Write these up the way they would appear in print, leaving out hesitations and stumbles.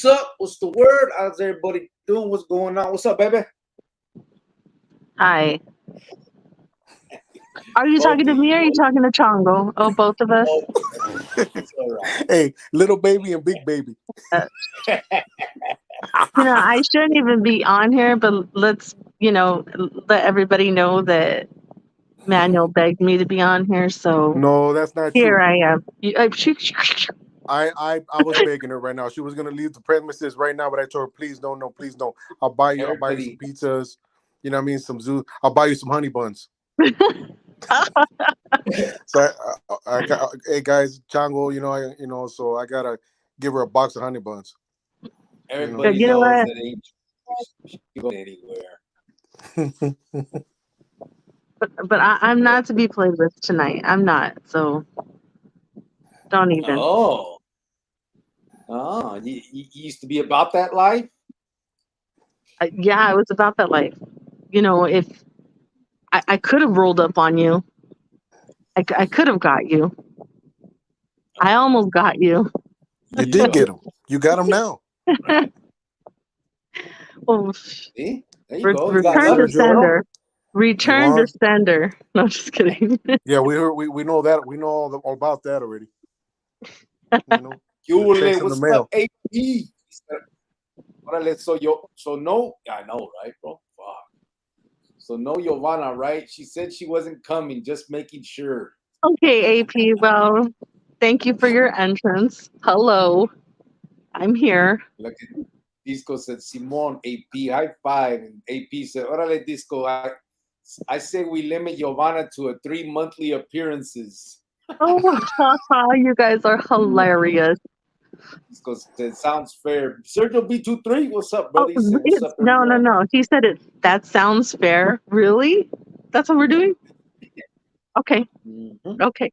What's up? What's the word? How's everybody doing? What's going on? What's up, baby? Hi. Are you talking to Okay, me or are you you talking to Chango? Oh, both of us? oh, it's all right. Hey, little baby and big baby. Uh, I shouldn't even be on here, but let's, let everybody know that Manuel begged me to be on here. So No, that's not here true. I am. I was begging her right now. She was gonna leave the premises right now, but I told her, please don't, no, please don't. I'll buy you some Everybody, pizzas. You know what I mean? Some zoo. I'll buy you some honey buns. So I got, hey guys, Chango, so I gotta give her a box of honey buns. You know. everybody You know knows what? that ain't she going anywhere. But I'm not to be played with tonight. I'm not. So don't even. Oh, you used to be about that life. Yeah, it was about that life. If I could have rolled up on you, I could have got you. I almost got you. You You did know, get them. You got them now. right? Oh, See, there you go. You got return to letters, Sergio, girl. sender. Return to Yvonne. sender. No, just kidding. Yeah, we know that. We know all about that already. You know, the checks in the What's up, mail. AP? Órale, so no, I know, right, bro? Fuck. So no, Giovanna, right? She said she wasn't coming, just making sure. Okay, AP. Well, thank you for your entrance. Hello, I'm here. Look at Disco said, Simon, AP, high five. And AP said, Órale, Disco, I say we limit Giovanna to 3 monthly appearances. Oh, you guys are hilarious. Disco said, sounds fair. Sergio B23, what's up, Oh, brother? He said, what's up, no, no, everyone? no. He said it. That sounds fair. Really? That's what we're doing? Okay. Mm-hmm. Okay.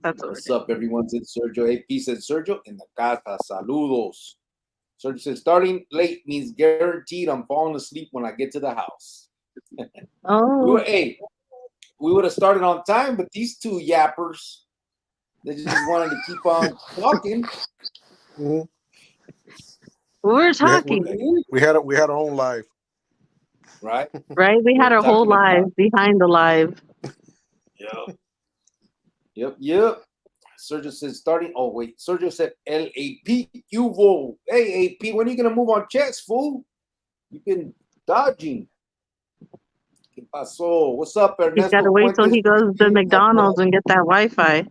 That's what we're What's doing. up, everyone? Said Sergio. AP said, Sergio, in the casa, saludos. Sergio said, starting late means guaranteed I'm falling asleep when I get to the house. Oh, We would have started on time, but these two yappers, they just wanted to keep on talking. Mm-hmm. we're We had talking, we had our own life. Right? right? We had We're our whole talking about, lives behind the live. yep. Sergio says starting. Oh wait, Sergio said LAP. You hey AP, when are you gonna move on chess, fool? You've been dodging. ¿Qué pasó? What's up, He's got to Ernesto wait till Fuentes? he goes to McDonald's and get that Wi-Fi.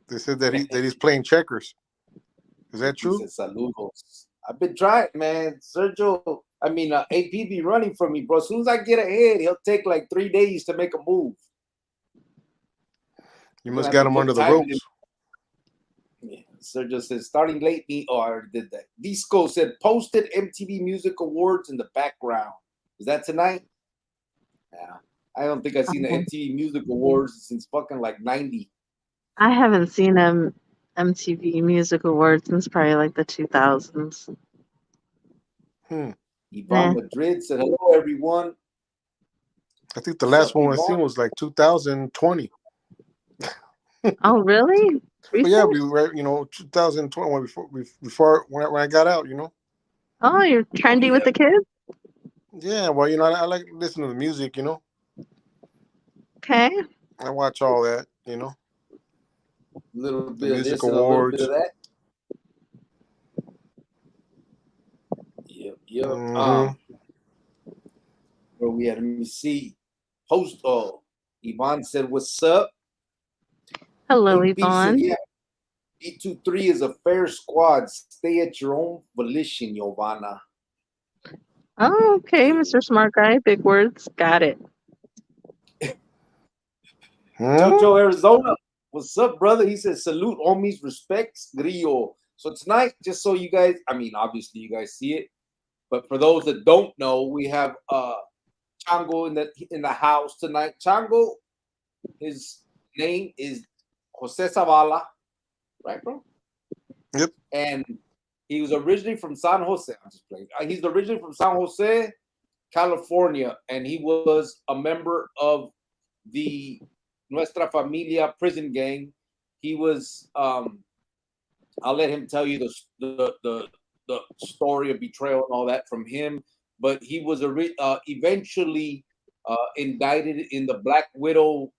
They said that he's playing checkers. Is that He true? said saludos. I've been trying, man. Sergio, AP be running from me, bro. As soon as I get ahead, he'll take like 3 days to make a move. You We're must gonna have got to him put under the time in. ropes. Yeah. Sergio says starting late. Oh, I already did that. Disco said posted MTV Music Awards in the background. Is that tonight? Yeah. I don't think I've seen the MTV Music Awards since fucking like 90. I haven't seen MTV Music Awards since probably like the 2000s. Yvonne Nah. Madrid said hello, everyone. I think the What's last up, one I seen Yvonne? was like 2020. Oh, really? But yeah, Recent? we were 2020 before when I got out. Oh, you're Oh trendy with yeah. the kids? Yeah, well, I like listening to the music. Okay. I watch all that. A little The bit of music this and a little bit of awards. that. Yep. Mm-hmm. Where we at? Let me see. Host Yvonne said, what's up? Hello, AP said, Yvonne. yeah, E23 is a fair squad. Stay at your own volition, Giovanna. Oh, okay, Mr. Smart Guy. Big words. Got it. Jojo Arizona, what's up, brother? He says, salute, homies, respects, Grillo. So tonight, just so you guys, obviously you guys see it, but for those that don't know, we have Chango in the house tonight. Chango, his name is Jose Zavala, right, bro? Yep. And he was originally from San Jose. I'm just playing. He's originally from San Jose, California, and he was a member of the Nuestra Familia prison gang. He was. I'll let him tell you the the story of betrayal and all that from him. But he was eventually indicted in the Black Widow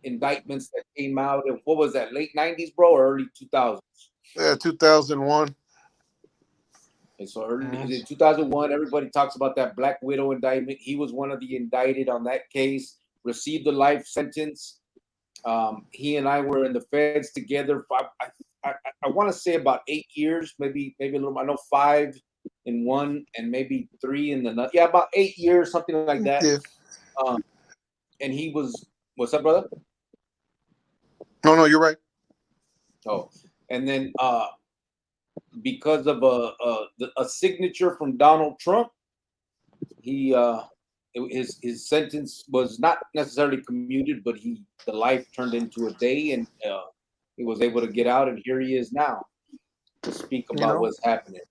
indictments that came out. And what was that? Late '90s, bro, or early 2000s? Yeah, 2001. And so in 2001, everybody talks about that Black Widow indictment. He was one of the indicted on that case, received a life sentence. He and I were in the feds together. I want to say about 8 years, maybe a little. I know 5 in one, and maybe 3 in the yeah, about 8 years, something like that. Yeah. And he was, what's up, brother? No, you're right. Oh, and then because of a signature from Donald Trump, he his sentence was not necessarily commuted, but the life turned into a day, and he was able to get out, and here he is now to speak about what's happening.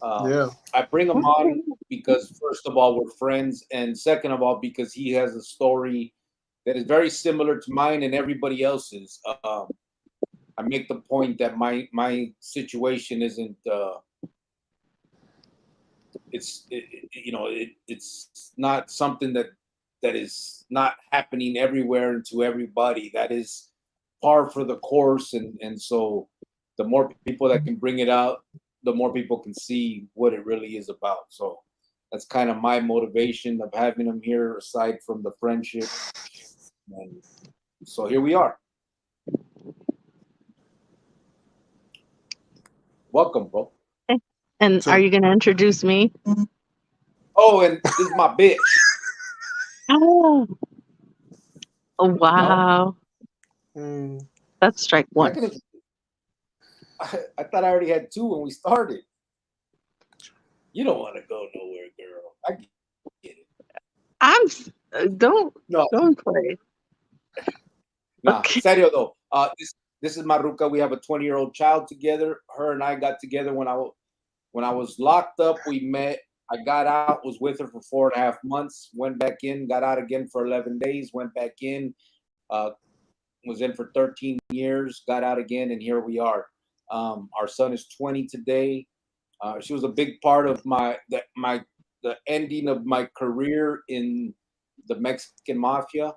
Yeah. I bring him on because first of all we're friends, and second of all because he has a story that is very similar to mine and everybody else's. I make the point that my situation isn't. It's not something that is not happening everywhere and to everybody. That is par for the course, and so the more people that can bring it out, the more people can see what it really is about. So that's kind of my motivation of having him here, aside from the friendship. And so here we are. Welcome, bro. And are you going to introduce me? Oh, and this is my bitch. Oh, wow. No? That's strike one. I thought I already had 2 when we started. You don't want to go nowhere, girl. I get it. Don't play. Nah, okay. Serio though. This is Maruca. We have a 20-year-old child together. Her and I got together when I was locked up. We met. I got out, was with her for 4.5 months, went back in, got out again for 11 days, went back in, was in for 13 years, got out again, and here we are. Our son is 20 today. She was a big part of the ending of my career in the Mexican Mafia.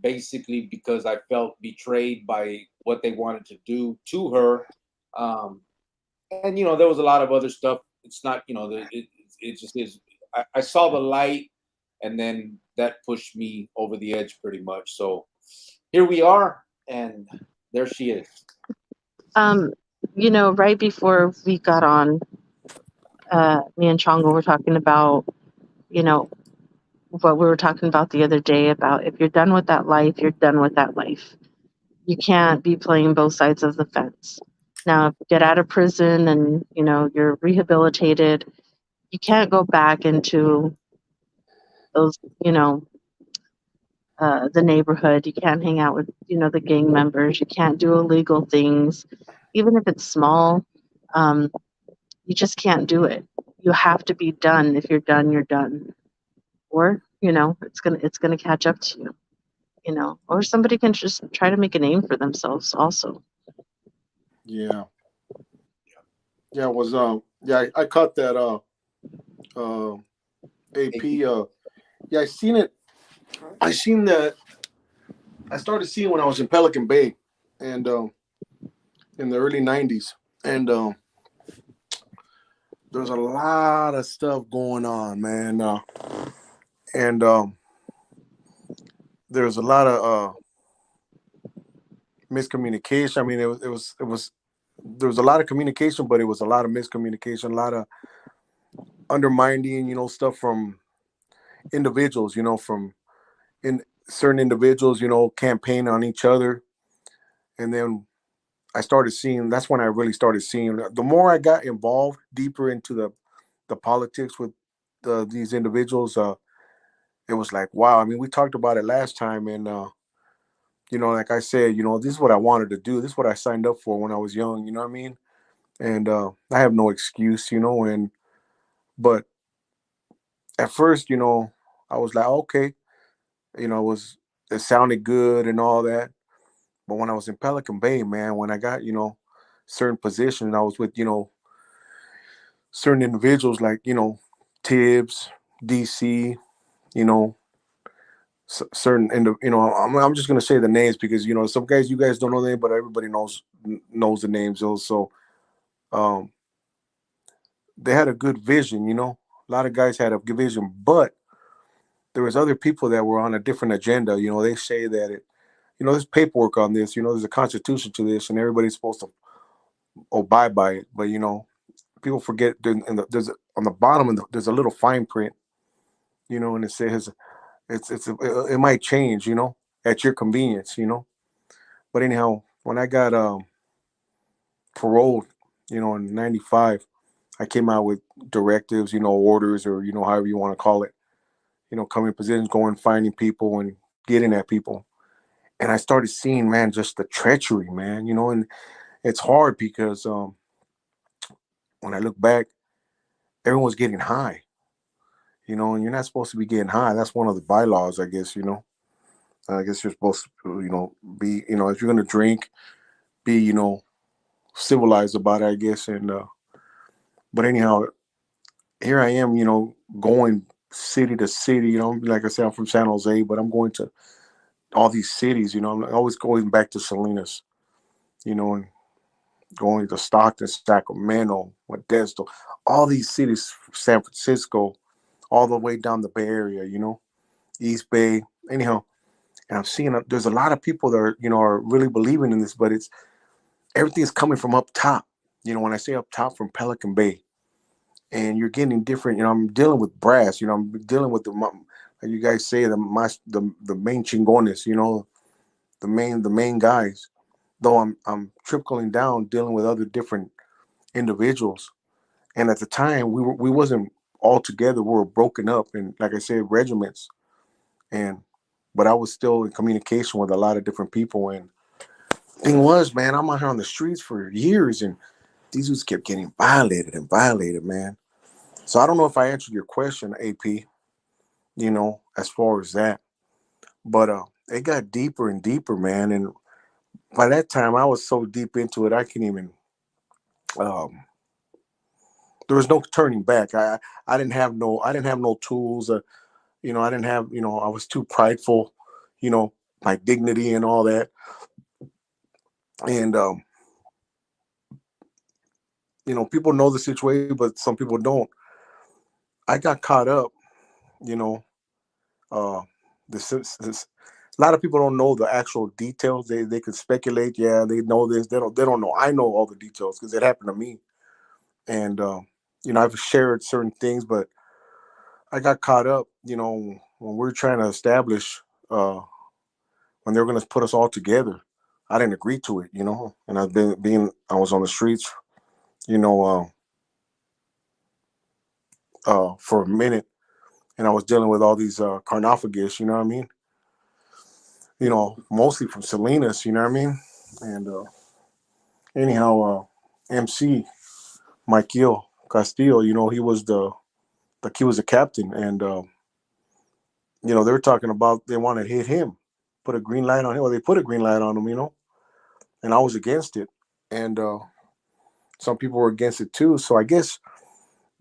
Basically because I felt betrayed by what they wanted to do to her. And, there was a lot of other stuff. It's not, it just is. I saw the light, and then that pushed me over the edge pretty much. So here we are, and there she is. Right before we got on, me and Chango were talking about, what we were talking about the other day about if you're done with that life, you're done with that life. You can't be playing both sides of the fence. Now, if you get out of prison and, you're rehabilitated, you can't go back into those, the neighborhood. You can't hang out with, the gang members. You can't do illegal things. Even if it's small, you just can't do it. You have to be done. If you're done, you're done. Or, it's gonna catch up to you, or somebody can just try to make a name for themselves also. Yeah. Yeah, it was I caught that AP yeah, I seen it. I seen that. I started seeing when I was in Pelican Bay, and in the early '90s, and there's a lot of stuff going on, man, and there's a lot of miscommunication. I mean, it was there was a lot of communication, but it was a lot of miscommunication, a lot of undermining, stuff from individuals, from certain individuals, campaign on each other. And then I started seeing, that's when I really started seeing, the more I got involved deeper into the politics with these individuals, it was like, wow. I mean, we talked about it last time, and like I said, this is what I wanted to do. This is what I signed up for when I was young, you know what I mean? And I have no excuse, but at first, I was like, okay, it sounded good and all that. But when I was in Pelican Bay, man, when I got, certain positions. I was with, certain individuals like, Tibbs, DC, you know, certain, I'm just gonna say the names because some guys you guys don't know the name, but everybody knows the names. Also, um, they had a good vision. A lot of guys had a good vision, but there was other people that were on a different agenda. They say that there's paperwork on this. There's a constitution to this, and everybody's supposed to abide by it. But people forget. There's on the bottom, there's a little fine print. And it says it might change. At your convenience. But anyhow, when I got paroled, in '95, I came out with directives, orders, or however you want to call it. Coming positions, going finding people and getting at people. And I started seeing, man, just the treachery, man. And it's hard because when I look back, everyone's getting high. And you're not supposed to be getting high. That's one of the bylaws, I guess. I guess you're supposed to, be, if you're gonna drink, be, civilized about it, I guess. And but anyhow, here I am, going city to city. Like I said, I'm from San Jose, but I'm going to all these cities. I'm always going back to Salinas, and going to Stockton, Sacramento, Modesto, all these cities, San Francisco, all the way down the Bay Area, East Bay. Anyhow, and I'm seeing there's a lot of people that are really believing in this, but everything's coming from up top. When I say up top, from Pelican Bay, and you're getting different. I'm dealing with brass. I'm dealing with like you guys say, the main chingones. The main guys. Though I'm trickling down, dealing with other different individuals. And at the time, we wasn't all together. We were broken up, and like I said, regiments. And but I was still in communication with a lot of different people. And thing was, man, I'm out here on the streets for years, and these dudes kept getting violated and violated, man. So I don't know if I answered your question, AP. As far as that, but it got deeper and deeper, man. And by that time, I was so deep into it, I couldn't even. Um, there was no turning back. I didn't have no tools. I didn't have. I was too prideful. My dignity and all that. And people know the situation, but some people don't. I got caught up. You know, uh, this a lot of people don't know the actual details. They can speculate. Yeah, they know this. They don't know. I know all the details because it happened to me. And I've shared certain things, but I got caught up. When we're trying to establish when they're going to put us all together. I didn't agree to it. And I was on the streets. You know, for a minute, and I was dealing with all these carnophagus. You know what I mean? Mostly from Salinas. You know what I mean? And anyhow, MC Michael Castillo, he was the captain, and they were talking about they want to hit him, put a green light on him, or they put a green light on him, and I was against it, and some people were against it too. So I guess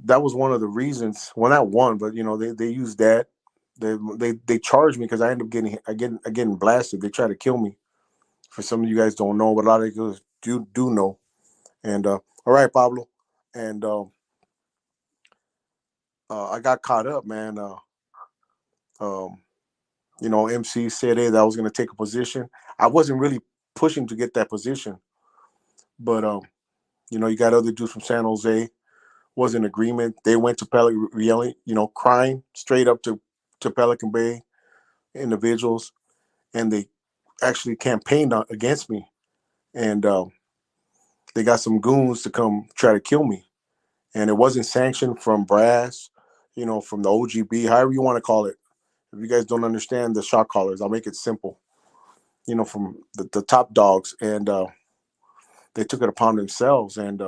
that was one of the reasons. Well, not one, but they used that. They charged me because I ended up getting blasted. They tried to kill me. For some of you guys don't know, but a lot of you do know. And all right, Pablo, and I got caught up, man. Um, MC said, hey, that I was going to take a position. I wasn't really pushing to get that position, but you got other dudes from San Jose was in agreement. They went to Pelican, yelling, crying straight up to Pelican Bay individuals, and they actually campaigned against me, and they got some goons to come try to kill me, and it wasn't sanctioned from brass, from the OGB, however you want to call it. If you guys don't understand the shot callers, I'll make it simple. From the top dogs, and they took it upon themselves, and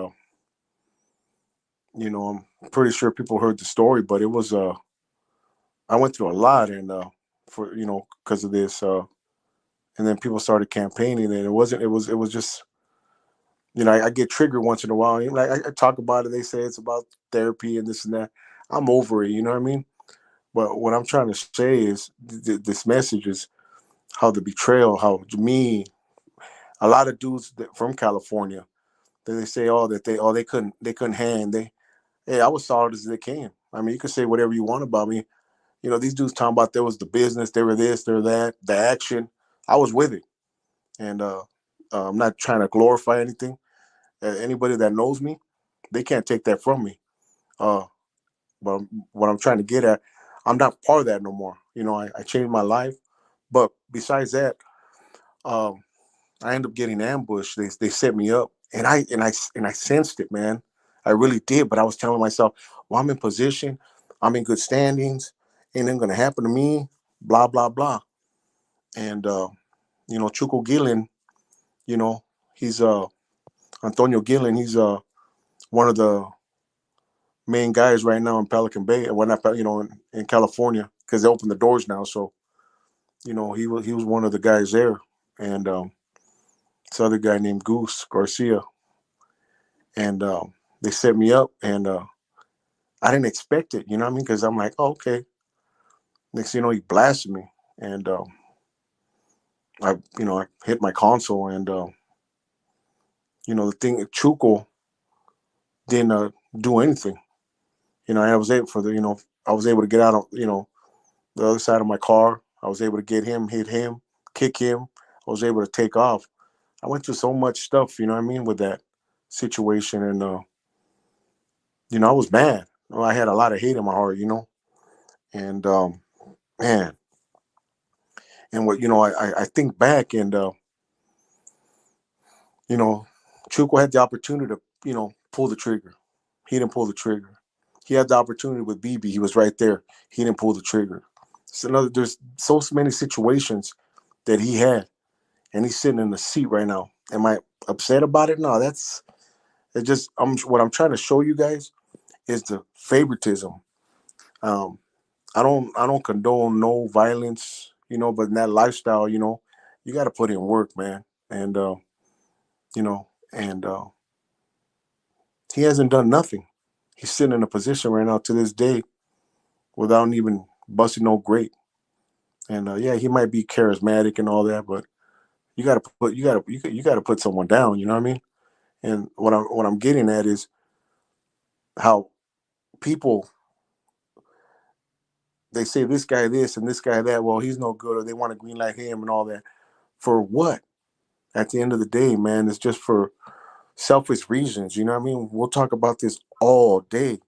I'm pretty sure people heard the story, but it was I went through a lot, and for because of this, and then people started campaigning, and it was just I get triggered once in a while. Like I talk about it, they say it's about therapy and this and that. I'm over it. You know what I mean? But what I'm trying to say is this message is how the betrayal, how me, a lot of dudes from California, that they say, oh, that they couldn't hang. Hey, I was solid as they came. I mean, you can say whatever you want about me. These dudes talking about there was the business, there were this, there that, the action. I was with it, and I'm not trying to glorify anything. Anybody that knows me, they can't take that from me. Uh, but what I'm trying to get at, I'm not part of that no more. I changed my life. But besides that, um, I ended up getting ambushed. They set me up, and I sensed it, man. I really did. But I was telling myself, well, I'm in position, I'm in good standings, ain't nothing gonna happen to me. Blah blah blah. And Chuco Gillen, you know, he's Antonio Gillen. He's one of the main guys right now in Pelican Bay. Well, not in California because they opened the doors now. So he was one of the guys there, and this other guy named Goose Garcia, and they set me up, and I didn't expect it. You know what I mean? Because I'm like, oh, okay. Next thing you know, he blasted me, and I hit my console, and the thing Chuco didn't do anything. I was able I was able to get out of the other side of my car. I was able to get him, hit him, kick him. I was able to take off. I went through so much stuff, you know what I mean, with that situation, and I was mad. I had a lot of hate in my heart, and man, and what I think back, and you know, Chuco had the opportunity to pull the trigger. He didn't pull the trigger. He had the opportunity with BB. He was right there. He didn't pull the trigger. There's so many situations that he had, and he's sitting in the seat right now. Am I upset about it? No, it's just what I'm trying to show you guys is the favoritism. Um, I don't condone no violence, but in that lifestyle, you got to put in work, man, and and he hasn't done nothing. He's sitting in a position right now to this day without even busting no grape. And yeah, he might be charismatic and all that, but you got to put someone down. You know what I mean? And what I'm getting at is how people, they say this guy this and this guy that. Well, he's no good, or they want to green light him and all that. For what? At the end of the day, man, it's just for selfish reasons. You know what I mean? We'll talk about this all day,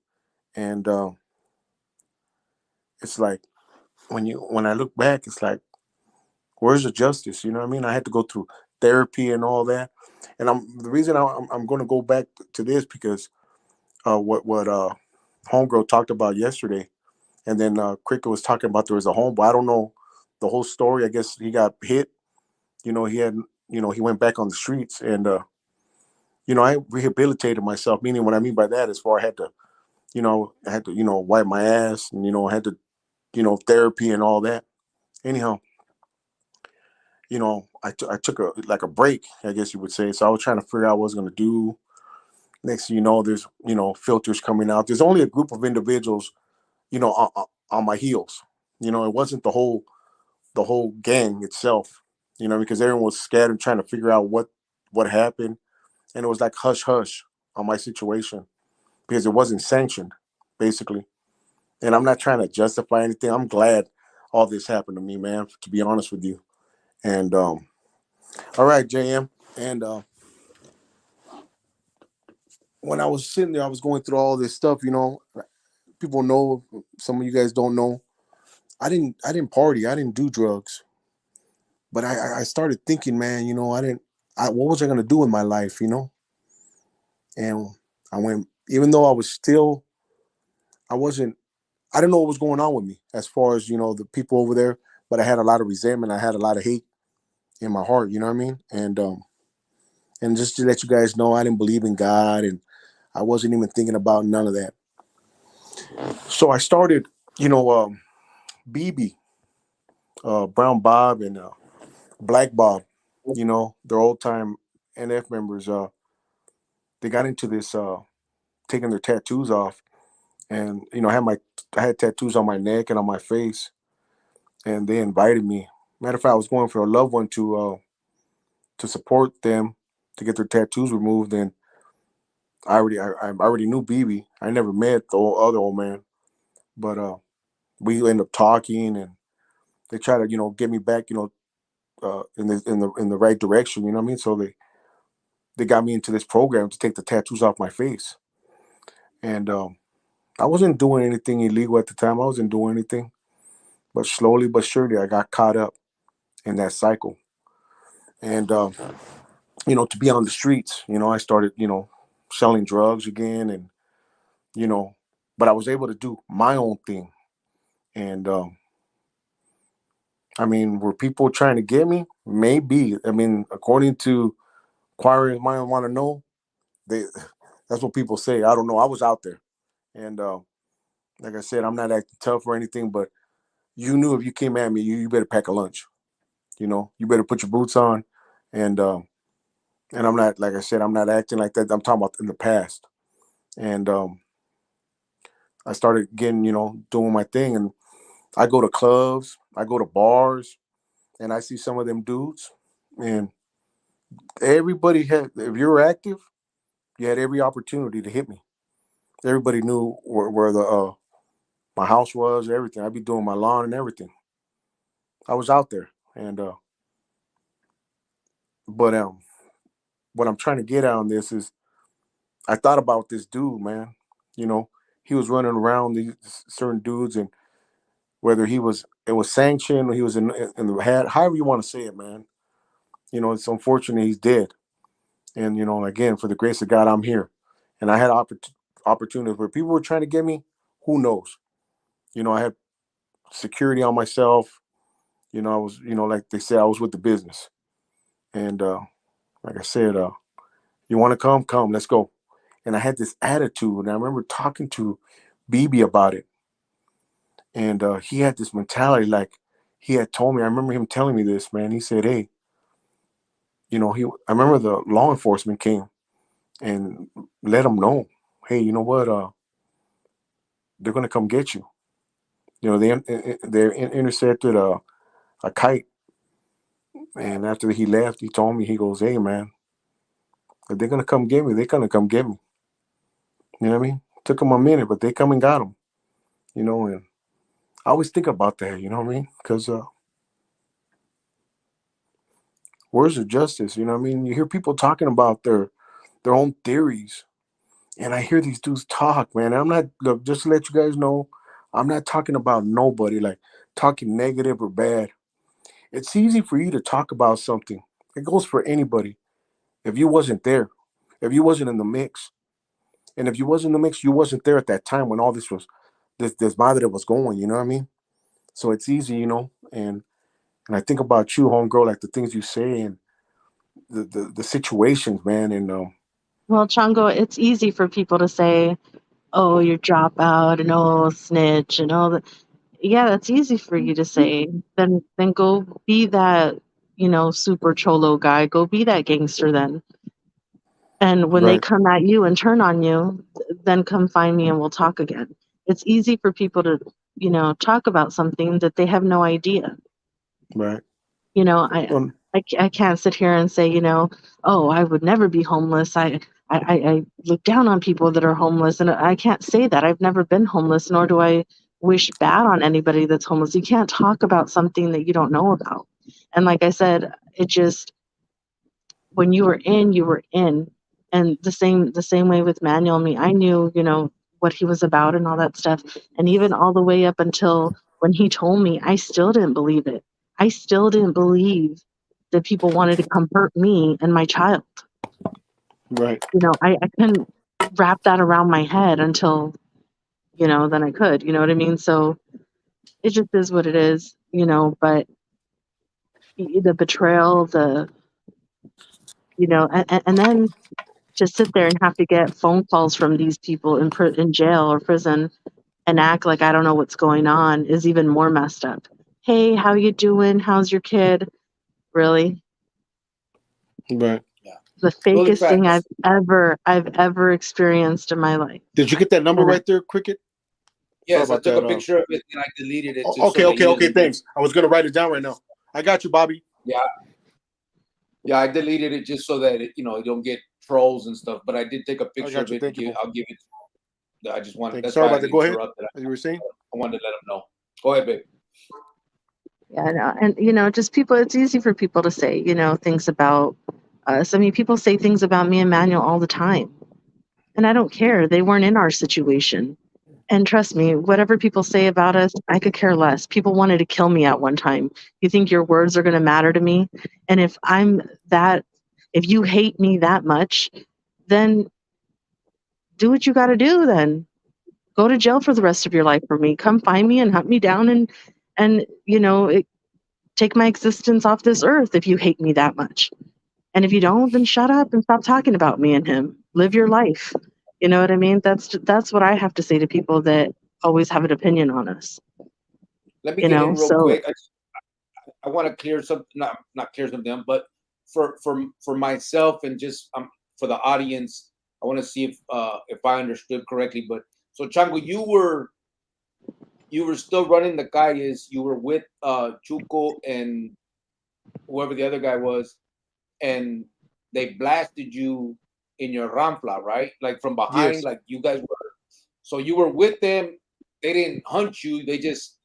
and it's like when I look back, it's like, where's the justice? You know what I mean? I had to go through therapy and all that, and the reason I'm going to go back to this because what homegirl talked about yesterday, and then Cricket was talking about there was a homeboy. I don't know the whole story. I guess he got hit. He had he went back on the streets, and I rehabilitated myself. Meaning, what I mean by that is, for I had to wipe my ass, and I had to therapy and all that. Anyhow, I took a break, I guess you would say. So I was trying to figure out what I was going to do. Next thing you know, there's filters coming out. There's only a group of individuals, on my heels. It wasn't the whole gang itself. Because everyone was scattered trying to figure out what happened, and it was like hush hush on my situation because it wasn't sanctioned, basically. And I'm not trying to justify anything. I'm glad all this happened to me, man. To be honest with you. And all right, JM. And when I was sitting there, I was going through all this stuff. People know. Some of you guys don't know. I didn't party. I didn't do drugs. But I started thinking, man. I didn't. What was I gonna do in my life? And I went. Even though I wasn't. I didn't know what was going on with me as far as the people over there. But I had a lot of resentment. I had a lot of hate in my heart. You know what I mean? And just to let you guys know, I didn't believe in God, and I wasn't even thinking about none of that. So I started, BB, Brown Bob, and Black Bob, their old time NF members. they got into this taking their tattoos off, and I had tattoos on my neck and on my face, and they invited me. Matter of fact, I was going for a loved one to support them to get their tattoos removed, and I already knew BB. I never met the other old man, but we ended up talking, and they try to get me back in the right direction. You know what I mean? So they got me into this program to take the tattoos off my face, and I wasn't doing anything illegal at the time. I wasn't doing anything, but slowly but surely I got caught up in that cycle, and to be on the streets, I started selling drugs again, and you know, but I was able to do my own thing, and I mean, were people trying to get me? Maybe. I mean, according to Inquiring Mind Want to Know, they that's what people say. I don't know. I was out there, and like I said, I'm not acting tough or anything, but you knew if you came at me, you better pack a lunch. You better put your boots on, and I'm not, like I said, I'm not acting like that. I'm talking about in the past, and I started getting, doing my thing, and I go to clubs, I go to bars, and I see some of them dudes, and everybody had, if you were active, you had every opportunity to hit me. Everybody knew where the my house was, everything. I'd be doing my lawn and everything. I was out there, and but what I'm trying to get out on this is, I thought about this dude, man. You know, he was running around these certain dudes, and whether it was sanctioned, or he was in the hat, however you want to say it, man. It's unfortunate he's dead, and again, for the grace of God, I'm here, and I had opportunities where people were trying to get me. Who knows? I had security on myself. I was, like they said, I was with the business, and like I said, you want to come, let's go. And I had this attitude, and I remember talking to BB about it, and he had this mentality, like he had told me. I remember him telling me this, man. He said, "Hey, I remember the law enforcement came and let him know, hey, you know what? They're gonna come get you. They intercepted a kite, and after he left, he told me, he goes, hey, man, if they're gonna come get me, they're gonna come get me. You know what I mean? Took them a minute, but they come and got him. And I always think about that. You know what I mean? Because where's the justice? You know what I mean? You hear people talking about their own theories, and I hear these dudes talk, man. I'm not, look, just to let you guys know, I'm not talking about nobody, like talking negative or bad. It's easy for you to talk about something. It goes for anybody. If you wasn't there, if you wasn't in the mix, and if you wasn't in the mix, you wasn't there at that time when all this madre was going. You know what I mean? So it's easy, and I think about you, homegirl, like the things you say, and the situations, man, and Well, Chango, it's easy for people to say, "Oh, you're dropout," and "Oh, snitch," and all that. Yeah, that's easy for you to say. Then go be that, super cholo guy. Go be that gangster then. And when they right, come at you and turn on you, then come find me and we'll talk again. It's easy for people to, talk about something that they have no idea. right. You know, I, Well, I can't sit here and say, oh, I would never be homeless. I look down on people that are homeless, and I can't say that. I've never been homeless, nor do I wish bad on anybody that's homeless. You can't talk about something that you don't know about. And like I said, it just, when you were in, you were in. And the same way with Manuel and me, I knew, what he was about and all that stuff. And even all the way up until when he told me, I still didn't believe it. I still didn't believe that people wanted to come hurt me and my child. right, I couldn't wrap that around my head until, then I could, you know what I mean? So it just is what it is, but the betrayal, and then to sit there and have to get phone calls from these people in jail or prison and act like I don't know what's going on is even more messed up. Hey, how you doing? How's your kid? Really? right. The Fully fakest thing facts. I've ever experienced in my life. Did you get that number And right there, Cricket? Sorry Yes, I about took a that. picture of it and I deleted it so Okay, that he doesn't get. thanks. I was gonna write it down right now. I got you, Bobby. Yeah, yeah, I deleted it just so that you don't get trolls and stuff. But I did take a I picture got of you. it. Thank you, bro. I'll give it. I just wanted. Thank you. That's Sorry why I about that. Go ahead. interrupted. As you were saying. I wanted to let him know. Go ahead, babe. yeah, and just people. It's easy for people to say things about us. I mean, people say things about me and Manuel all the time, and I don't care. They weren't in our situation. And trust me, whatever people say about us, I could care less. People wanted to kill me at one time. You think your words are going to matter to me? And if you hate me that much, then do what you got to do then. Go to jail for the rest of your life for me. Come find me and hunt me down and take my existence off this earth if you hate me that much. And if you don't, then shut up and stop talking about me and him. Live your life. You know what I mean? That's what I have to say to people that always have an opinion on us. Let me get in real So quick. I want to clear something, not clear something, but for myself and just for the audience, I want to see if I understood correctly. But so Chango, you were still running the calles. You were with Chuco and whoever the other guy was, and they blasted you in your ramfla, right? Like from behind, Yes. like you guys were. So you were with them. They didn't hunt you. They just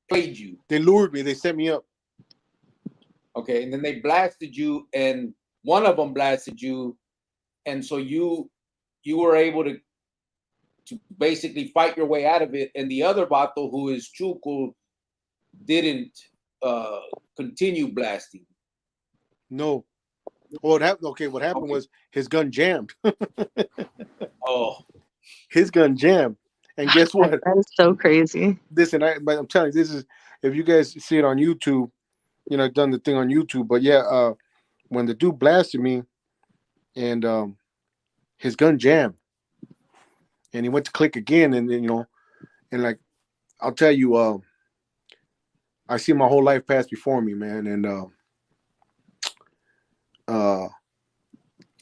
played you. They lured me. They set me up. Okay, and then they blasted you, and one of them blasted you, and so you were able to basically fight your way out of it, and the other vato, who is Chuco, didn't uh continue blasting. No. What happened? Okay, what happened Okay. was his gun jammed. Oh, His gun jammed. And guess what? that is so crazy. But I'm telling you, this is if you guys see it on YouTube, I've done the thing on YouTube. But yeah, when the dude blasted me and his gun jammed and he went to click again and then and like I'll tell you, I see my whole life pass before me, man. And uh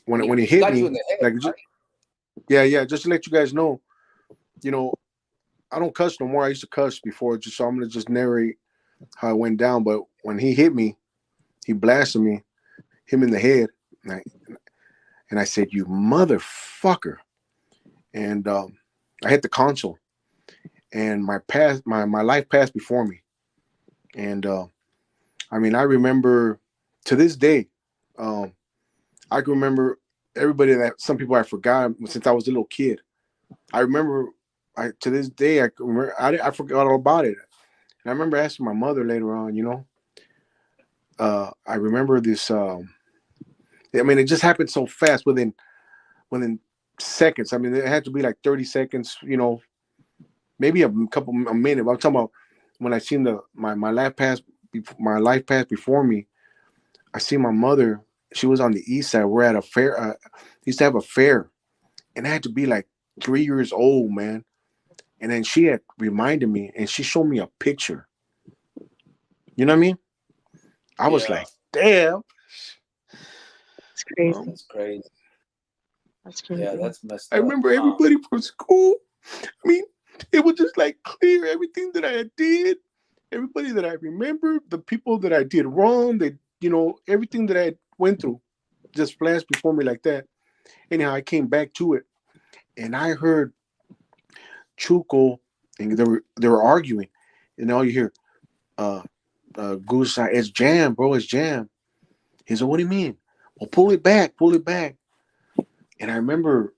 when he he hit got you in me, the head, like right? yeah, just to let you guys know, you know, I don't cuss no more. I used to cuss before, just so I'm gonna just narrate how it went down. But when he hit me, he blasted me, him in the head, and I said, "You motherfucker!" And I hit the console, and my life passed before me. And I mean, I remember to this day, um, I can remember everybody that some people I forgot since I was a little kid. I remember, to this day, I can remember, I forgot all about it. And I remember asking my mother later on, I remember this. I mean, it just happened so fast within seconds. I mean, it had to be like 30 seconds, maybe a minute. But I'm talking about when I seen my life pass before me. I see my mother. She was on the east side. We're at a fair. Used to have a fair, and I had to be like 3 years old, man. And then she had reminded me, and she showed me a picture. You know what I mean? I was Yeah, like, damn. It's crazy. that's crazy. That's Yeah, crazy. that's messed I up. remember everybody from school. I mean, it was just like clear everything that I did, everybody that I remember, the people that I did wrong, everything that I went through just flashed before me like that. Anyhow, I came back to it and I heard Chuco and they were arguing. And all you hear, Goose, it's jam, bro, it's jam. He said, what do you mean? Well, pull it back, pull it back. And I remember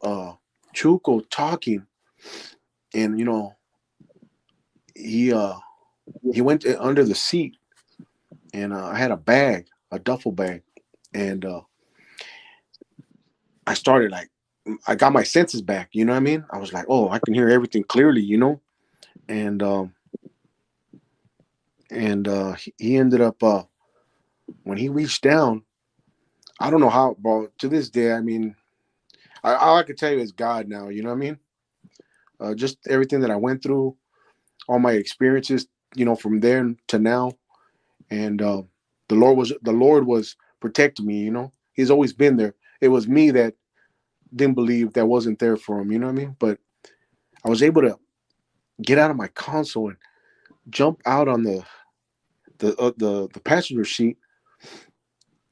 Chuco talking, and he he went under the seat, and I had a duffel bag, and I got my senses back. You know what I mean? I was like, oh, I can hear everything clearly, and he ended up when he reached down. I don't know how, bro. To this day, I mean, all I can tell you is God now. You know what I mean? Just everything that I went through, all my experiences, from there to now, and the Lord was protecting me. He's always been there. It was me that didn't believe that wasn't there for him. You know what I mean? But I was able to get out of my console and jump out on the passenger seat.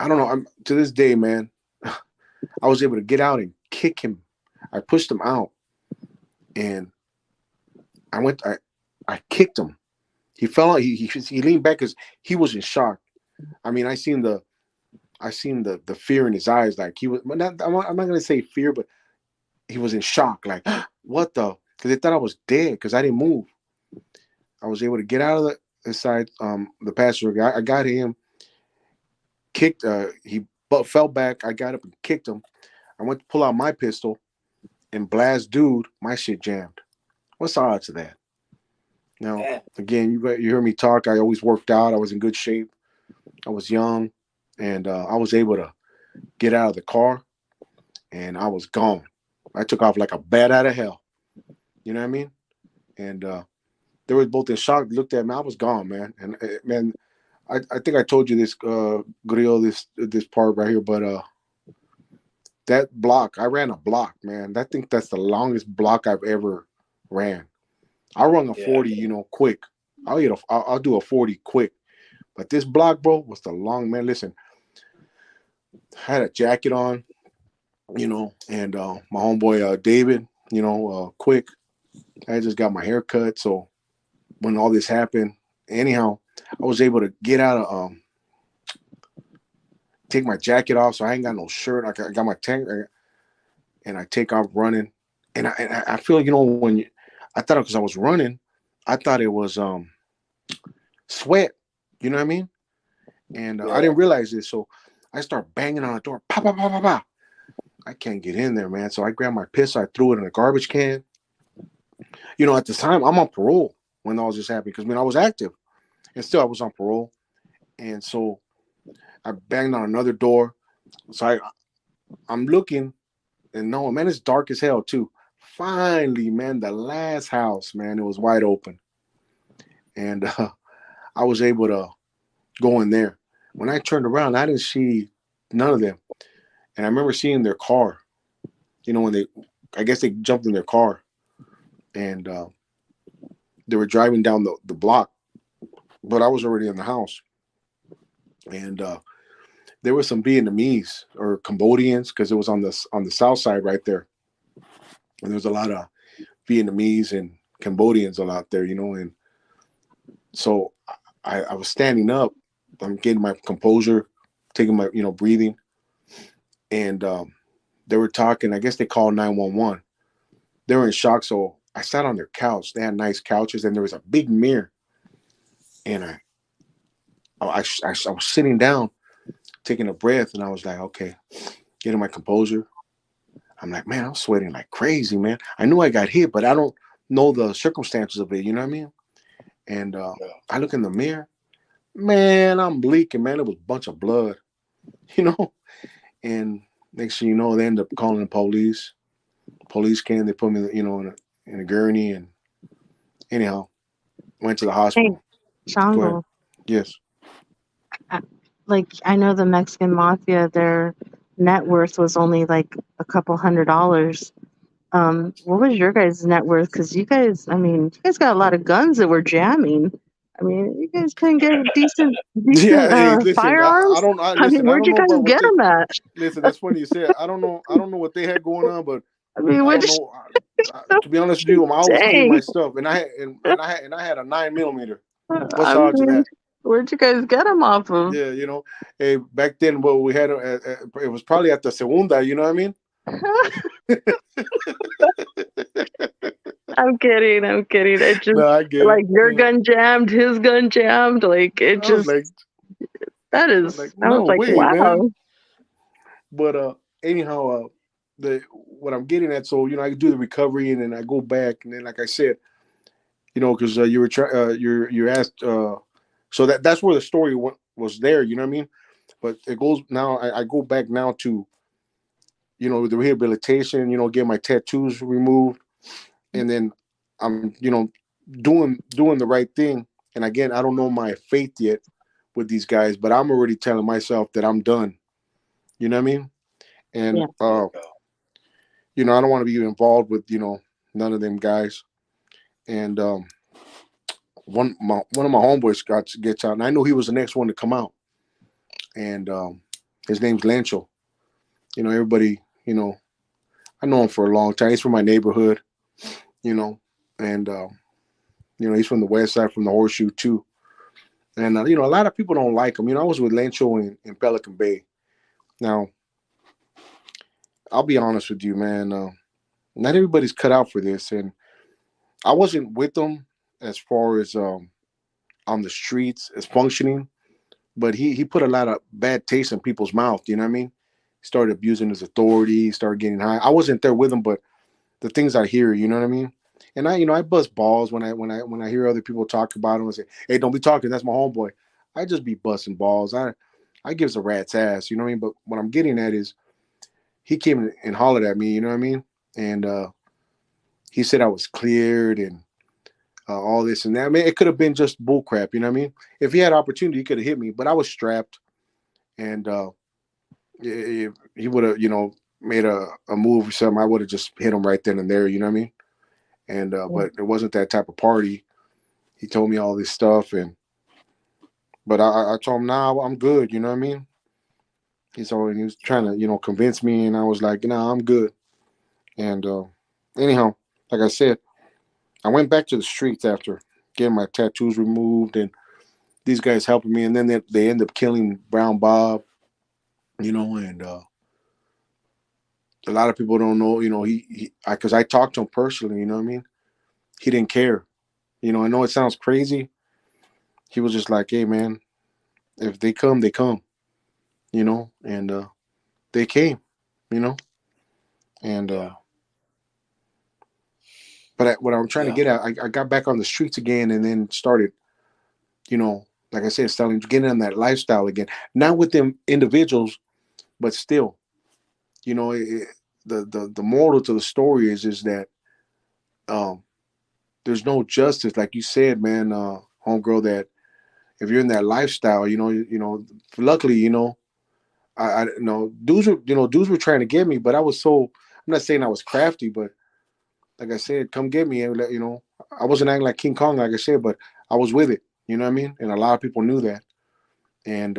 I don't know. I'm to this day, man. I was able to get out and kick him. I pushed him out, and I went. I kicked him. He fell out. He leaned back because he was in shock. I mean, I seen the fear in his eyes. Like he was. I'm not gonna say fear, but he was in shock. Like what the? Because they thought I was dead because I didn't move. I was able to get out of the side. The passenger guy. I got him. Kicked. He fell back. I got up and kicked him. I went to pull out my pistol and blast dude. My shit jammed. What's the odds of that? Now, again, you hear me talk. I always worked out. I was in good shape. I was young, and I was able to get out of the car, and I was gone. I took off like a bat out of hell. You know what I mean? And they were both in shock. Looked at me. I was gone, man. And man, I think I told you this, Grillo, this part right here. But that block, I ran a block, man. I think that's the longest block I've ever ran. I run a 40, quick. I'll do a 40 quick. But this block, bro, was the long, man. Listen, I had a jacket on, and my homeboy David, quick. I just got my hair cut. So when all this happened, anyhow, I was able to get out of take my jacket off. So I ain't got no shirt. I got my tank, and I take off running. And I feel when I thought because I was running, I thought it was sweat. You know what I mean? And I didn't realize this. So I start banging on the door. Pop, pop, pop, pop, pop. I can't get in there, man. So I grabbed my pistol. I threw it in a garbage can. At the time, I'm on parole when all this happened because, I was active. And still, I was on parole. And so I banged on another door. So I'm looking. And no, man, it's dark as hell, too. Finally, man, the last house, man, it was wide open. And I was able to go in there. When I turned around, I didn't see none of them. And I remember seeing their car, when I guess they jumped in their car. And they were driving down the block. But I was already in the house. And there were some Vietnamese or Cambodians because it was on the south side right there. And there was a lot of Vietnamese and Cambodians out there, and so I was standing up. I'm getting my composure, taking my, breathing. And they were talking. I guess they called 911. They were in shock. So I sat on their couch. They had nice couches, and there was a big mirror. And I was sitting down, taking a breath, and I was like, okay, getting my composure. I'm like, man, I'm sweating like crazy, man. I knew I got hit, but I don't know the circumstances of it. You know what I mean? And I look in the mirror, man, I'm bleeding, man. It was a bunch of blood, And next thing you know, they end up calling the police. Police came, they put me, in a gurney, and anyhow, went to the hospital. Hey, Chango. Yes. I know the Mexican Mafia, their net worth was only like a couple $100. What was your guys' net worth? Because you guys got a lot of guns that were jamming. You guys couldn't get decent Hey, listen, firearms. Where'd you guys get them at? Listen, that's funny you said. I don't know what they had going on, but I don't know. To be honest with you, I always clean my stuff, and I had a 9mm. What's the odds of that? Where'd you guys get them off of? Yeah, hey, back then, we had it was probably at the Segunda. You know what I mean? I'm kidding. It just I get like your gun jammed, his gun jammed. Like it just that is. I was like, wow. Man. But anyhow, what I'm getting at, so I do the recovery and then I go back and then, like I said, because you were you asked, so that's where the story was there. You know what I mean? But it goes now. I go back now to, the rehabilitation. Get my tattoos removed. And then I'm, doing the right thing. And again, I don't know my faith yet with these guys, but I'm already telling myself that I'm done. You know what I mean? And Yeah. you know, I don't want to be involved with, you know, none of them guys. And one of my homeboys gets out, and I knew he was the next one to come out. And his name's Lancho. You know, everybody, you know, I know him for a long time. He's from my neighborhood, you know, and you know, he's from the west side, from the Horseshoe too. And you know, a lot of people don't like him. You know, I was with Lancho in Pelican Bay. Now, I'll be honest with you, man. Not everybody's cut out for this, and I wasn't with them as far as on the streets as functioning, but he put a lot of bad taste in people's mouth. You know what I mean? He started abusing his authority. Started getting high. I wasn't there with him, but the things I hear, you know what I mean? And I, you know, I bust balls when I hear other people talk about him and say, "Hey, don't be talking. That's my homeboy." I just be busting balls. I gives a rat's ass. You know what I mean? But what I'm getting at is he came and hollered at me. You know what I mean? And he said I was cleared and all this and that. I mean, it could have been just bull crap. You know what I mean? If he had opportunity, he could have hit me. But I was strapped, and if he would have, you know, made a move or something, I would have just hit him right then and there. You know what I mean? And but it wasn't that type of party. He told me all this stuff, and but I told him, nah, I'm good. You know what I mean? He was trying to, you know, convince me, and I was like, nah, I'm good. And anyhow, like I said, I went back to the streets after getting my tattoos removed, and these guys helping me, and then they end up killing Brown Bob, you know, and a lot of people don't know, you know, because I talked to him personally, you know what I mean? He didn't care. You know, I know it sounds crazy. He was just like, hey, man, if they come, they come, you know, and they came, you know, and but what I'm trying to get at, I got back on the streets again, and then started, you know, like I said, starting getting on that lifestyle again. Not with them individuals, but still, you know, the moral to the story is that um, there's no justice, like you said, man, homegirl. That if you're in that lifestyle, you know, luckily, you know, I you know, dudes were trying to get me, but I was so. I'm not saying I was crafty, but like I said, come get me, and you know, I wasn't acting like King Kong, like I said, but I was with it. You know what I mean? And a lot of people knew that. And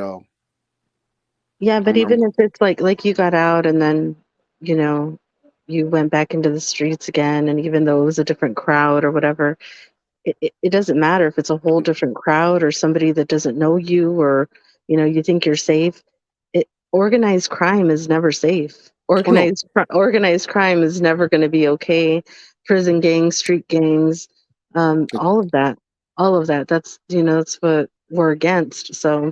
Yeah, but I'm even if it's like you got out and then, you know, you went back into the streets again, and even though it was a different crowd or whatever, it doesn't matter if it's a whole different crowd or somebody that doesn't know you, or you know, you think you're safe. Organized crime is never safe. oh no, Organized crime is never going to be okay. Prison gangs, street gangs, all of that. That's, you know, that's what we're against. So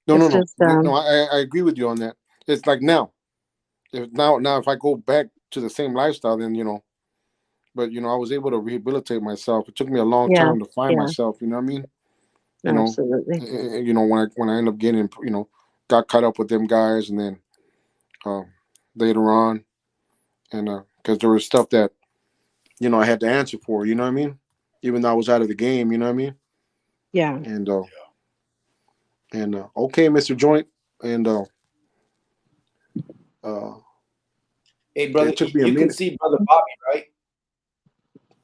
it's no. just No, I agree with you on that. It's like now if I go back to the same lifestyle, then you know, but you know, I was able to rehabilitate myself. It took me a long yeah, time to find yeah, myself. You know what I mean? You know, absolutely. you know, when I end up getting, you know, got caught up with them guys, and then uh, later on, and because there was stuff that you know I had to answer for. You know what I mean? Even though I was out of the game. You know what I mean? Yeah. And okay, Mr. Joint, and uh, Hey, brother, it took me a you can minute. see brother Bobby, right?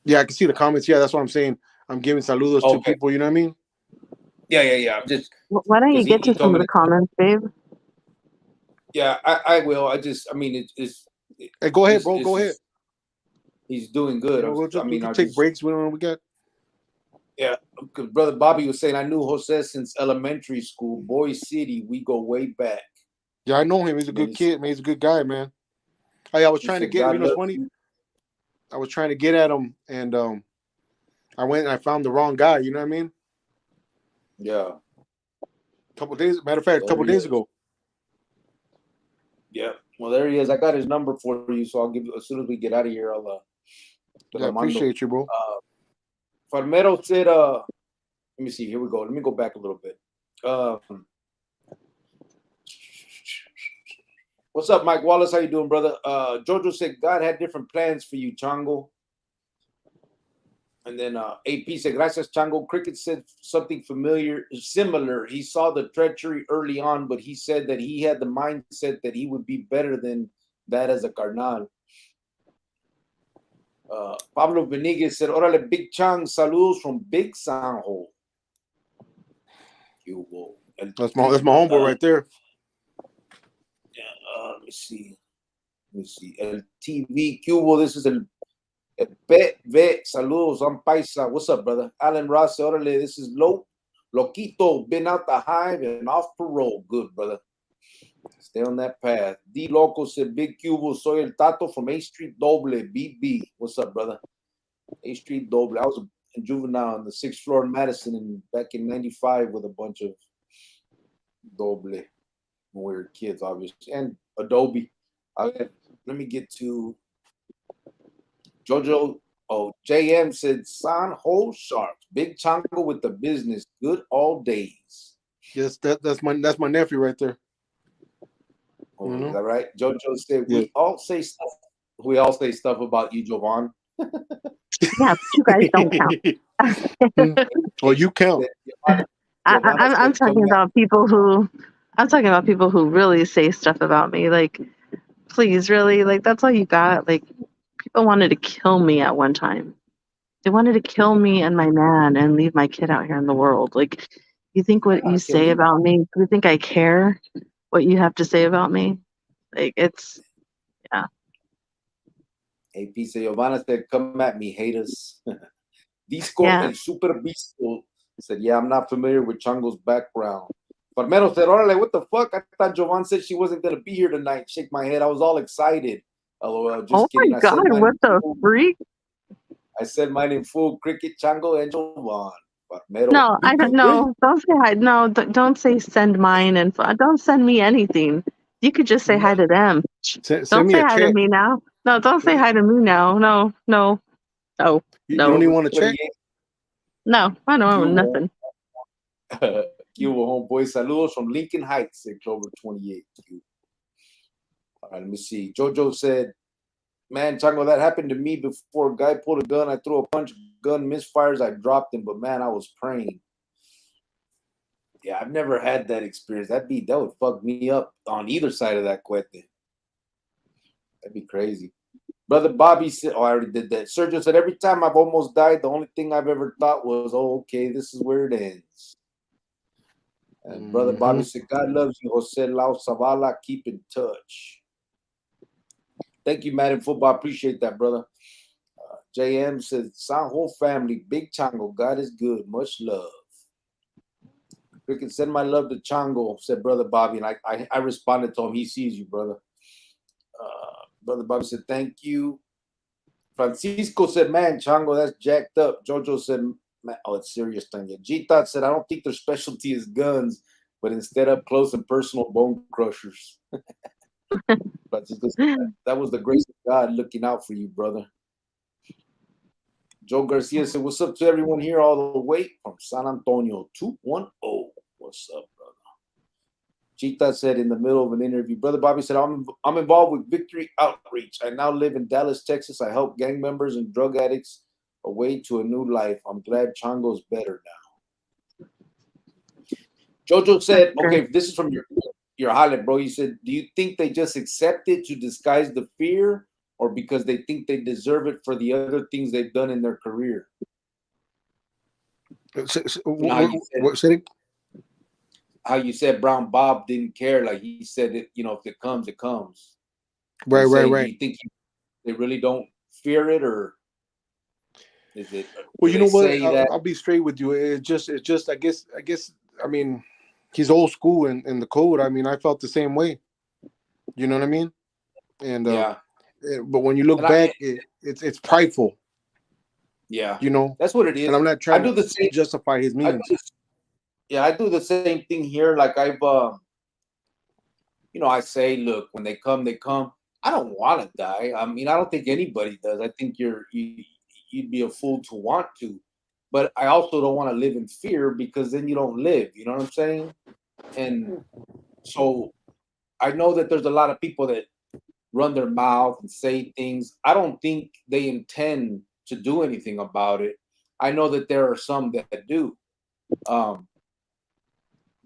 Yeah, I can see the comments. Yeah, that's what I'm saying. I'm giving saludos to Okay. people. You know what I mean? Yeah. I'm just Why don't you because get he to told some me of the to. comments, babe? Yeah, I will. I mean, Hey, go ahead, bro. Go ahead. just he's doing good. You know, I we mean, can I take just breaks when we get. yeah. Because brother Bobby was saying I knew Jose since elementary school, Boys City. We go way back. Yeah, I know him. He's a And then good kid, man. He's a good guy, man. Hey, I was he trying to said, get. You God know, it's love funny. you. I was trying to get at him, and I went and I found the wrong guy. You know what I mean? Yeah. A couple days. Matter of fact, a Well, there couple he days is. ago. Yeah. Well, there he is. I got his number for you, so I'll give you as soon as we get out of here. Te Yeah, lo mando. appreciate you, bro. Farmero said, let me see. Here we go. Let me go back a little bit. What's up, Mike Wallace? How you doing, brother? Jojo said God had different plans for you, Chango. And then AP said, gracias, Chango. Cricket said something similar. He saw the treachery early on, but he said that he had the mindset that he would be better than that as a carnal. Pablo Beniguez said, Órale, Big Chang, saludos from Big Sanjo. That's my homeboy right there. Yeah, let me see. El TV Cubo, this is el Ve, saludos, I'm Paisa. What's up, brother? Alan Ross, órale, this is Loquito, been out the hive and off parole. Good, brother. Stay on that path. D Loco said, Big Cubo, soy el Tato from A Street Doble, BB. What's up, brother? A Street Doble. I was a juvenile on the 6th floor in Madison back in 95 with a bunch of Doble when we were kids, obviously. And Adobe. Let me get to Jojo. Oh, JM said, San Ho Sharks. Big Chango with the business. Good all days. Yes, that's my nephew right there. Oh, is that right? Jojo said, we all say stuff about you, Jovan. Yeah, but you guys don't count. Oh, you count. I'm talking about people who really say stuff about me. Like, please, really, like that's all you got. Like, people wanted to kill me at one time. They wanted to kill me and my man and leave my kid out here in the world. Like, you think what you say about me? You think I care what you have to say about me? Like, it's, yeah. AP said, Giovanna said, come at me, haters. Disco El Super Bisco said, yeah, I'm not familiar with Chango's background. Farmero said, órale, what the fuck? I thought Jovan said she wasn't going to be here tonight. Shake my head. I was all excited. LOL, just kidding. My God, what the freak? I said mine in full. Cricket, Chango, and Jovan. Farmero. No, I don't know. Don't say hi. No, don't say send mine and don't send me anything. You could just say hi to them. Don't say hi to me now. No, don't say hi to me now. No. You don't even want to check? No, I don't want nothing. Cubo homeboy, saludos from Lincoln Heights in Clover 28. All right, let me see. Jojo said, man, Chango, that happened to me before. A guy pulled a gun. I threw a punch. Gun misfires. I dropped him, but man, I was praying. Yeah, I've never had that experience. That would fuck me up on either side of that cuete. That'd be crazy. Brother Bobby said, I already did that. Sergio said, every time I've almost died, the only thing I've ever thought was, oh, okay, this is where it ends. And Brother Bobby said, God loves you, Jose Lau Zavala. Keep in touch. Thank you, Madden Football. I appreciate that, brother. JM says, San whole family, Big Chango. God is good. Much love. We can send my love to Chango, said Brother Bobby. And I responded to him. He sees you, brother. Brother Bobby said, thank you. Francisco said, man, Chango, that's jacked up. Jojo said, man, oh, it's serious, Tanya. G-Thought said, I don't think their specialty is guns, but instead up close and personal bone crushers. Francisco said, that was the grace of God looking out for you, brother. Joe Garcia said, what's up to everyone here all the way from San Antonio 210. What's up, brother? Chita said in the middle of an interview, Brother Bobby said, I'm involved with Victory Outreach. I now live in Dallas, Texas. I help gang members and drug addicts away to a new life. I'm glad Chango's better now. Jojo said, okay, this is from your highlight, bro. You said, do you think they just accept it to disguise the fear or because they think they deserve it for the other things they've done in their career? How you said Brown Bob didn't care, like he said it, if it comes, it comes. Right. Do you think they really don't fear it, or is it? Well, you know what? I'll be straight with you. It's just. I guess. I mean, he's old school in the code. I mean, I felt the same way. You know what I mean? And but when you look back, it's prideful. Yeah, that's what it is. And I'm not trying to justify his means. I do the same thing here. Like I've, I say, look, when they come, they come. I don't want to die. I mean, I don't think anybody does. I think you'd be a fool to want to. But I also don't want to live in fear because then you don't live. You know what I'm saying? And so I know that there's a lot of people that run their mouth and say things. I don't think they intend to do anything about it. I know that there are some that do.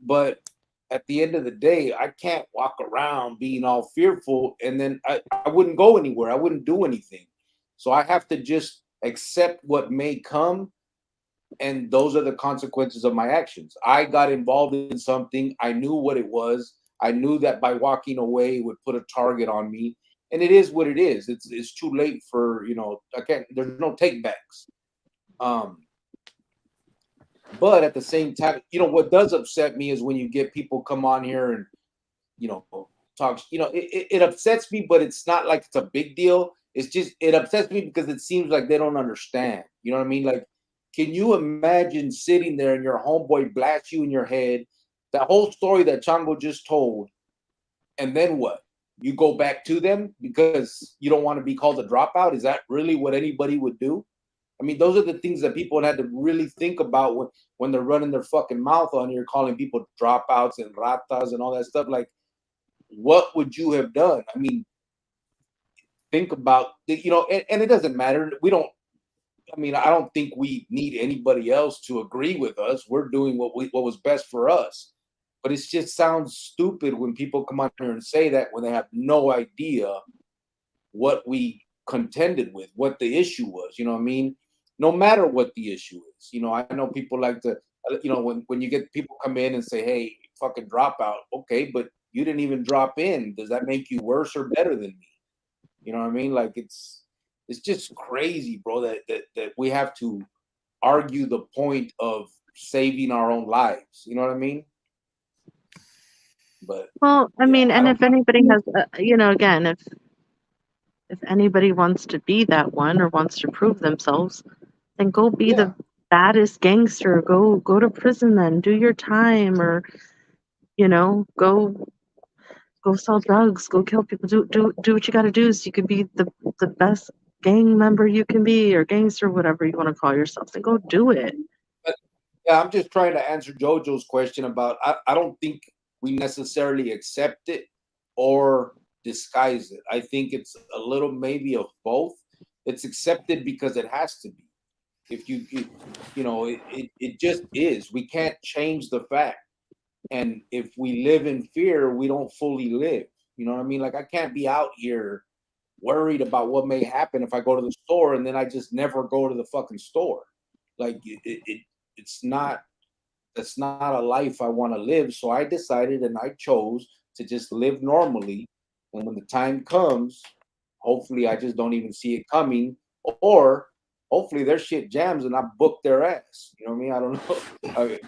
But at the end of the day, I can't walk around being all fearful, and then I wouldn't go anywhere. I wouldn't do anything. So I have to just accept what may come, and those are the consequences of my actions. I got involved in something. I knew what it was. I knew that by walking away it would put a target on me, and it is what it is. It's too late for, I can't. There's no takebacks. But at the same time, what does upset me is when you get people come on here and, talk, it upsets me, but it's not like it's a big deal. It's just, it upsets me because it seems like they don't understand. You know what I mean? Like, can you imagine sitting there and your homeboy blasts you in your head, that whole story that Chango just told, and then what? You go back to them because you don't want to be called a dropout? Is that really what anybody would do? I mean, those are the things that people had to really think about when they're running their fucking mouth on here, calling people dropouts and ratas and all that stuff. Like, what would you have done? I mean, think about, and it doesn't matter. I don't think we need anybody else to agree with us. We're doing what was best for us. But it just sounds stupid when people come on here and say that when they have no idea what we contended with, what the issue was. You know what I mean? No matter what the issue is. I know people like to, when you get people come in and say, hey, fucking drop out. Okay, but you didn't even drop in. Does that make you worse or better than me? You know what I mean? Like, it's just crazy, bro, that we have to argue the point of saving our own lives. You know what I mean? But Well, I mean, and if anybody has, again, if anybody wants to be that one or wants to prove themselves, then go be the baddest gangster. Go to prison then. Do your time, or go sell drugs. Go kill people. Do what you got to do so you can be the best gang member you can be, or gangster, whatever you want to call yourself. Then go do it. But, yeah, I'm just trying to answer Jojo's question about. I don't think we necessarily accept it or disguise it. I think it's a little maybe of both. It's accepted because it has to be. If it just is. We can't change the fact. And if we live in fear, we don't fully live. You know what I mean? Like, I can't be out here worried about what may happen if I go to the store and then I just never go to the fucking store. Like, it's not. That's not a life I want to live. So I decided and I chose to just live normally. And when the time comes, hopefully I just don't even see it coming, or hopefully their shit jams and I book their ass. You know what I mean? I don't know. I mean,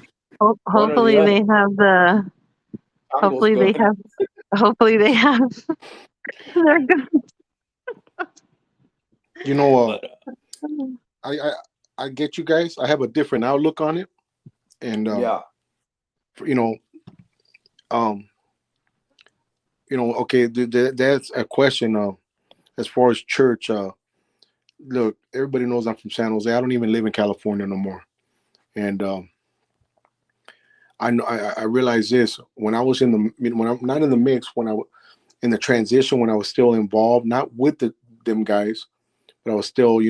hopefully they have the. Hopefully they have. Hopefully they have. They're good. I get you guys. I have a different outlook on it, and okay, that's a question. As far as church, look, everybody knows I'm from San Jose. I don't even live in California no more, and I realized this when I was when I'm not in the mix, when I in the transition, when I was still involved, not with them guys, but I was still,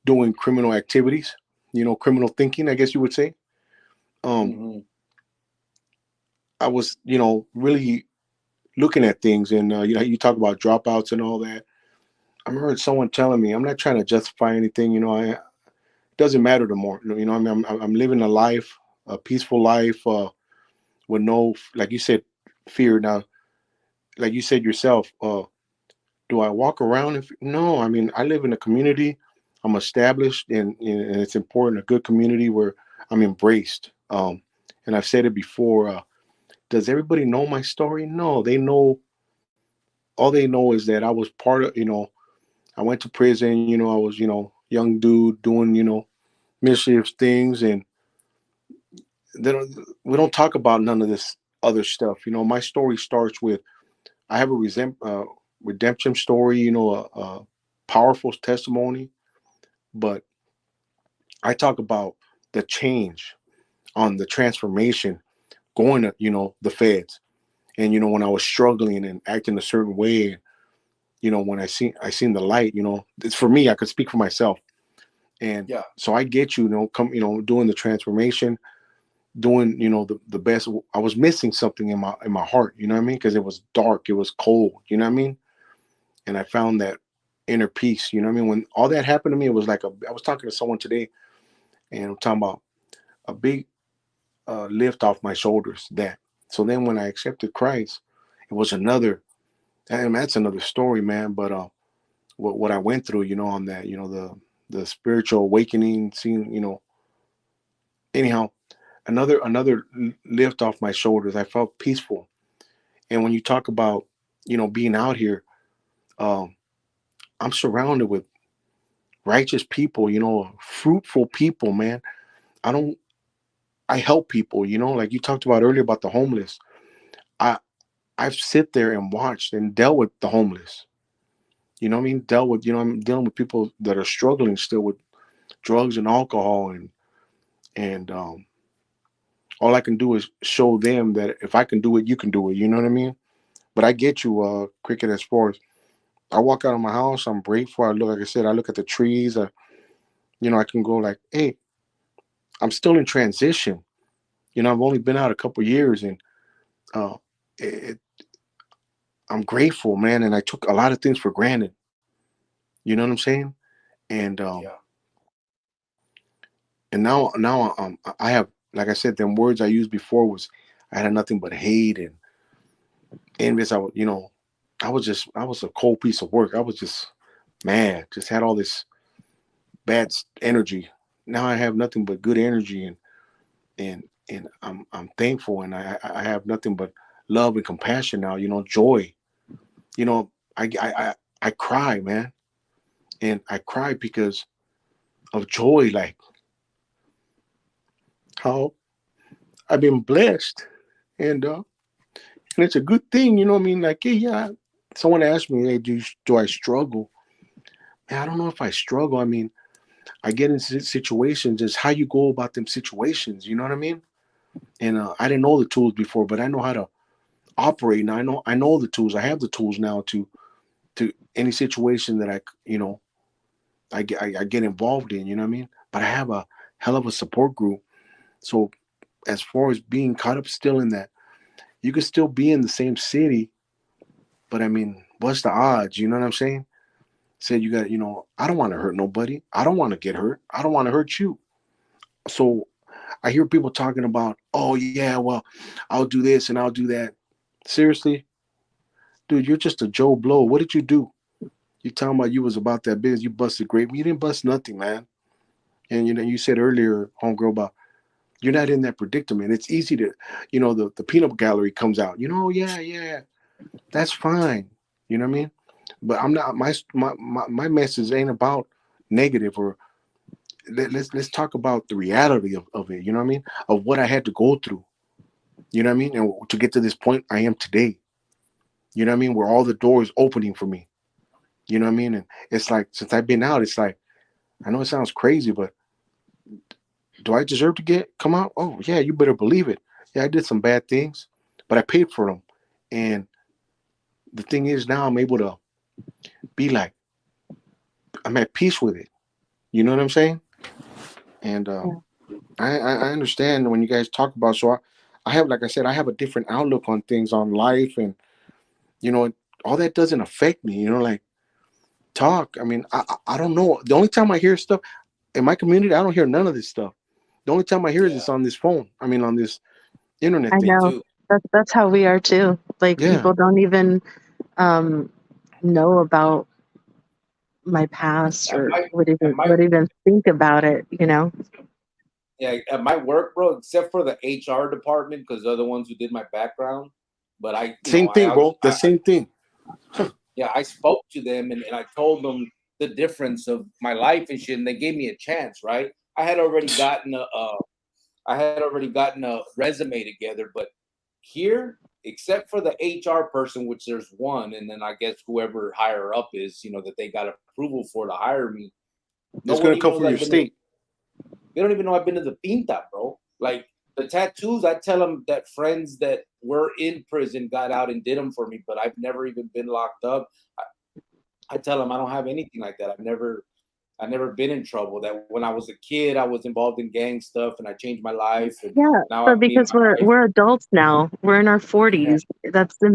doing criminal activities, criminal thinking, I guess you would say. I was, really looking at things, and you talk about dropouts and all that. I remember someone telling me, I'm not trying to justify anything, it doesn't matter no more. I mean, I'm living a life, a peaceful life, with no, like you said, fear. Now, like you said yourself, do I walk around? No, I mean, I live in a community. I'm established, and it's important, a good community where I'm embraced. And I've said it before. Does everybody know my story? No, they know. All they know is that I was part of, I went to prison, I was, young dude doing, mischievous things. And we don't talk about none of this other stuff. My story starts with, I have a redemption story, a powerful testimony. But I talk about the change on the transformation going to, the feds. And, when I was struggling and acting a certain way, when I seen the light, it's for me, I could speak for myself. And Yeah. so I get you, doing the transformation, doing, the best. I was missing something in my heart, you know what I mean? Because it was dark, it was cold, you know what I mean? And I found that inner peace, you know what I mean? When all that happened to me, it was like I was talking to someone today, and I'm talking about a big lift off my shoulders. That so then when I accepted Christ, it was another, and that's another story, man. But what I went through, on that, the spiritual awakening, seeing, anyhow, another lift off my shoulders. I felt peaceful. And when you talk about, being out here, um, I'm surrounded with righteous people, fruitful people, man. I don't, I help people, like you talked about earlier about the homeless. I, I've sit there and watched and dealt with the homeless. You know what I mean? Dealt with, I'm dealing with people that are struggling still with drugs and alcohol, and all I can do is show them that if I can do it, you can do it. You know what I mean? But I get you, Cricket. As far as I walk out of my house, I'm grateful. I look, like I said, I look at the trees. I can go like, hey, I'm still in transition. I've only been out a couple years, and uh, it, I'm grateful, man. And I took a lot of things for granted. You know what I'm saying? And Yeah. now I have, like I said, them words I used before was I had nothing but hate and envious. I was a cold piece of work. I was just mad. Just had all this bad energy. Now I have nothing but good energy, and I'm thankful, and I have nothing but love and compassion now. Joy. You know, I cry, man, and I cry because of joy, like how I've been blessed, and it's a good thing. You know what I mean? Like, hey, yeah. Someone asked me, hey, do I struggle? Man, I don't know if I struggle. I mean, I get into situations, just how you go about them situations. You know what I mean? And I didn't know the tools before, but I know how to operate. And I know the tools. I have the tools now to any situation that I get involved in. You know what I mean? But I have a hell of a support group. So as far as being caught up still in that, you could still be in the same city, but I mean, what's the odds? You know what I'm saying? Said you got, I don't want to hurt nobody. I don't want to get hurt. I don't want to hurt you. So I hear people talking about, oh yeah, well, I'll do this and I'll do that. Seriously, dude, you're just a Joe Blow. What did you do? You talking about you was about that business? You busted grape. You didn't bust nothing, man. And you said earlier, homegirl, about you're not in that predicament. It's easy to, the peanut gallery comes out. Yeah, yeah, that's fine. You know what I mean? But I'm not. My message ain't about negative or let's talk about the reality of it. You know what I mean? Of what I had to go through. You know what I mean? And to get to this point I am today. You know what I mean? Where all the doors opening for me. You know what I mean? And it's like since I've been out, it's like I know it sounds crazy, but do I deserve to come out? Oh yeah, you better believe it. Yeah, I did some bad things, but I paid for them. And the thing is now I'm able to be like I'm at peace with it. You know what I'm saying? And Yeah. I understand when you guys talk about. So I have, like I said, I have a different outlook on things, on life, and you know, all that doesn't affect me. Like talk. I mean, I don't know. The only time I hear stuff in my community, I don't hear none of this stuff. The only time I hear Yeah. is on this phone. I mean, on this internet I Me thing. know. too. That's how we are too. Like Yeah. people don't even um know about my past At or my at my would even think about it. yeah, at my work, bro, except for the HR department, because they're the ones who did my background. But Same thing, bro. The I same thing. yeah, I spoke to them and I told them the difference of my life and shit, and they gave me a chance, right? I had already gotten a resume together, but here, except for the HR person, which there's one, and then I guess whoever higher up is, that they got approval for to hire me. No It's one gonna even come knows from your I've been to. state. They don't even know I've been to the pinta, bro. Like the tattoos, I tell them that friends that were in prison got out and did them for me, but I've never even been locked up. I tell them I don't have anything like that. I've never I've never been in trouble. That when I was a kid, I was involved in gang stuff, and I changed my life. And Yeah, now but I mean, because we're adults now, we're in our yeah, 40s.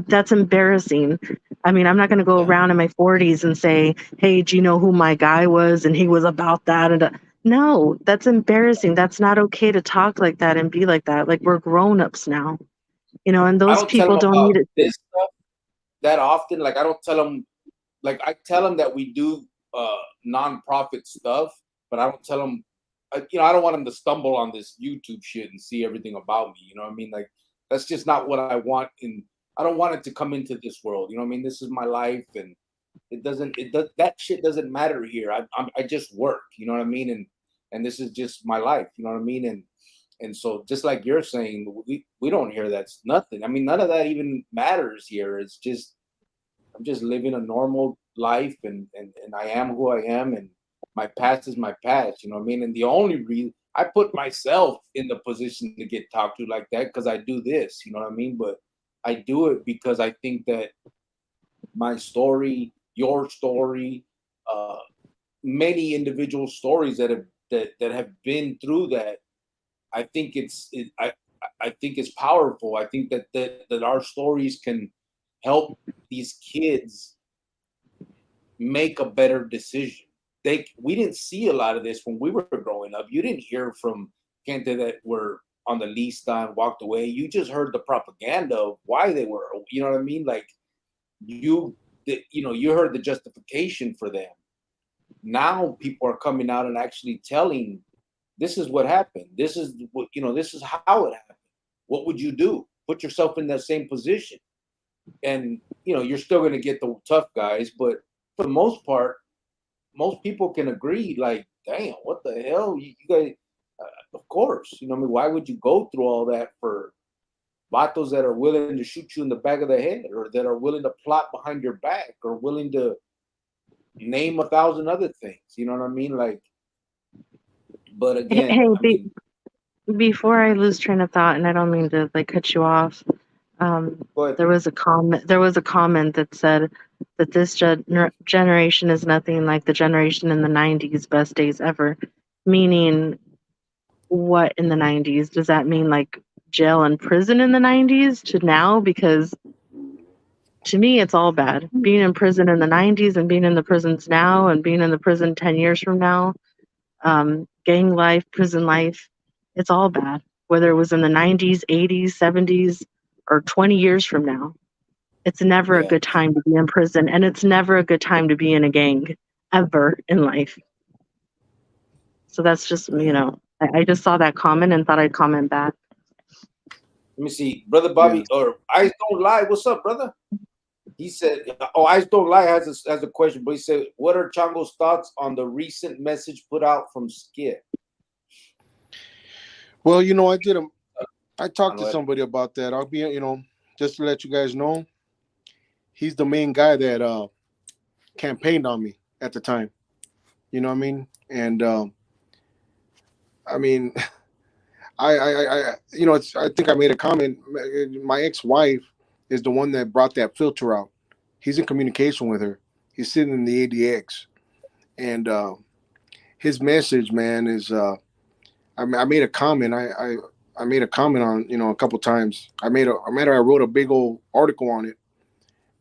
That's embarrassing. I mean, I'm not going to go yeah. around in my 40s and say, "Hey, do you know who my guy was?" And he was about that. And no, that's embarrassing. That's not okay to talk like that and be like that. Like we're grown-ups now, and I those don't tell people them don't about need it. this stuff that often. Like I don't tell them. Like I tell them that we do nonprofit stuff, but I don't tell them. I don't want them to stumble on this YouTube shit and see everything about me. You know what I mean? Like that's just not what I want. And I don't want it to come into this world. You know what I mean? This is my life, and it doesn't. It does that shit doesn't matter here. I just work. You know what I mean? And this is just my life. You know what I mean? And so just like you're saying, we don't hear that's nothing. I mean, none of that even matters here. It's just I'm just living a normal life, and I am who I am, and my past is my past. You know what I mean? And the only reason I put myself in the position to get talked to like that because I do this. You know what I mean? But I do it because I think that my story, your story, uh, many individual stories that have been through that. I think I think it's powerful. I think that our stories can help these kids make a better decision. We didn't see a lot of this when we were growing up. You didn't hear from Kente that were on the lista and walked away. You just heard the propaganda of why they were. You know what I mean? Like you heard the justification for them. Now people are coming out and actually telling, this is what happened. This is what this is how it happened. What would you do? Put yourself in that same position. And you're still going to get the tough guys, but for the most part, most people can agree, like, damn, what the hell, you guys, of course, I mean, why would you go through all that for vatos that are willing to shoot you in the back of the head, or that are willing to plot behind your back, or willing to name 1,000 other things? You know what I mean? Like, but again, Hey, I mean, before I lose train of thought, and I don't mean to like cut you off, but there was a comment. There was a comment that said that this generation is nothing like the generation in the '90s, best days ever. Meaning, what in the '90s? Does that mean like jail and prison in the '90s to now? Because to me, it's all bad. Being in prison in the '90s and being in the prisons now, and being in the prison 10 years from now, gang life, prison life, it's all bad. Whether it was in the '90s, '80s, '70s, or 20 years from now. It's never a yeah, good time to be in prison, and it's never a good time to be in a gang ever in life. So that's just, yeah. I just saw that comment and thought I'd comment back. Let me see, brother Yeah. Bobby or Eyes Don't Lie. What's up, brother? He said, "Oh, Eyes Don't Lie has a question, but he said, what are Chango's thoughts on the recent message put out from Skip?" Well, I talked to Manuel. somebody about that. I'll be, just to let you guys know, he's the main guy that campaigned on me at the time. You know what I mean? And I mean, I think I made a comment. My ex-wife is the one that brought that filter out. He's in communication with her. He's sitting in the ADX, and his message, man, is. I made a comment. I made a comment on a couple times. I wrote a big old article on it,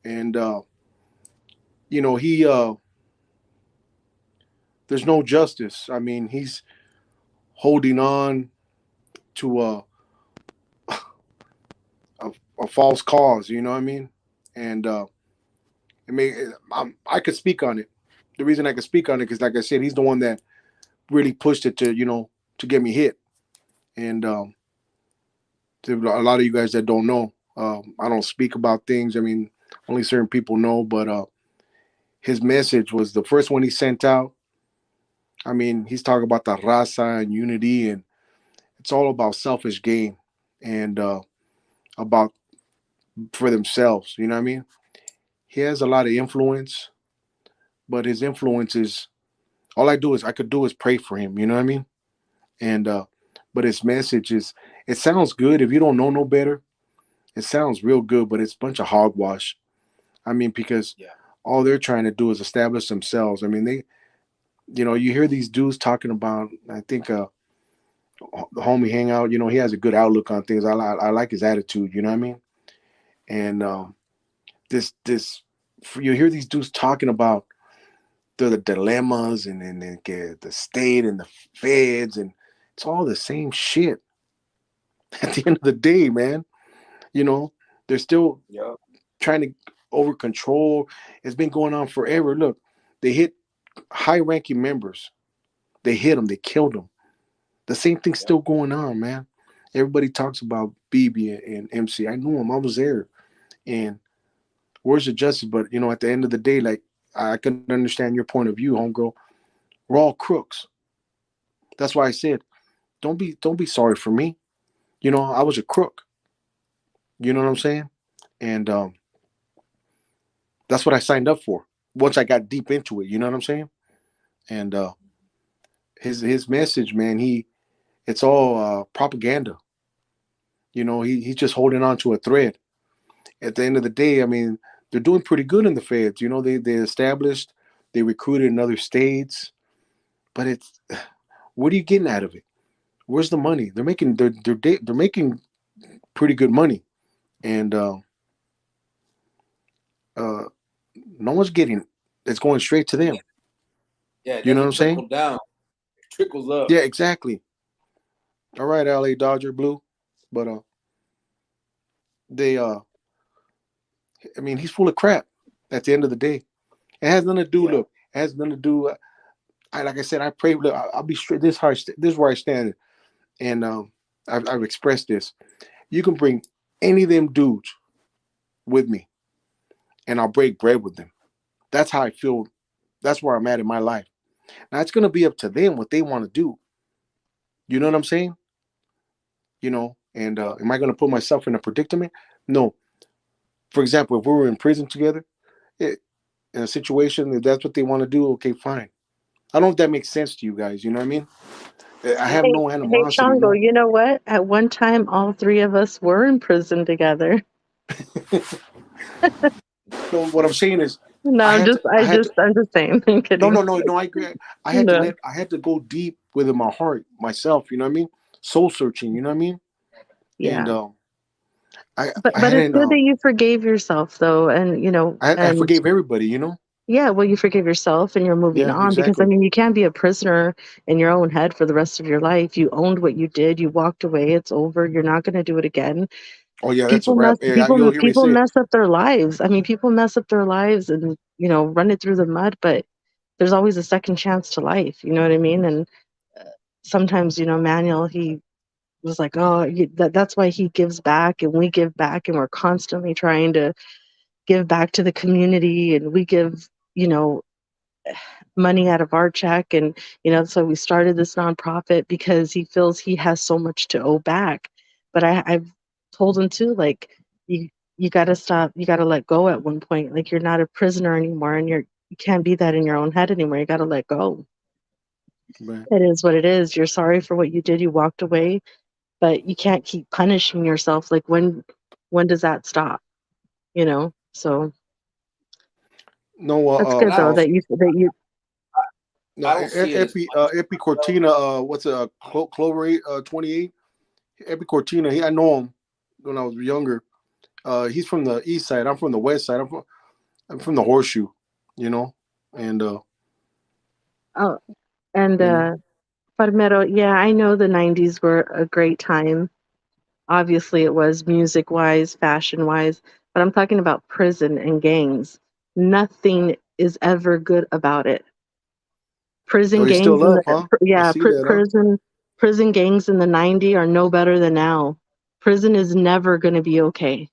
and he there's no justice. I mean, he's holding on to a false cause. You know what I mean? And I could speak on it. The reason I could speak on it because, like I said, he's the one that really pushed it to get me hit. And to a lot of you guys that don't know, I don't speak about things. I mean, only certain people know. But his message was the first one he sent out. I mean, he's talking about the raza and unity, and it's all about selfish gain and about for themselves. You know what I mean? He has a lot of influence, but his influence is all I could do is pray for him. You know what I mean? And but his message is it sounds good if you don't know no better. It sounds real good, but it's a bunch of hogwash. I mean, because Yeah, all they're trying to do is establish themselves. I mean, You hear these dudes talking about. I think the homie Hangout. He has a good outlook on things. I like his attitude. You know what I mean? And this you hear these dudes talking about the dilemmas and the state and the feds, and it's all the same shit. At the end of the day, man, they're still Yeah. trying to over control. It's been going on forever. Look, they hit high ranking members. They hit them. They killed them. The same thing's Yeah. still going on, man. Everybody talks about BB and MC. I knew him. I was there. And where's the justice? But at the end of the day, like, I can understand your point of view, homegirl. We're all crooks. That's why I said, don't be sorry for me. I was a crook. You know what I'm saying? And that's what I signed up for. Once I got deep into it, you know what I'm saying? And his message, man, it's all propaganda. He's just holding on to a thread. At the end of the day, I mean, they're doing pretty good in the feds. They established, they recruited in other states, but it's what are you getting out of it? Where's the money? They're making pretty good money, and uh, no one's getting. It's going straight to them. Yeah, it You know what doesn't I'm saying? trickle down. It trickles up. Yeah, exactly. All right, LA Dodger Blue, but they I mean, he's full of crap. At the end of the day, it has nothing to do. Yeah. Look, it has nothing to do. Like I said, I pray. Look, I'll be straight. This is where I stand, and I've expressed this. You can bring any of them dudes with me, and I'll break bread with them. That's how I feel. That's where I'm at in my life. Now it's gonna be up to them what they want to do. You know what I'm saying? And Yeah. am I gonna put myself in a predicament? No. For example, if we were in prison together, in a situation, if that's what they want to do, okay, fine. I don't know if that makes sense to you guys. You know what I mean? I have Hey, no hey, animosity. Chango, No. you know what? At one time, all three of us were in prison together. No. What I'm saying is, No, I had to. I had to. I'm just saying. I'm No, kidding. no, no, no. I agree. I had to No, let. I had to go deep within my heart myself. You know what I mean? Soul searching. You know what I mean? And yeah. I But it's hadn't. good that you forgave yourself, though, and I forgave everybody. You know? yeah, well, you forgive yourself and you're moving Yeah, on because I exactly. mean, you can't be a prisoner in your own head for the rest of your life. You owned what you did. You walked away. It's over. You're not going to do it again. Oh yeah, that's a People wrap. mess Yeah, you'll hear me people say it. mess up their lives. I mean, people mess up their lives and run it through the mud, but there's always a second chance to life. You know what I mean? And uh, sometimes, Manuel, he was like, oh, that's why he gives back and we give back and we're constantly trying to give back to the community and we give, you know, money out of our check. And, so we started this nonprofit because he feels he has so much to owe back. But I've told him too, like, you, you got to stop, you got to let go at one point. Like, you're not a prisoner anymore and you can't be that in your own head anymore. You got to let go. Right. It is what it is. You're sorry for what you did. You walked away, but you can't keep punishing yourself. Like, when does that stop? So No. that's And good I though don't that see you No. I don't see it as punishment. Epi Cortina. What's Clover 28? Epi Cortina. I know him when I was younger. He's from the east side. I'm from the west side. I'm from the Horseshoe. You know, and oh and you know. Farmero, yeah, I know the 90s were a great time. Obviously, it was music wise, fashion wise, but I'm talking about prison and gangs. Nothing is ever good about it. Oh, Prison he's gangs still in up, the huh? I yeah, see that, huh? prison gangs in the 90s are no better than now. Prison is never going to be okay.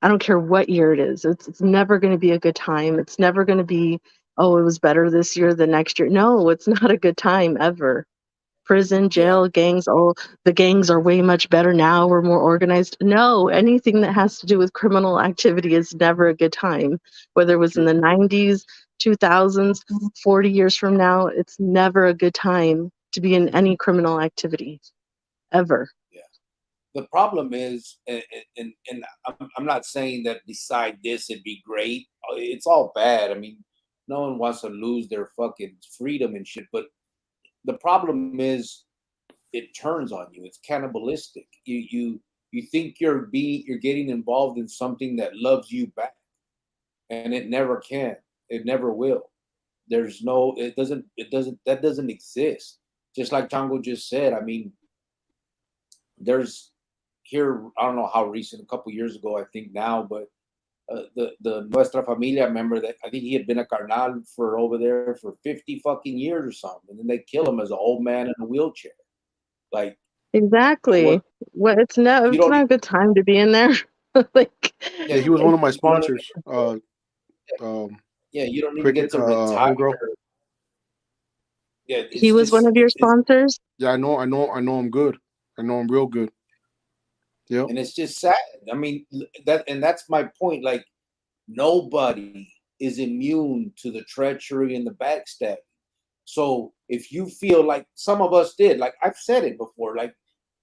I don't care what year it is. It's never going to be a good time. It's never going to be, oh, it was better this year than next year. No, it's not a good time ever. Prison, Yeah. jail, gangs, oh, the gangs are way much better now. We're more organized. No, anything that has to do with criminal activity is never a good time. Whether it was in the 90s, 2000s, 40 years from now, it's never a good time to be in any criminal activity ever. Yeah. The problem is, and I'm not saying that beside this it'd be great. It's all bad. I mean, No one wants to lose their fucking freedom and shit. But the problem is, it turns on you. It's cannibalistic. You think you're getting involved in something that loves you back, and it never can. It never will. There's no. It doesn't. That doesn't exist. Just like Chango just said. I mean, there's here. I don't know how recent. A couple years ago, I think now, but the Nuestra Familia member that I think he had been a carnal for over there for 50 fucking years or something, and then they kill him as an old man in a wheelchair. Like, Exactly. Well, it's you not don't. a good time to be in there. Like, Yeah, Yeah, he was one of my you don't. sponsors. Yeah, you don't even get Cricket, to retire. homegirl. Yeah, he it's was one just of your sponsors. Yeah, I know him good. I know him real good. Yep. and it's just sad. I mean, that's my point. Like, nobody is immune to the treachery and the backstab. So if you feel like some of us did, like I've said it before, like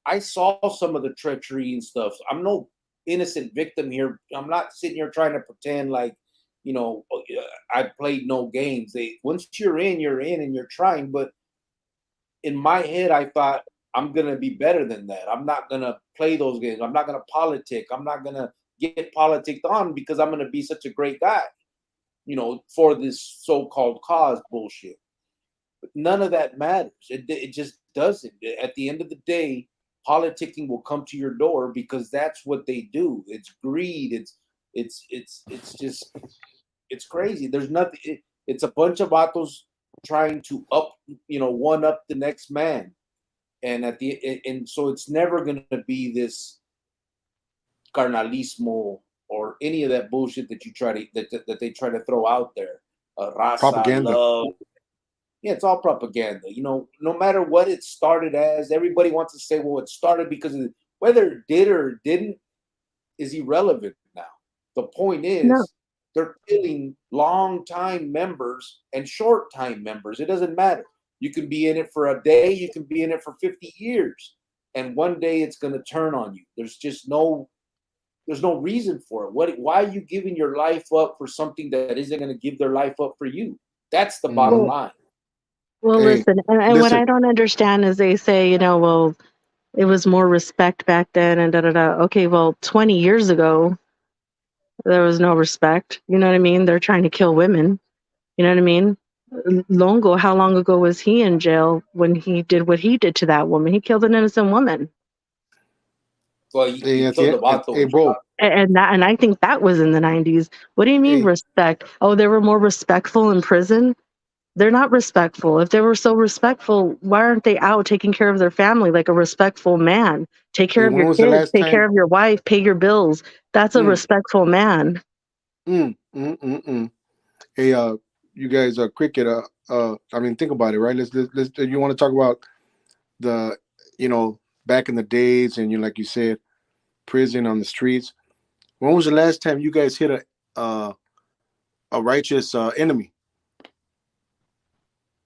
I saw some of the treachery and stuff. I'm no innocent victim here. I'm not sitting here trying to pretend like, I played no games. Once you're in and you're trying. But in my head, I thought I'm gonna be better than that. I'm not gonna play those games. I'm not gonna politic. I'm not gonna get politicked on because I'm gonna be such a great guy, for this so-called cause bullshit. But none of that matters. It just doesn't. At the end of the day, politicking will come to your door because that's what they do. It's greed. It's just it's crazy. There's nothing. It's a bunch of vatos trying to one up the next man, and so it's never going to be this carnalismo or any of that bullshit that that they try to throw out there. Raza, Propaganda. love. Yeah, it's all propaganda. No matter what it started as, everybody wants to say, well, it started because of whether it did or it didn't is irrelevant now. The point No. is they're killing long-time members and short-time members. It doesn't matter. You can be in it for a day, you can be in it for 50 years, and one day it's going to turn on you. There's no reason for it. Why are you giving your life up for something that isn't going to give their life up for you? That's the bottom line. Well, Hey, listen, and what listen. I don't understand is they say, well, it was more respect back then and da da da. Okay, well, 20 years ago, there was no respect. You know what I mean? They're trying to kill women. You know what I mean? Longo, how long ago was he in jail when he did what he did to that woman? He killed an innocent woman. Well, Hey, you killed the vato. hey, bro. And I think that was in the 90s. What do you mean Hey, respect? Oh, they were more respectful in prison? They're not respectful. If they were so respectful, why aren't they out taking care of their family like a respectful man? Take care hey, of when your was the kids, last take care time? of your wife, pay your bills. That's a Mm, respectful man. mm, mm, mm, mm. Hey, you guys, cricket. I mean, think about it, right? Let's. You want to talk about the, back in the days, and like you said, prison on the streets. When was the last time you guys hit a righteous enemy?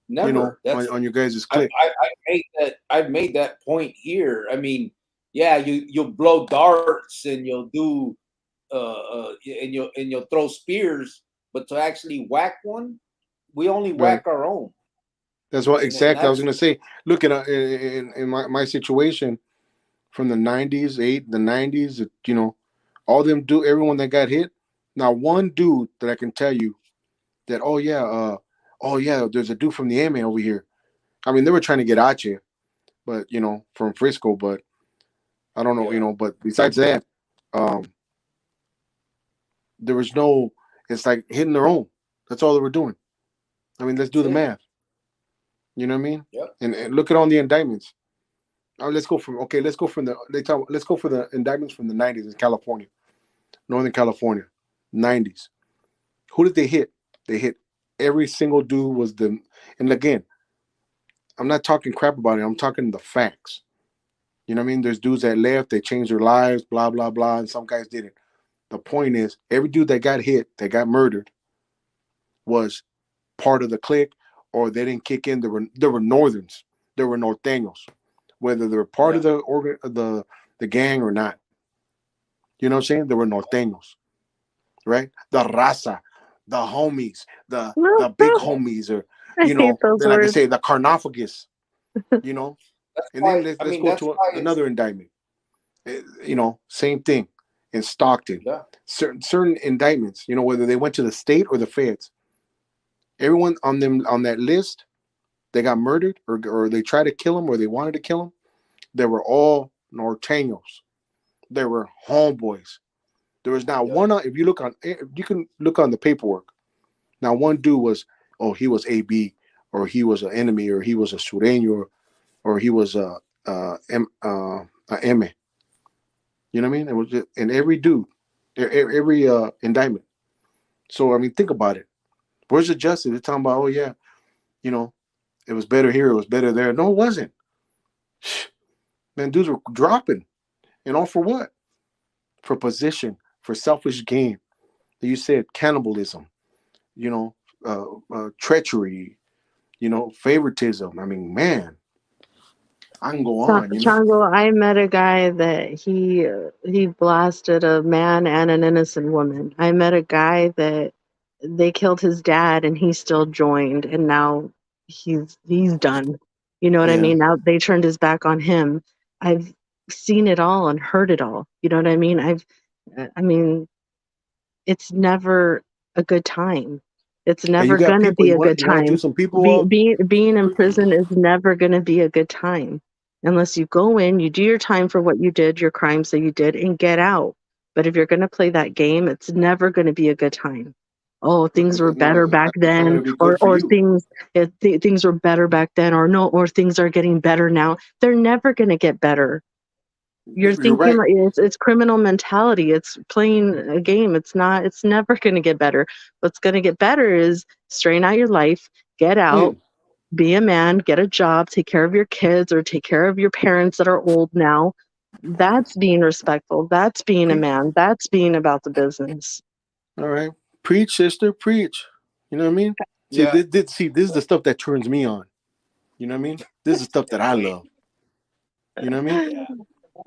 Never. On your guys' I, clique. I made that. I've made that point here. I mean, yeah, you'll blow darts and you'll do and you'll throw spears, but to actually whack one, we only Right. whack our own. That's what And exactly I was that's gonna say. Look at in my situation from the '90s, the '90s. All them everyone that got hit. Now one dude that I can tell you that oh yeah, there's a dude from the MA over here. I mean, they were trying to get at you, but from Frisco, but I don't know, yeah. but besides that, um, there was no. It's like hitting their own. That's all they were doing. I mean, let's do That's the it. math. You know what I mean? Yep. And look at all the indictments. Let's go from let's go for the indictments from the '90s in California, Northern California, '90s. Who did they hit? They hit every single dude was the. And again, I'm not talking crap about it. I'm talking the facts. You know what I mean? There's dudes that left, they changed their lives, blah blah blah, and some guys didn't. The point is, every dude that got hit, that got murdered, was part of the clique, or they didn't kick in. There were Northerns, there were Norteños, whether they were part Yeah. of the gang or not. You know what I'm saying? There were Norteños, right? The raza, the homies, the big I homies, or hate those they like to words. say the carnophagus, you know. That's And then why. I let's mean, go that's to why it's another indictment. Same thing in Stockton. yeah. Certain indictments, whether they went to the state or the feds, everyone on that list, they got murdered or they tried to kill them or they wanted to kill them. They were all Norteños. They were homeboys. There was not Yeah. one. If you look on, you can look on the paperwork. Now one dude was, he was AB, or he was an enemy, or he was a sureño, or he was a M. You know what I mean? It was just, and every dude, every indictment. So I mean, think about it. Where's the justice? They're talking about, oh yeah, you know, it was better here, it was better there. No, it wasn't. Man, dudes were dropping, and all for what? For position, for selfish gain. You said cannibalism, you know, treachery, favoritism. I mean, man, I can go on. Chango, I met a guy that he blasted a man and an innocent woman. I met a guy that they killed his dad and he still joined, and now he's done. You know what I Yeah. mean? Now they turned his back on him. I've seen it all and heard it all. You know what I mean? I mean, it's never a good time. It's And you never got gonna people, be you a want good you want to do time. some people up. Being in prison is never gonna be a good time unless you go in, you do your time for what you did, your crimes that you did, and get out. But if you're gonna play that game, it's never gonna be a good time. Oh, things were No, better back it's not going then, to be good for or you. things were better back then, or no, or things are getting better now. They're never gonna get better. You're You're thinking right. like it's criminal mentality. It's playing a game. It's not. It's never going to get better. What's going to get better is straighten out your life, get out, Mm. be a man, get a job, take care of your kids, or take care of your parents that are old now. That's being respectful. That's being a Preach. man. That's being about the business. All right, preach, sister, preach. You know what I mean? See, Yeah. this is the stuff that turns me on. You know what I mean? This is the stuff that I Wait. love. You know what I mean? Yeah.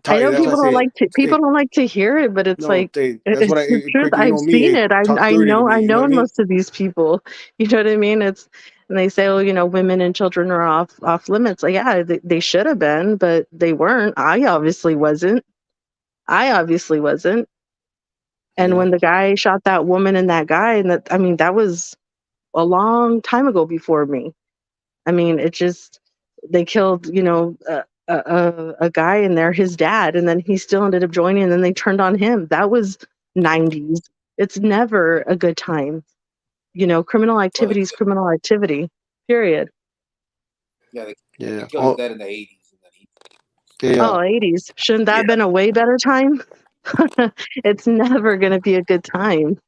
I know That's why I say, people don't like to hear it, but it's no, like that's what it's the truth. Cricket, you I've know me, seen it. talk dirty to me. I You know what know I mean? most of these people. You know what I mean? It's and they say, oh, women and children are off limits. Like, yeah, they should have been, but they weren't. I obviously wasn't. And Yeah. when the guy shot that woman and that guy, and that was a long time ago before me. I mean, it just they killed, a guy in there, his dad, and then he still ended up joining, and then they turned on him. That was 90s. It's never a good time. Criminal Well, activity is criminal activity. Period. they Yeah. killed his Oh, dad in the 80s, and then he. yeah. Oh, 80s. Shouldn't that Yeah. have been a way better time? It's never going to be a good time.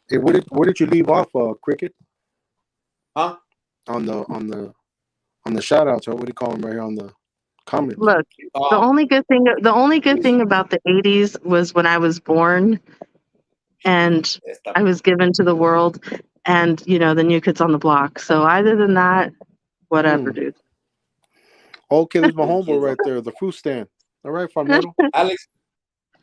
Hey, where did you leave off, Cricket? Huh? On the shout outs, or what do you call them right here on the comments? Look, Um. the only good thing about the 80s was when I was born and Esta, I was given to the world and the new kids on the block. So other than that, whatever, Hmm. dude. Okay, there's my new homeboy kids. right there, the fruit stand. All right, Farmero.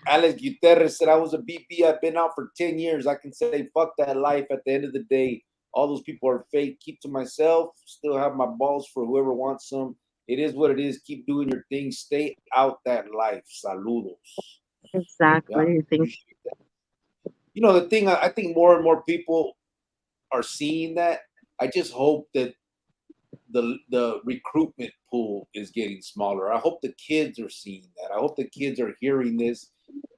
Alex Gutierrez said, I was a BP. I've been out for 10 years. I can say, fuck that life. At the end of the day, all those people are fake. Keep to myself. Still have my balls for whoever wants some. It is what it is. Keep doing your thing. Stay out that life. Saludos. Yeah. Exactly. The thing, I think more and more people are seeing that. I just hope that the recruitment pool is getting smaller. I hope the kids are seeing that. I hope the kids are hearing this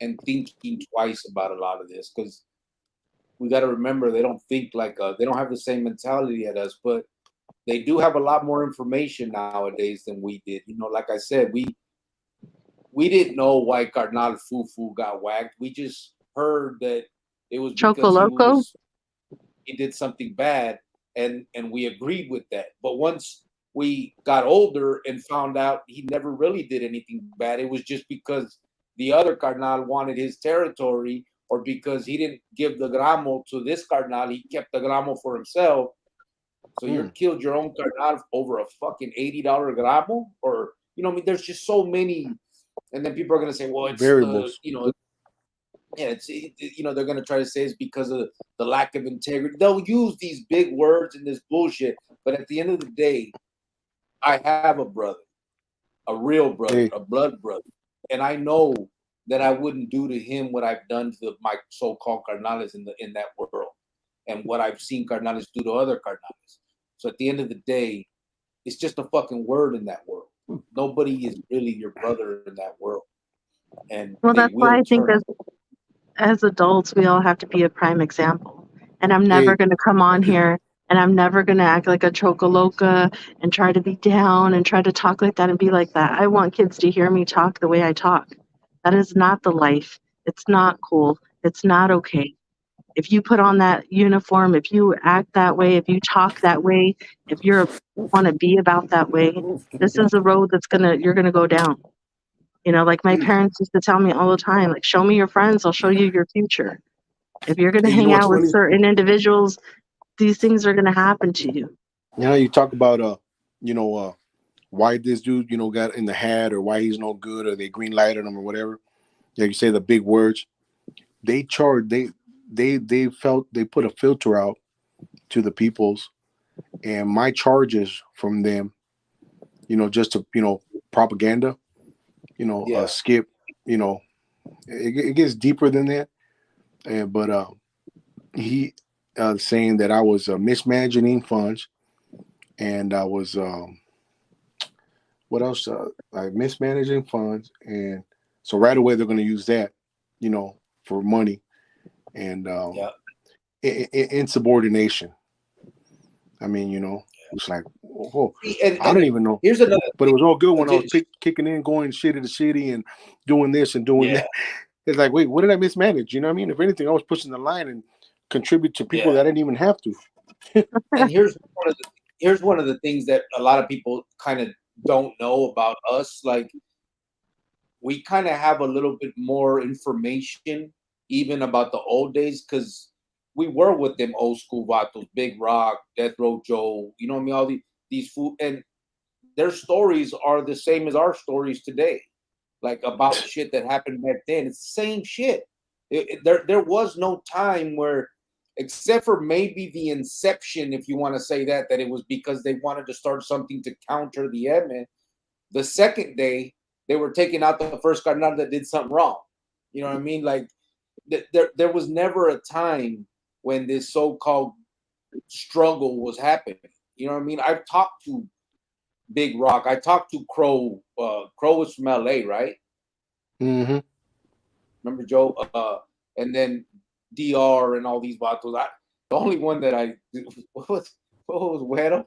and thinking twice about a lot of this, because we got to remember they don't think like they don't have the same mentality as us, but they do have a lot more information nowadays than we did. Like I said, we didn't know why Cardinal Fufu got whacked. We just heard that it was Choco because Loco. he did something bad, and we agreed with that. But once we got older and found out he never really did anything bad, it was just because the other Cardinal wanted his territory, or because he didn't give the gramo to this Cardinal, he kept the gramo for himself. So you killed your own Cardinal over a fucking $80 gramo, or I mean, there's just so many. And then people are gonna say, well, it's Variables. Yeah, they're gonna try to say it's because of the lack of integrity. They'll use these big words and this bullshit, but at the end of the day, I have a brother, a real brother, Hey, a blood brother, and I know that I wouldn't do to him what I've done to my so-called carnales in that world, and what I've seen carnales do to other carnales. So at the end of the day, it's just a fucking word in that world. Nobody is really your brother in that world, and Well, they that's why will I think turn. as adults, we all have to be a prime example. And I'm never hey, going to come on here and I'm never going to act like a chocoloca and try to be down and try to talk like that and be like that. I want kids to hear me talk the way I talk. That is not the life. It's not cool. It's not okay. If you put on that uniform, if you act that way, if you talk that way, if you're want to be about that way, this is a road you're gonna go down. Like my parents used to tell me all the time, like, show me your friends, I'll show you your future. If you're going to hey, you know hang what's out with funny? certain individuals, these things are going to happen to you. Now you talk about you know, why this dude, got in the hat, or why he's no good, or they green lighted him or whatever. Like you say, the big words. They charged. They felt they put a filter out to the peoples, and my charges from them, just to propaganda, Yeah, skip, you know, it gets deeper than that. And but he saying that I was mismanaging funds, and I was what else? I mismanaging funds, and so right away they're going to use that, for money and yeah. insubordination. I mean, it's like, oh, See, and, I and don't even know. here's another But it was all good thing. when I was kicking in, going city to city, and doing this and doing Yeah, that. It's like, wait, what did I mismanage? You know what I mean? If anything, I was pushing the line and contribute to people yeah. that I didn't even have to. And here's one of the things that a lot of people kind of don't know about us. Like, we kind of have a little bit more information even about the old days, because we were with them old school vatos, Big Rock, Death Row Joe. You know what I mean? All these food, and their stories are the same as our stories today, like about shit that happened back then. It's the same shit. There was no time where, except for maybe the inception, if you want to say that it was because they wanted to start something to counter the Edmen. The second day, they were taking out the first carnal that did something wrong. You know what I mean? Like, there was never a time when this so-called struggle was happening. You know what I mean? I've talked to Big Rock. I talked to Crow. Crow was from LA, right? Mm-hmm. Remember Joe? And then DR and all these battles. The only one that I what was Güero?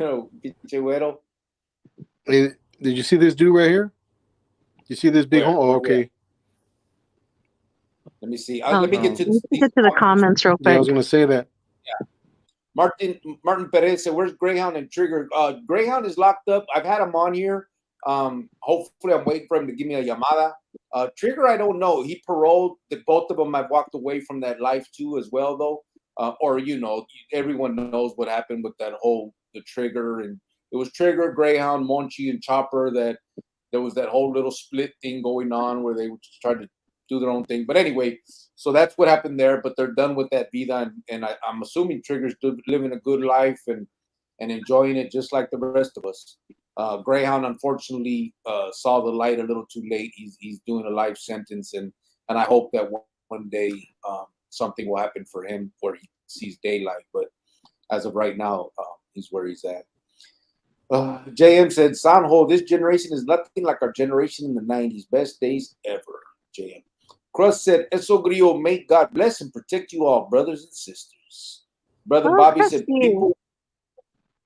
No, Pinche Güero. Hey, did you see this dude right here? You see this big home? Oh, Where we at? okay. Let me see. Oh, Let me get Um, to let's these get to the comments. comments real yeah, I quick. was gonna say that. Martin Perez said, "Where's Greyhound and Trigger?" Greyhound is locked up. I've had him on here. Hopefully, I'm waiting for him to give me a llamada. Trigger, I don't know. He paroled. Both of them have walked away from that life too, as well, though. Or everyone knows what happened with the Trigger, and it was Trigger, Greyhound, Monchi, and Chopper. That there was that whole little split thing going on where they tried to do their own thing. But anyway, so that's what happened there. But they're done with that vida, and I'm assuming Trigger's living a good life and enjoying it just like the rest of us. Greyhound unfortunately saw the light a little too late. He's doing a life sentence, and I hope that one day something will happen for him where he sees daylight. But as of right now, he's where he's at. JM said, Sanho, this generation is nothing like our generation in the 90s. Best days ever, JM. Crust said, Eso Grio, may God bless and protect you all, brothers and sisters. Brother Oh, Bobby said, Christy.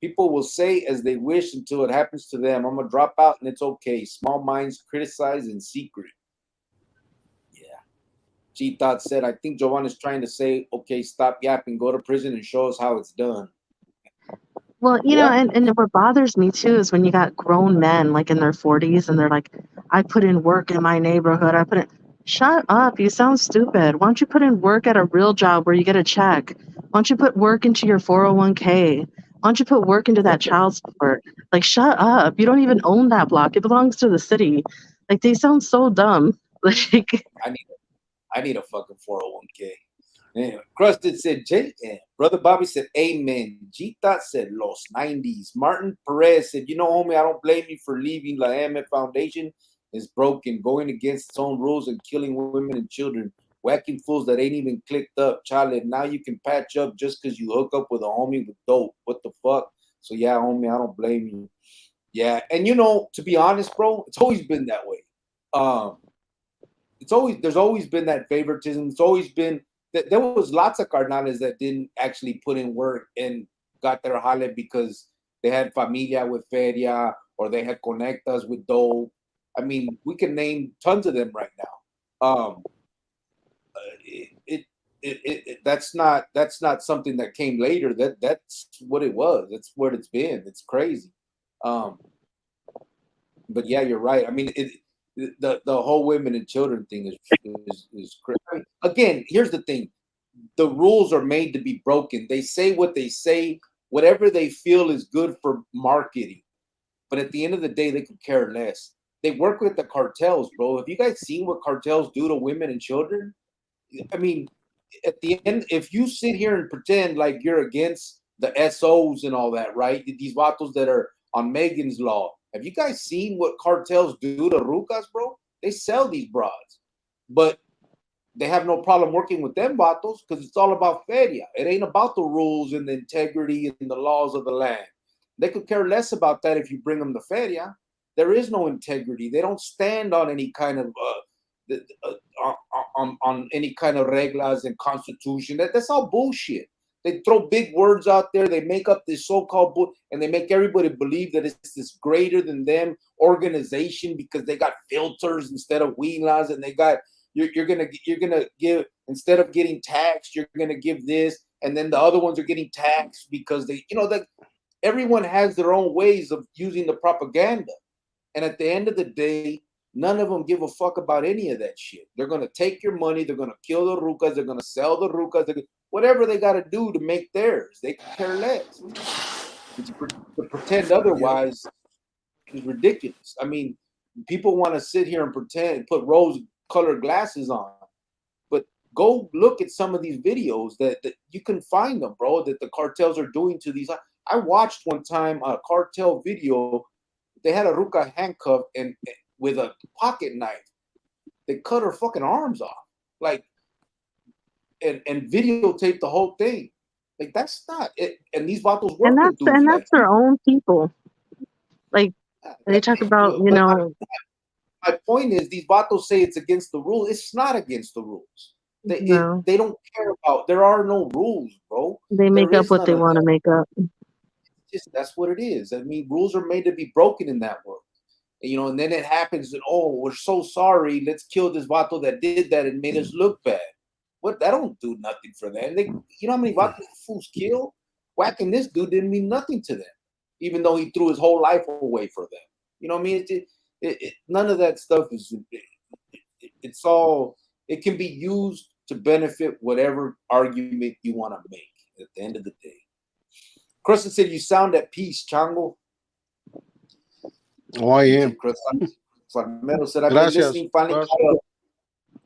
people will say as they wish until it happens to them. I'm going to drop out and it's okay. Small minds criticize in secret. Yeah. G Thought said, I think Joanne is trying to say, okay, stop yapping, go to prison and show us how it's done. Well, Yeah. and what bothers me too is when you got grown men like in their 40s and they're like, I put in work in my neighborhood. Shut up. You sound stupid. Why don't you put in work at a real job where you get a check? Why don't you put work into your 401k? Why don't you put work into that child support? Like, shut up. You don't even own that block. It belongs to the city. Like, they sound so dumb. Like, I need a fucking 401k. Yeah. Crusted said, Brother Bobby said, amen. Gita said, Los 90s. Martin Perez said, you know, homie, I don't blame you for leaving La M Foundation. It's broken, going against its own rules and killing women and children. Whacking fools that ain't even clicked up. Chale, now you can patch up just because you hook up with a homie with dope. What the fuck? So, yeah, homie, I don't blame you. Yeah, and you know, to be honest, bro, it's always been that way. There's always been that favoritism. It's always been that there was lots of carnales that didn't actually put in work and got their jale because they had familia with feria or they had conectas with dope. I mean, we can name tons of them right now. That's not something that came later. That's what it was. That's what it's been. It's crazy. But yeah, you're right. I mean, the whole women and children thing is crazy. Again, here's the thing: the rules are made to be broken. They say what they say, whatever they feel is good for marketing. But at the end of the day, they could care less. They work with the cartels, bro. Have you guys seen what cartels do to women and children? I mean, at the end, if you sit here and pretend like you're against the SOs and all that, right? These vatos that are on Megan's Law. Have you guys seen what cartels do to rucas, bro? They sell these broads, but they have no problem working with them vatos because it's all about feria. It ain't about the rules and the integrity and the laws of the land. They could care less about that if you bring them the feria. There is no integrity. They don't stand on any kind of on any kind of reglas and constitution. That's all bullshit. They throw big words out there. They make up this so-called book, and they make everybody believe that it's this greater than them organization because they got filters instead of huilas, and they got you're gonna give instead of getting taxed, you're gonna give this, and then the other ones are getting taxed because they, that everyone has their own ways of using the propaganda, and at the end of the day, none of them give a fuck about any of that shit. They're gonna take your money. They're gonna kill the rucas. They're gonna sell the rucas. Whatever they got to do to make theirs, they care less. To pretend otherwise is ridiculous. I mean, people want to sit here and pretend and put rose-colored glasses on, but go look at some of these videos that you can find them, bro, that the cartels are doing to these. I watched one time a cartel video. They had a ruca handcuffed and with a pocket knife. They cut her fucking arms off. Like, and videotape the whole thing. Like, that's not it. And these vatos work with dudes and like that's their own people. Like, they talk about, my point is, these vatos say it's against the rules. It's not against the rules. They don't care about. There are no rules, bro. They make up what they want to make up. That's what it is. I mean, rules are made to be broken in that world. And then it happens that, oh, we're so sorry. Let's kill this vato that did that and made us look bad. What? That don't do nothing for them. You know how many vatos fools kill? Whacking this dude didn't mean nothing to them, even though he threw his whole life away for them. You know what I mean? None of that stuff is. It's all. It can be used to benefit whatever argument you want to make. At the end of the day, Kristen said, "You sound at peace, Chango." Oh, I am. Farmero said, "I've been listening. Finally,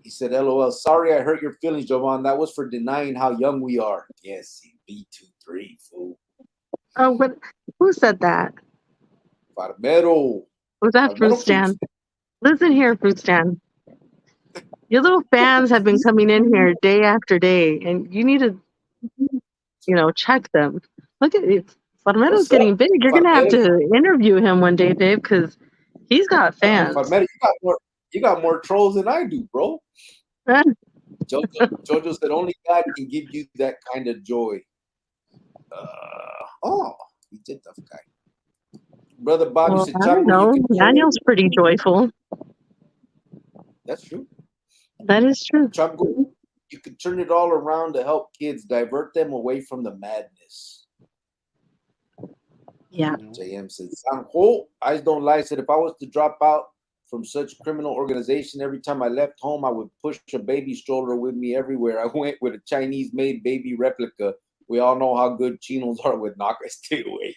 he said, LOL. Sorry I hurt your feelings, Jovan. That was for denying how young we are. Yes, B23, fool. Oh, but who said that? Farmero. Was that Fruit Stand? Listen here, Fruit Stand. Your little fans have been coming in here day after day, and you need to, check them. Look at it. Farmero's getting big. You're going to have to interview him one day, Dave, because he's got fans. Farmero, you got more trolls than I do, bro. Jojo said only God can give you that kind of joy. He did tough guy. Brother Bobby said, I don't know. Daniel's pretty joyful. That's true. That is true. Chango, you can turn it all around to help kids, divert them away from the madness. Yeah. JM said, Sanjo, eyes don't lie. Said, if I was to drop out from such criminal organization, every time I left home, I would push a baby stroller with me everywhere. I went with a Chinese-made baby replica. We all know how good chinos are with knock. I stay away.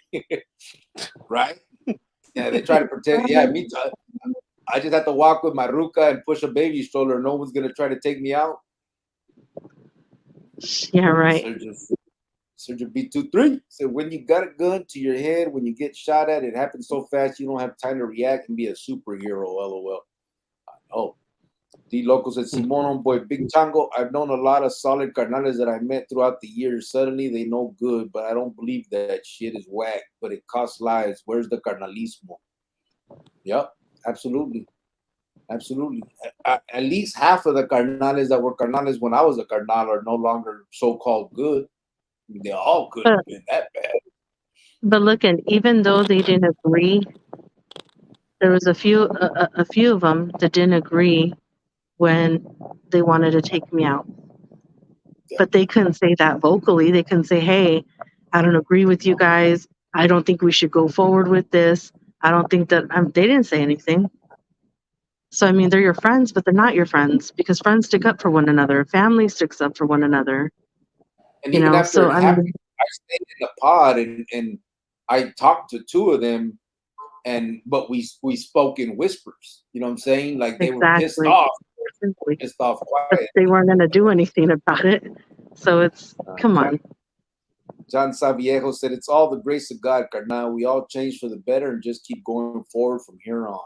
Right? Yeah, they try to pretend. Yeah, me too. I just have to walk with my ruca and push a baby stroller. No one's gonna try to take me out. Yeah, right. Surgeon B23 said, when you got a gun to your head, when you get shot at, it happens so fast you don't have time to react and be a superhero. LOL. I know. D Loco said, Simon, boy, Big Chango, I've known a lot of solid carnales that I met throughout the years. Suddenly they know good, but I don't believe that shit is whack, but it costs lives. Where's the carnalismo? Yep, absolutely. Absolutely. At least half of the carnales that were carnales when I was a carnal are no longer so-called good. I mean, they all could have been that bad. But look, and even though they didn't agree, there was a few of them that didn't agree when they wanted to take me out. But they couldn't say that vocally. They couldn't say, hey, I don't agree with you guys. I don't think we should go forward with this. I don't think that they didn't say anything. So, I mean, they're your friends, but they're not your friends because friends stick up for one another. Family sticks up for one another. And you even know, after so it happened, I stayed in the pod and I talked to two of them, but we spoke in whispers. You know what I'm saying? Like they were pissed off. Pissed off quiet. But they weren't going to do anything about it. So it's, come on. John Saviejo said, it's all the grace of God, carnal. We all change for the better and just keep going forward from here on.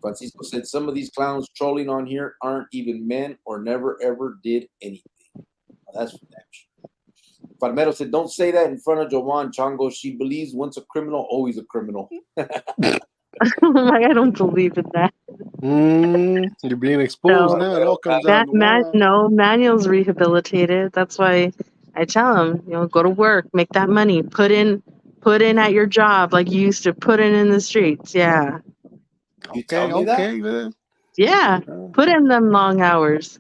Francisco said, some of these clowns trolling on here aren't even men or never ever did anything. Well, that's for damn sure. Palmero said, don't say that in front of Joanne Chango. She believes once a criminal, always a criminal. I don't believe in that. You're being exposed now. It all comes out. No, Manuel's rehabilitated. That's why I tell him, go to work, make that money, put in at your job like you used to put in the streets. Yeah. You tell me that? Man. Yeah. Put in them long hours.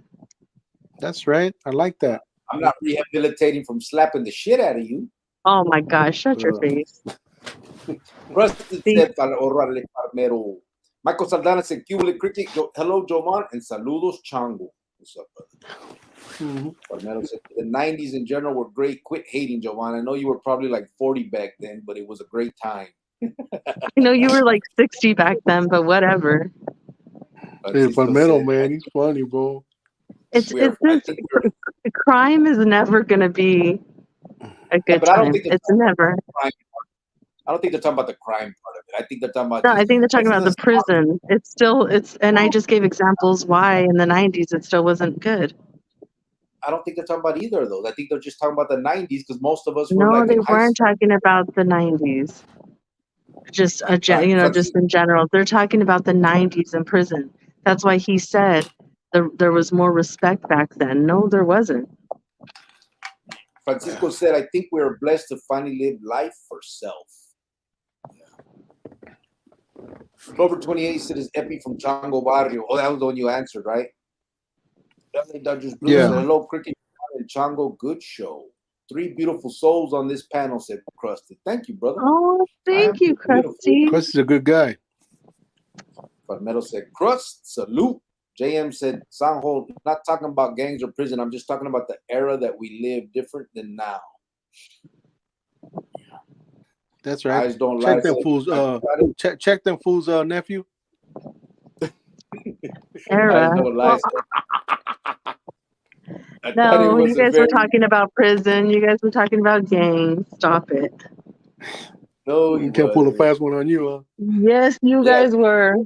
That's right. I like that. I'm not rehabilitating from slapping the shit out of you. Oh my gosh, shut your face. Rusted said, Michael Saldana said, cricket. Hello, Joman, and saludos, Chango. What's up, brother? Said, the 90s in general were great. Quit hating, Joman. I know you were probably like 40 back then, but it was a great time. I know you were like 60 back then, but whatever. Hey, Palmero, man, he's funny, bro. Crime is never going to be a good time. It's never. I don't think they're talking about the crime part of it. I think they're talking about. No, I think they're talking about the prison. And I just gave examples why in the 90s it still wasn't good. I don't think they're talking about either of those. I think they're just talking about the 90s because most of us were no, like. No, they weren't talking about the 90s. Just just in general. They're talking about the 90s in prison. That's why he said there was more respect back then. No, there wasn't. Francisco said, I think we are blessed to finally live life for self. Clover 28 said, is Epi from Chango Barrio. Oh, that was the one you answered, right? Dodgers Blue said, hello, Cricket and Chango, good show. 3 beautiful souls on this panel, said Krusty. Thank you, brother. Oh, thank you, Krusty. Krusty's a good guy. Palmetto said, Crust, salute. JM said, Sanjo, not talking about gangs or prison. I'm just talking about the era that we live different than now. That's right. Eyes don't check lie. Them fools, check them fools, nephew. Era. Eyes don't lie. No, you guys were talking about prison. You guys were talking about gangs. Stop it. No, you can't pull a fast one on you, huh? Yes, you guys were.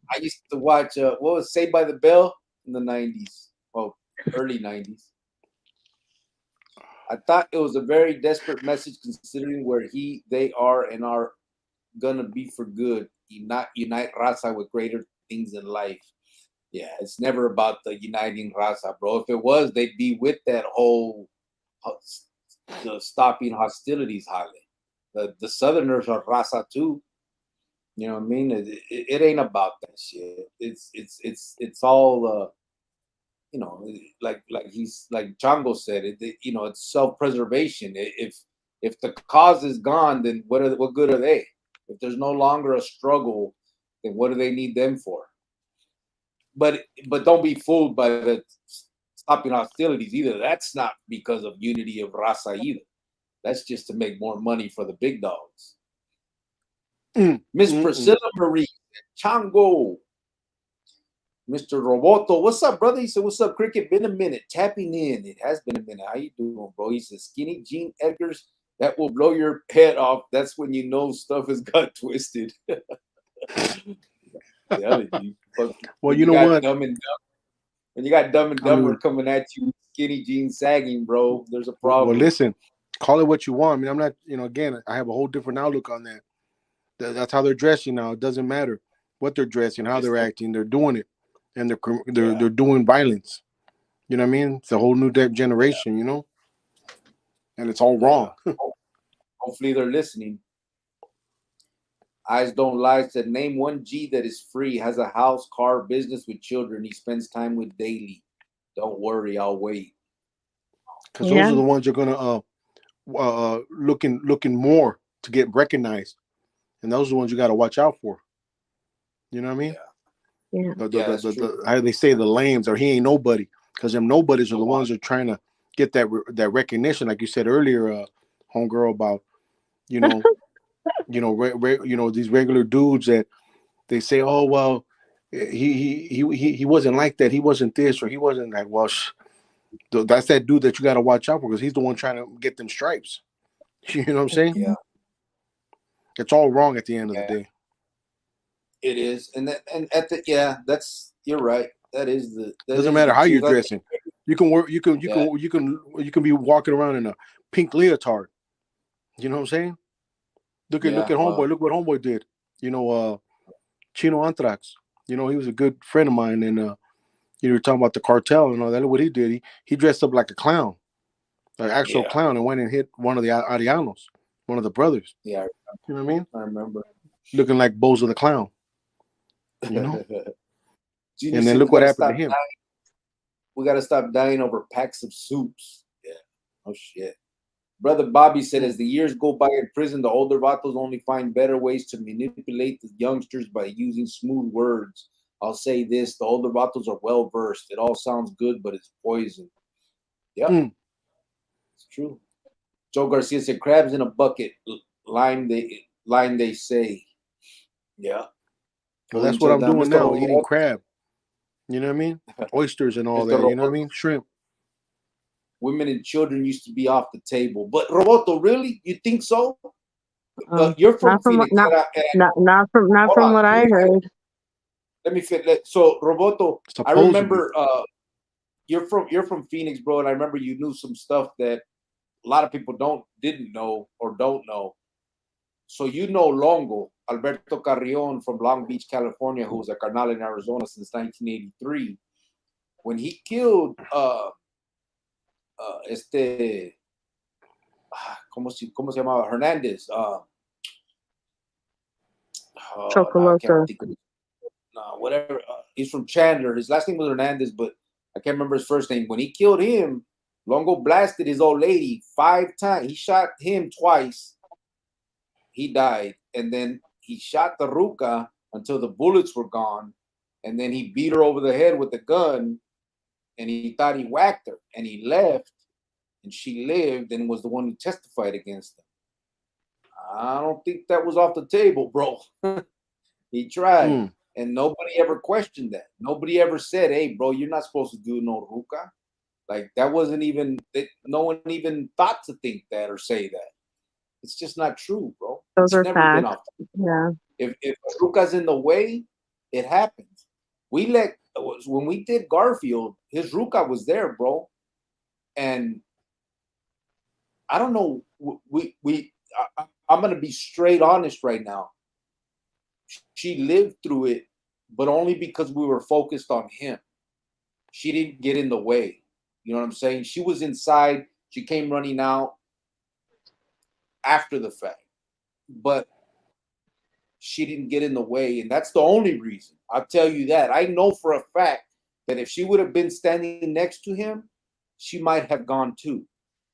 I used to watch what was Saved by the Bell in the 90s. Well, early 90s. I thought it was a very desperate message considering where they are and are gonna be for good. Unite Raza with greater things in life. Yeah, it's never about the uniting Raza, bro. If it was, they'd be with that whole stopping hostilities, Hale. The Southerners are Raza too. You know what I mean? It ain't about that shit. It's all like Chango said. It's self-preservation. If the cause is gone, then what good are they? If there's no longer a struggle, then what do they need them for? But don't be fooled by the stopping hostilities either. That's not because of unity of Raza either. That's just to make more money for the big dogs. Miss Priscilla Marie, Chango, Mr. Roboto. What's up, brother? He said, what's up, Cricket? Been a minute. Tapping in. It has been a minute. How you doing, bro? He said, Skinny Jean Edgars, that will blow your head off. That's when you know stuff has got twisted. Well, you know what? Dumb and Dumb, when you got Dumb and Dumber coming at you, skinny jeans sagging, bro, there's a problem. Well, listen, call it what you want. I mean, I'm not, again, I have a whole different outlook on that. That's how they're dressing now. It doesn't matter what they're dressing, how they're acting. They're doing it, and they're doing violence. You know what I mean? It's a whole new generation, and it's all wrong. Hopefully they're listening. Eyes Don't Lie said, name one G that is free, has a house, car, business with children he spends time with daily. Don't worry, I'll wait. Because those are the ones you're gonna looking more to get recognized, and those are the ones you got to watch out for. You know what I mean? Yeah. How they say, the lames, or he ain't nobody, because them nobodies are the ones that are trying to get that recognition, like you said earlier, homegirl, about these regular dudes that they say, oh well, he wasn't like that, he wasn't this, or he wasn't that. Well, that's that dude that you got to watch out for, because he's the one trying to get them stripes. You know what I'm saying? Yeah. It's all wrong at the end of the day. It is, you're right. That is the. Doesn't matter how you're dressing. You can work. You can be walking around in a pink leotard. You know what I'm saying? Look at homeboy. Look what homeboy did. Chino Anthrax. He was a good friend of mine, and you were talking about the cartel and all that. Look what he did. He dressed up like a clown, like an actual clown, and went and hit one of the Arianos, one of the brothers. Yeah, you know what I mean? I remember. Looking like Bozo the Clown. And then look what happened to him. We got to stop dying over packs of soups. Yeah. Oh shit. Brother Bobby said, as the years go by in prison, the older vatos only find better ways to manipulate the youngsters by using smooth words. I'll say this, the older vatos are well versed. It all sounds good, but it's poison. Yep. It's true. Joe Garcia said, crabs in a bucket, line they say. Yeah. Well, that's what I'm doing now, eating crab. You know what I mean? Oysters and all that, you know what I mean? Shrimp. Women and children used to be off the table. But Roboto, really? You think so? You're from Phoenix. Not from what I heard. Let me fit. So Roboto, I remember you're from Phoenix, bro, and I remember you knew some stuff that a lot of people didn't know or don't know. So Longo, Alberto Carrion from Long Beach, California, who was a carnal in Arizona since 1983. When he killed ¿cómo se llamaba? Hernandez. Chocoloco. Whatever. He's from Chandler. His last name was Hernandez, but I can't remember his first name. When he killed him, Longo blasted his old lady 5 times. He shot him twice. He died. And then he shot the ruca until the bullets were gone. And then he beat her over the head with the gun. And he thought he whacked her. And he left. And she lived and was the one who testified against him. I don't think that was off the table, bro. He tried. And nobody ever questioned that. Nobody ever said, hey, bro, you're not supposed to do no ruca. Like, that wasn't even, no one even thought to think that or say that. It's just not true, bro. Those are facts. Yeah. If ruca's in the way, it happens. When we did Garfield, his ruca was there, bro. And I don't know, I'm going to be straight honest right now. She lived through it, but only because we were focused on him. She didn't get in the way. You know what I'm saying? She was inside. She came running out after the fact. But she didn't get in the way, and that's the only reason. I'll tell you that. I know for a fact that if she would have been standing next to him, she might have gone too.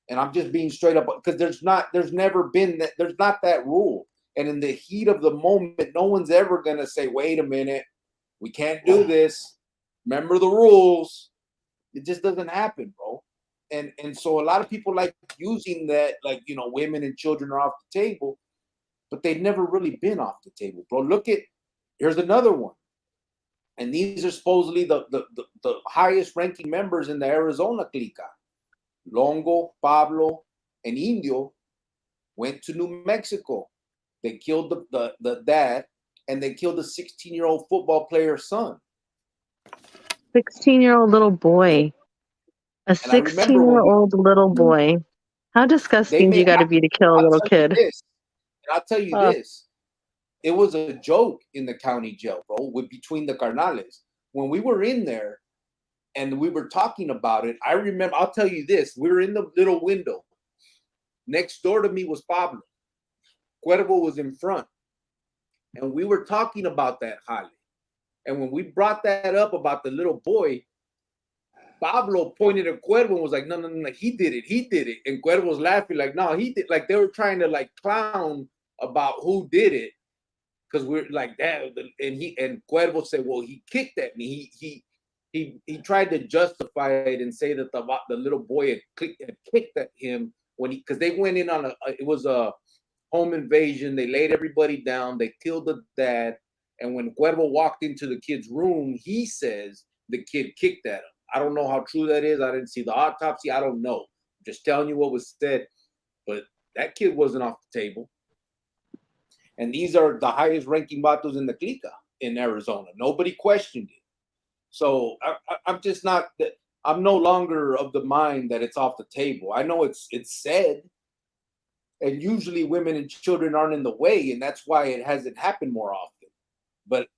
And I'm just being straight up, because there's not that rule. And in the heat of the moment, no one's ever going to say, wait a minute, we can't do this. Remember the rules. It just doesn't happen, bro. And so a lot of people like using that, like, women and children are off the table. but they've never really been off the table, bro. Here's another one. And these are supposedly the highest ranking members in the Arizona clica. Longo, Pablo, and Indio went to New Mexico. They killed the dad, and they killed the 16-year-old football player's son. 16-year-old little boy. A 16-year-old little boy. How disgusting do you got to be to kill a little kid? I'll tell you this. It was a joke in the county jail, bro, between the carnales. When we were in there and we were talking about it, I remember, I'll tell you this. We were in the little window. Next door to me was Pablo. Cuervo was in front. And we were talking about that, Jale. And when we brought that up about the little boy, Pablo pointed at Cuervo and was like, no, he did it. And Cuervo was laughing like, no, he did. Like, they were trying to like clown about who did it. Because we're like that, and Cuervo said, well, he kicked at me. He tried to justify it and say that the little boy had kicked at him because they went in on it was a home invasion. They laid everybody down. They killed the dad. And when Cuervo walked into the kid's room, he says the kid kicked at him. I don't know how true that is. I didn't see the autopsy. I don't know. I'm just telling you what was said. But that kid wasn't off the table. And these are the highest ranking vatos in the clica in Arizona. Nobody questioned it. So I'm just not, I'm no longer of the mind that it's off the table. I know it's said, and usually women and children aren't in the way, and that's why it hasn't happened more often. But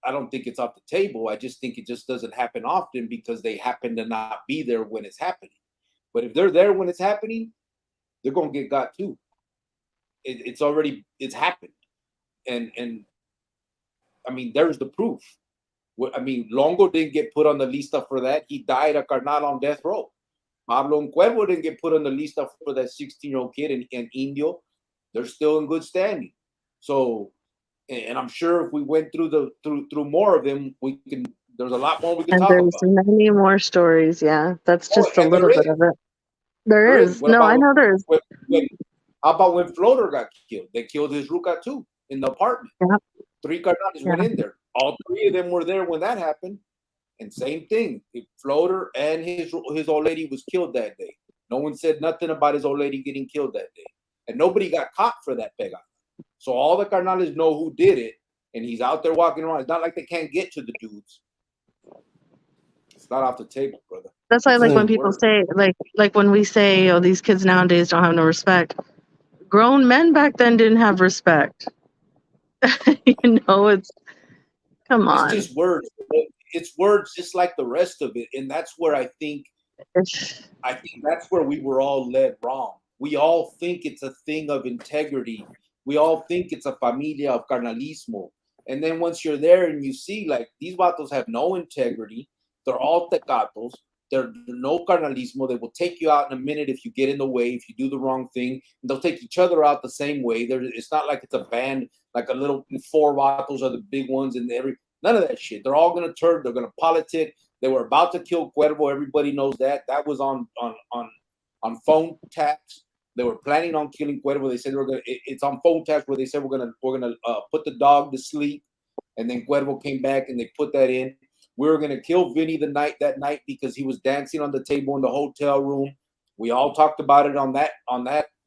I don't think it's off the table. I just think it just doesn't happen often because they happen to not be there when it's happening. But if they're there when it's happening, they're going to get got too. It's happened. And I mean, there's the proof. I mean, Longo didn't get put on the lista for that. He died a carnal on death row. Pablo and Cuervo didn't get put on the lista for that 16-year-old kid, and Indio, they're still in good standing. So, and I'm sure if we went through through more of them, there's a lot more we can talk about. And there's many more stories. Yeah, that's just a little bit of it. There is. No, I know there is. How about when Floater got killed? They killed his Ruka too in the apartment. Yeah. 3 carnales went in there. All 3 of them were there when that happened. And same thing. Floater and his old lady was killed that day. No one said nothing about his old lady getting killed that day. And nobody got caught for that pega. So all the carnales know who did it. And he's out there walking around. It's not like they can't get to the dudes. It's not off the table, brother. That's why, like, when people say, like when we say, oh, these kids nowadays don't have no respect. Grown men back then didn't have respect. You know, come on. It's just words. It's words just like the rest of it. And that's where I think that's where we were all led wrong. We all think it's a thing of integrity. We all think it's a familia of carnalismo. And then once you're there and you see, like, these vatos have no integrity. They're all tecatos. They're no carnalismo. They will take you out in a minute if you get in the way, if you do the wrong thing. And they'll take each other out the same way. It's not like it's a band, like a little 4 vatos are the big ones, and none of that shit. They're all gonna turn. They're gonna politic. They were about to kill Cuervo. Everybody knows that. That was on phone taps. They were planning on killing Cuervo. They said they were gonna. It's on phone taps where they said we're gonna put the dog to sleep, and then Cuervo came back and they put that in. We were gonna kill Vinny that night because he was dancing on the table in the hotel room. We all talked about it on that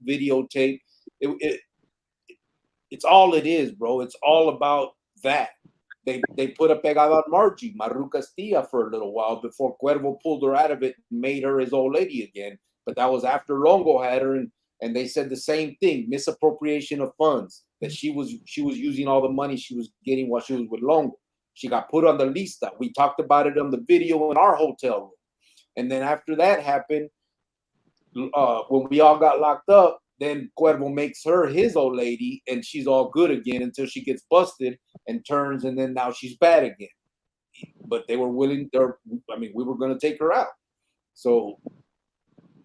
videotape. It's all it is, bro. It's all about that. They put a pegada on Margie, Maru Castilla, for a little while before Cuervo pulled her out of it and made her his old lady again. But that was after Longo had her, and they said the same thing: misappropriation of funds. That she was using all the money she was getting while she was with Longo. She got put on the lista. We talked about it on the video in our hotel room. And then after that happened, when we all got locked up, then Cuervo makes her his old lady, and she's all good again until she gets busted and turns, and then now she's bad again. But they were willing. We were going to take her out. So,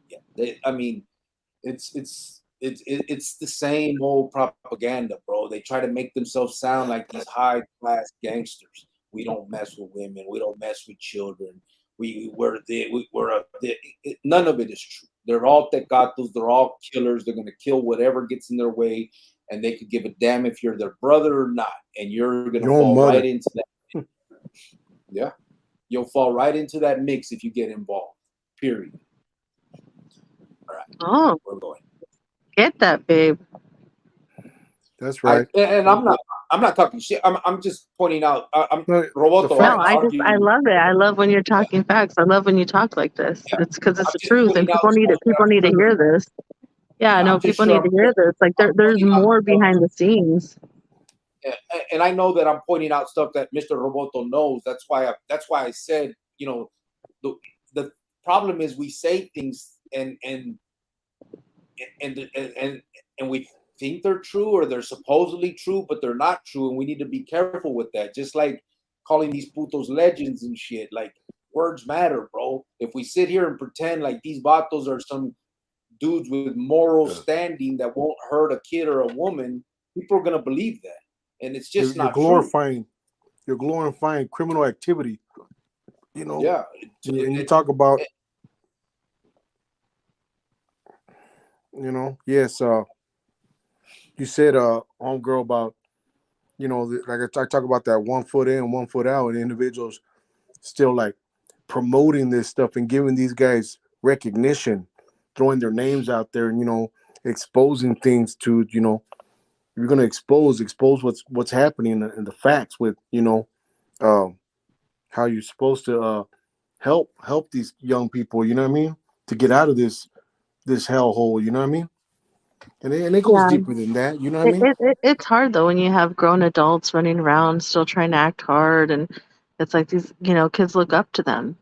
yeah, it's the same old propaganda, bro. They try to make themselves sound like these high class gangsters. We don't mess with women. We don't mess with children. None of it is true. They're all tecatos. They're all killers. They're going to kill whatever gets in their way. and they could give a damn if you're their brother or not, and you're gonna Your own fall mother. right into that. Yeah, you'll fall right into that mix if you get involved. Period. All right, Oh, we're going. get that, babe. That's right. And I'm not talking shit. I'm just pointing out. I'm No, the Roboto. No, I'm facts. I arguing. love it. I love when you're talking facts. I love when you talk like this. Yeah, It's because it's I'm the just truth, and pointing out stuff that people I'm need to sure. hear this. Yeah, Yeah, no, I'm just people sure need to hear this. Like I'm there's pointing out more stuff. behind the scenes. And I know that I'm pointing out stuff that Mr. Roboto knows. That's why I said, the the problem is we say things and we think they're true or they're supposedly true, but they're not true, and we need to be careful with that. Just like calling these putos legends and shit. Like, words matter, bro. If we sit here and pretend like these vatos are some dudes with moral standing that won't hurt a kid or a woman, people are gonna believe that, and it's just You're not true. glorifying criminal activity. Yeah, And you talk about, yes, you said, homegirl, about, like I talk about that 1 foot in, 1 foot out, and individuals still like promoting this stuff and giving these guys recognition, throwing their names out there, and exposing things to, you're gonna expose what's happening and the facts with, um, how you're supposed to help these young people, you know what I mean, to get out of this hellhole, you know what I mean, and it goes Yeah, deeper than that, you know what I mean. it's hard though when you have grown adults running around still trying to act hard, and it's like these kids look up to them,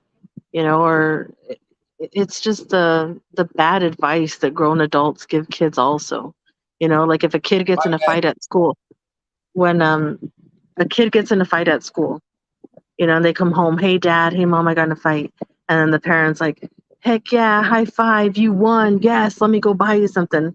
or it's just the bad advice that grown adults give kids also. Like if a kid gets my in a bad. fight at school, when a kid gets in a fight at school, and they come home, hey dad, hey mom, I got in a fight, and then the parents like, heck yeah, high five, you won, yes, let me go buy you something.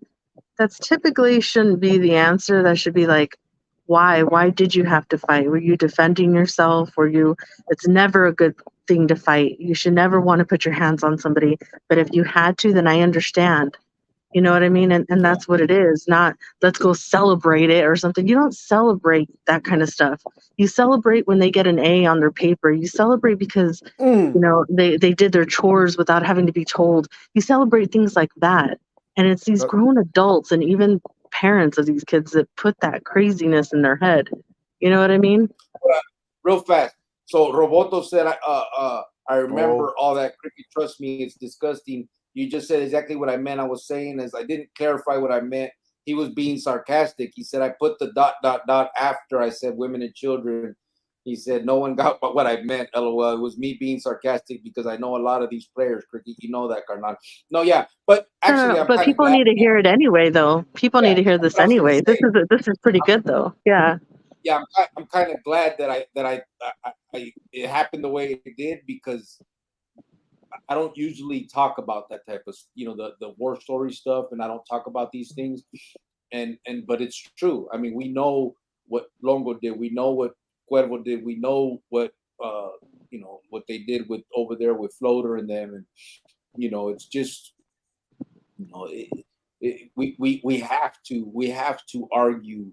That's typically shouldn't be the answer. That should be like, why did you have to fight? Were you defending yourself? It's never a good thing to fight. You should never want to put your hands on somebody, but if you had to, then I understand. You know what I mean? And Yeah, that's what it is. Not let's go celebrate it or something. You don't celebrate that kind of stuff. You celebrate when they get an A on their paper. You celebrate because Mm. they did their chores without having to be told. You celebrate things like that. And it's these Uh, grown adults and even parents of these kids that put that craziness in their head. You know what I mean? real fast. So Roboto said, I oh, remember all that cricket. Trust me, it's disgusting. You just said exactly what I meant. I was saying is I didn't clarify what I meant. He was being sarcastic. He said I put the dot dot dot after I said women and children. He said no one got what I meant. LOL. It was me being sarcastic because I know a lot of these players, cricket. You know that, Carnal. No, yeah, but No, no, actually, no. I'm But kind of people glad. need to hear it anyway, though. People Yeah, need to hear that's this what I was gonna anyway. This say. is pretty good, though. Yeah. Yeah, I'm kind of glad that it happened the way it did, because I don't usually talk about that type of the war story stuff, and I don't talk about these things. And but it's true. I mean, we know what Longo did. We know what Cuervo did. We know what what they did with over there with Floater and them, and it's just you know we have to argue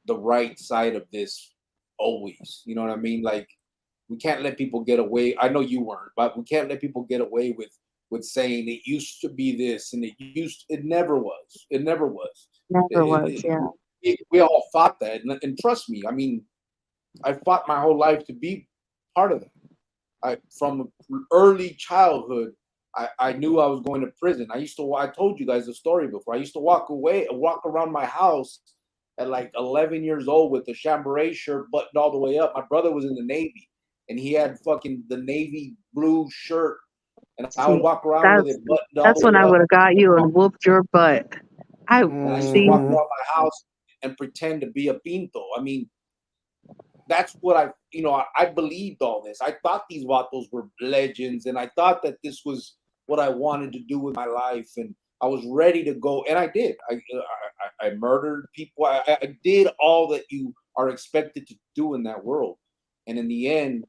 the right side of this always. You know what I mean? Like, we can't let people get away. I know you weren't, but we can't let people get away with saying it used to be this and it never was. It never was. Never It, was. it, Yeah. we all fought that, and trust me. I mean, I fought my whole life to be part of that. From early childhood, I knew I was going to prison. I told you guys the story before. I used to walk around my house at like 11 years old with a chambray shirt buttoned all the way up. My brother was in the Navy, and he had fucking the navy blue shirt, and I would See, walk around with that's it buttoned all that's the when way I up. would have got you and whooped your butt. I And I used to see. walk mm-hmm. around my house and pretend to be a pinto. I mean, that's what I believed all this. I thought these vatos were legends, and I thought that this was what I wanted to do with my life, and I was ready to go, and I did. I murdered people. I did all that you are expected to do in that world, and in the end,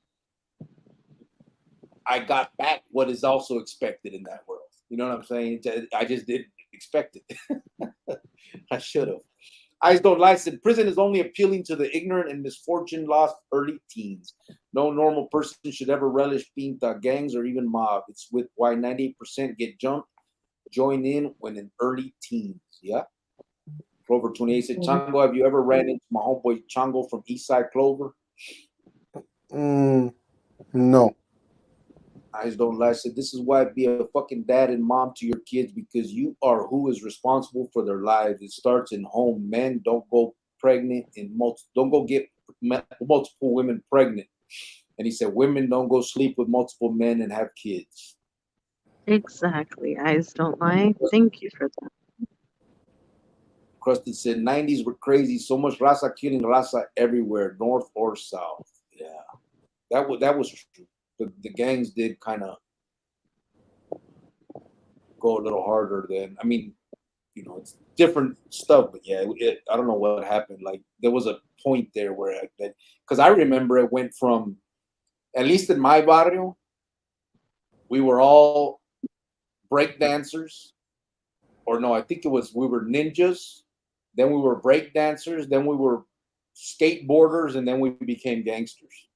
I got back what is also expected in that world. You know what I'm saying? I just didn't expect it. I should have. Eyes don't lie said prison is only appealing to the ignorant and misfortune lost early teens. No normal person should ever relish pinta, gangs, or even mob. It's with why 98% get jumped, join in when in early teens. Yeah. Clover 28 said, Chango, have you ever ran into my homeboy Chango from Eastside Clover? No. Eyes don't lie said, this is why be a fucking dad and mom to your kids because you are who is responsible for their lives. It starts in home. Men don't go pregnant and don't go get multiple women pregnant. And he said, women don't go sleep with multiple men and have kids. Exactly. Eyes don't lie. Thank you for that. Crusted said, 90s were crazy. So much raza killing raza everywhere, north or south. Yeah, that was true. The gangs did kind of go a little harder than, I mean, you know, it's different stuff, but yeah, I don't know what happened. Like there was a point there where because I remember it went from, at least in my barrio, we were all break dancers, or no, I think we were ninjas, then we were break dancers, then we were skateboarders, and then we became gangsters.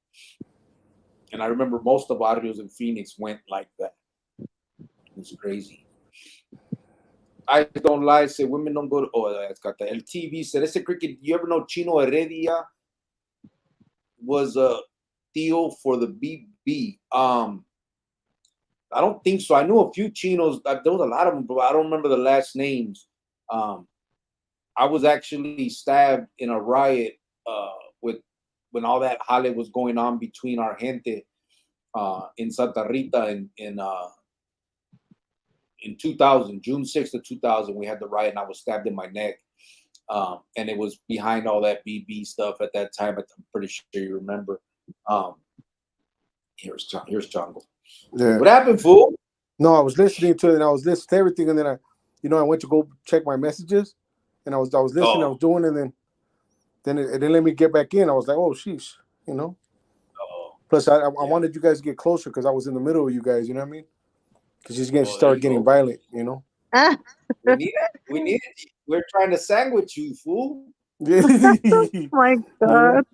And I remember most of barrios in Phoenix went like that. It was crazy. I don't lie, say women don't go to, it's got the LTV said, ese cricket, you ever know Chino Heredia was a deal for the BB? I don't think so. I knew a few Chinos. There was a lot of them, but I don't remember the last names. I was actually stabbed in a riot when all that jale was going on between our gente in Santa Rita in 2000, June 6th of 2000. We had the riot, and I was stabbed in my neck. And it was behind all that BB stuff at that time. I'm pretty sure you remember. Here's Chango. Yeah. What happened, fool? No, I was listening to it, and I was listening to everything, and then I went to go check my messages, and I was listening, I was doing, and then it didn't let me get back in. I was like, oh, sheesh, you know. Plus, I wanted you guys to get closer because I was in the middle of you guys, you know what I mean? Because she started getting violent, you know. We need it. We're trying to sandwich you, fool. Oh my God.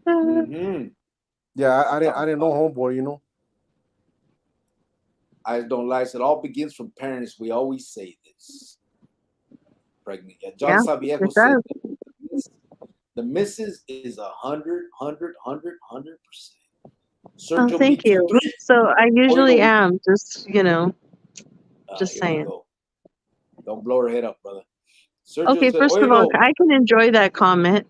Mm-hmm. Yeah, I didn't know homeboy, you know. I don't lie. It all begins from parents. We always say this. Pregnant. Yeah, John Saviejo said the missus is 100%. Oh, thank you. So I usually am. Just just saying. Don't blow her head up, brother. Sergio Okay, said, first of all, I can enjoy that comment.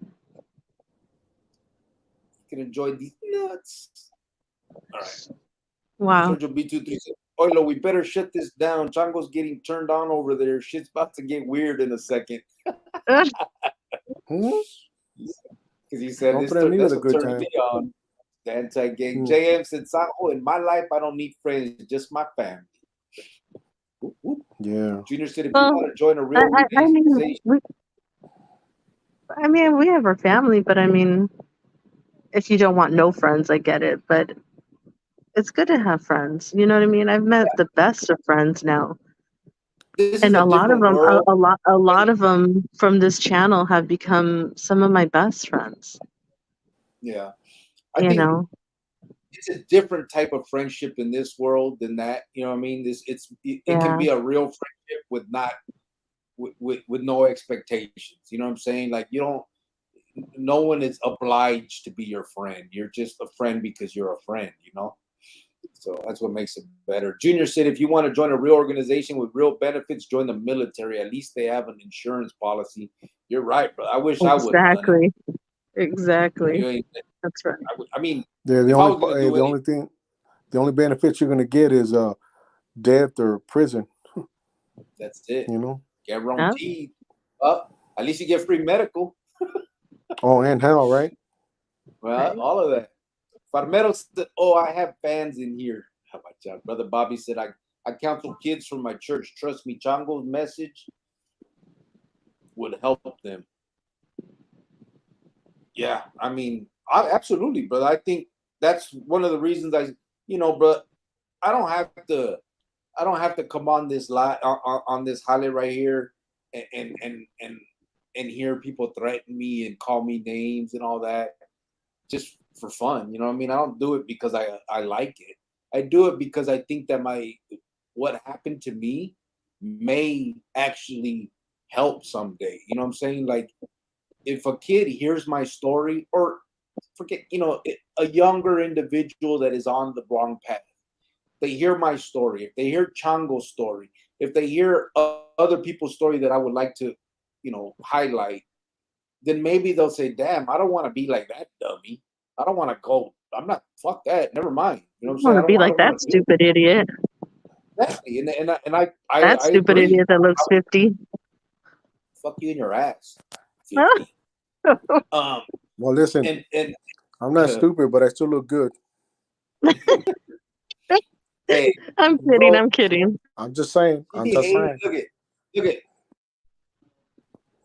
You can enjoy these nuts. All right. Wow. Sergio B23 said, Oilo, we better shut this down. Chango's getting turned on over there. Shit's about to get weird in a second. Because he said this will turn me on. The anti-gang. JM said, Sanjo, in my life, I don't need friends, just my family. Yeah. Junior said, if you want to join a real organization. I mean, we have our family, but I mean, if you don't want no friends, I get it. But it's good to have friends. You know what I mean? I've met the best of friends now. And a lot of them, a lot of them from this channel have become some of my best friends. Yeah, I think it's a different type of friendship in this world than that. You know what I mean? It can be a real friendship with no expectations. You know what I'm saying? Like no one is obliged to be your friend. You're just a friend because you're a friend. You know. So that's what makes it better. Junior said, if you want to join a real organization with real benefits, join the military. At least they have an insurance policy. You're right, bro. I wish I would have done it. Exactly. That's right. I mean, the only benefits you're gonna get is death or prison. That's it. You know, guaranteed. At least you get free medical. And hell, right? Well, all of that. Farmero said, I have fans in here. How about you? Brother Bobby said, I counsel kids from my church. Trust me, Chango's message would help them. Yeah, I mean, absolutely, brother. I think that's one of the reasons bro, I don't have to come on this on this highlight right here and hear people threaten me and call me names and all that just for fun. You know what I mean? I don't do it because I like it. I do it because I think that what happened to me may actually help someday. You know what I'm saying? Like if a kid hears my story, or forget, a younger individual that is on the wrong path, they hear my story, if they hear Chango's story, if they hear other people's story that I would like to, highlight, then maybe they'll say, "Damn, I don't want to be like that dummy. I don't want to go. I'm not. Fuck that. Never mind." You know I what I'm don't saying? want to be I like don't want that to be stupid idiot. exactly. That I stupid agree. idiot that looks 50. Fuck you in your ass. 50. Um. Well, listen, And I'm not stupid, but I still look good. hey, I'm kidding. bro, I'm kidding. I'm just saying. you I'm just behave. saying. Look at.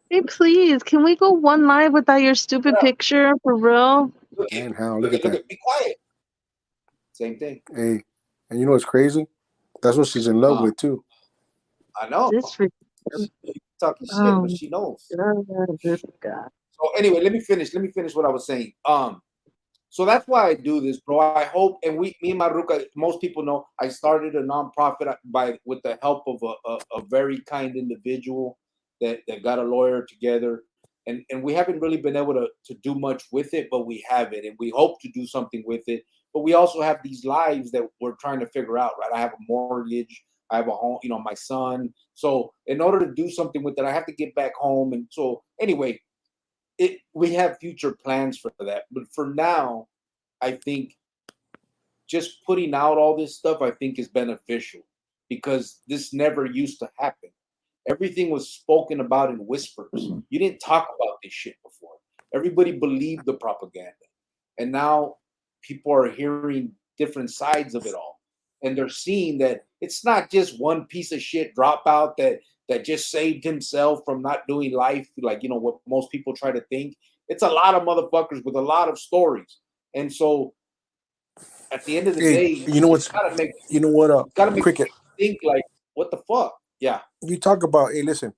Hey, please, can we go one live without your stupid picture for real? Look at. And how? Look Look at at. Look that. at. Be quiet. Same thing. Hey, and you know what's crazy? That's what she's in love with too. I know. This for Talking shit, but oh she knows. God, this guy. So anyway, let me finish. Let me finish what I was saying. So that's why I do this, bro. I hope, and me and Maruka, most people know, I started a nonprofit with the help of a very kind individual that got a lawyer together, and we haven't really been able to do much with it, but we have it, and we hope to do something with it. But we also have these lives that we're trying to figure out, right? I have a mortgage, I have a home, my son. So in order to do something with it, I have to get back home, and so anyway, we have future plans for that, but for now, I think just putting out all this stuff I think is beneficial because this never used to happen. Everything was spoken about in whispers. You didn't talk about this shit before. Everybody believed the propaganda, and now people are hearing different sides of it all, and they're seeing that it's not just one piece of shit dropout that just saved himself from not doing life, like what most people try to think. It's a lot of motherfuckers with a lot of stories, and so at the end of the Hey, day, you know it's what's? gotta make You know what? it's gotta make Cricket. you think like, what the fuck? Yeah, You talk about. Hey, listen.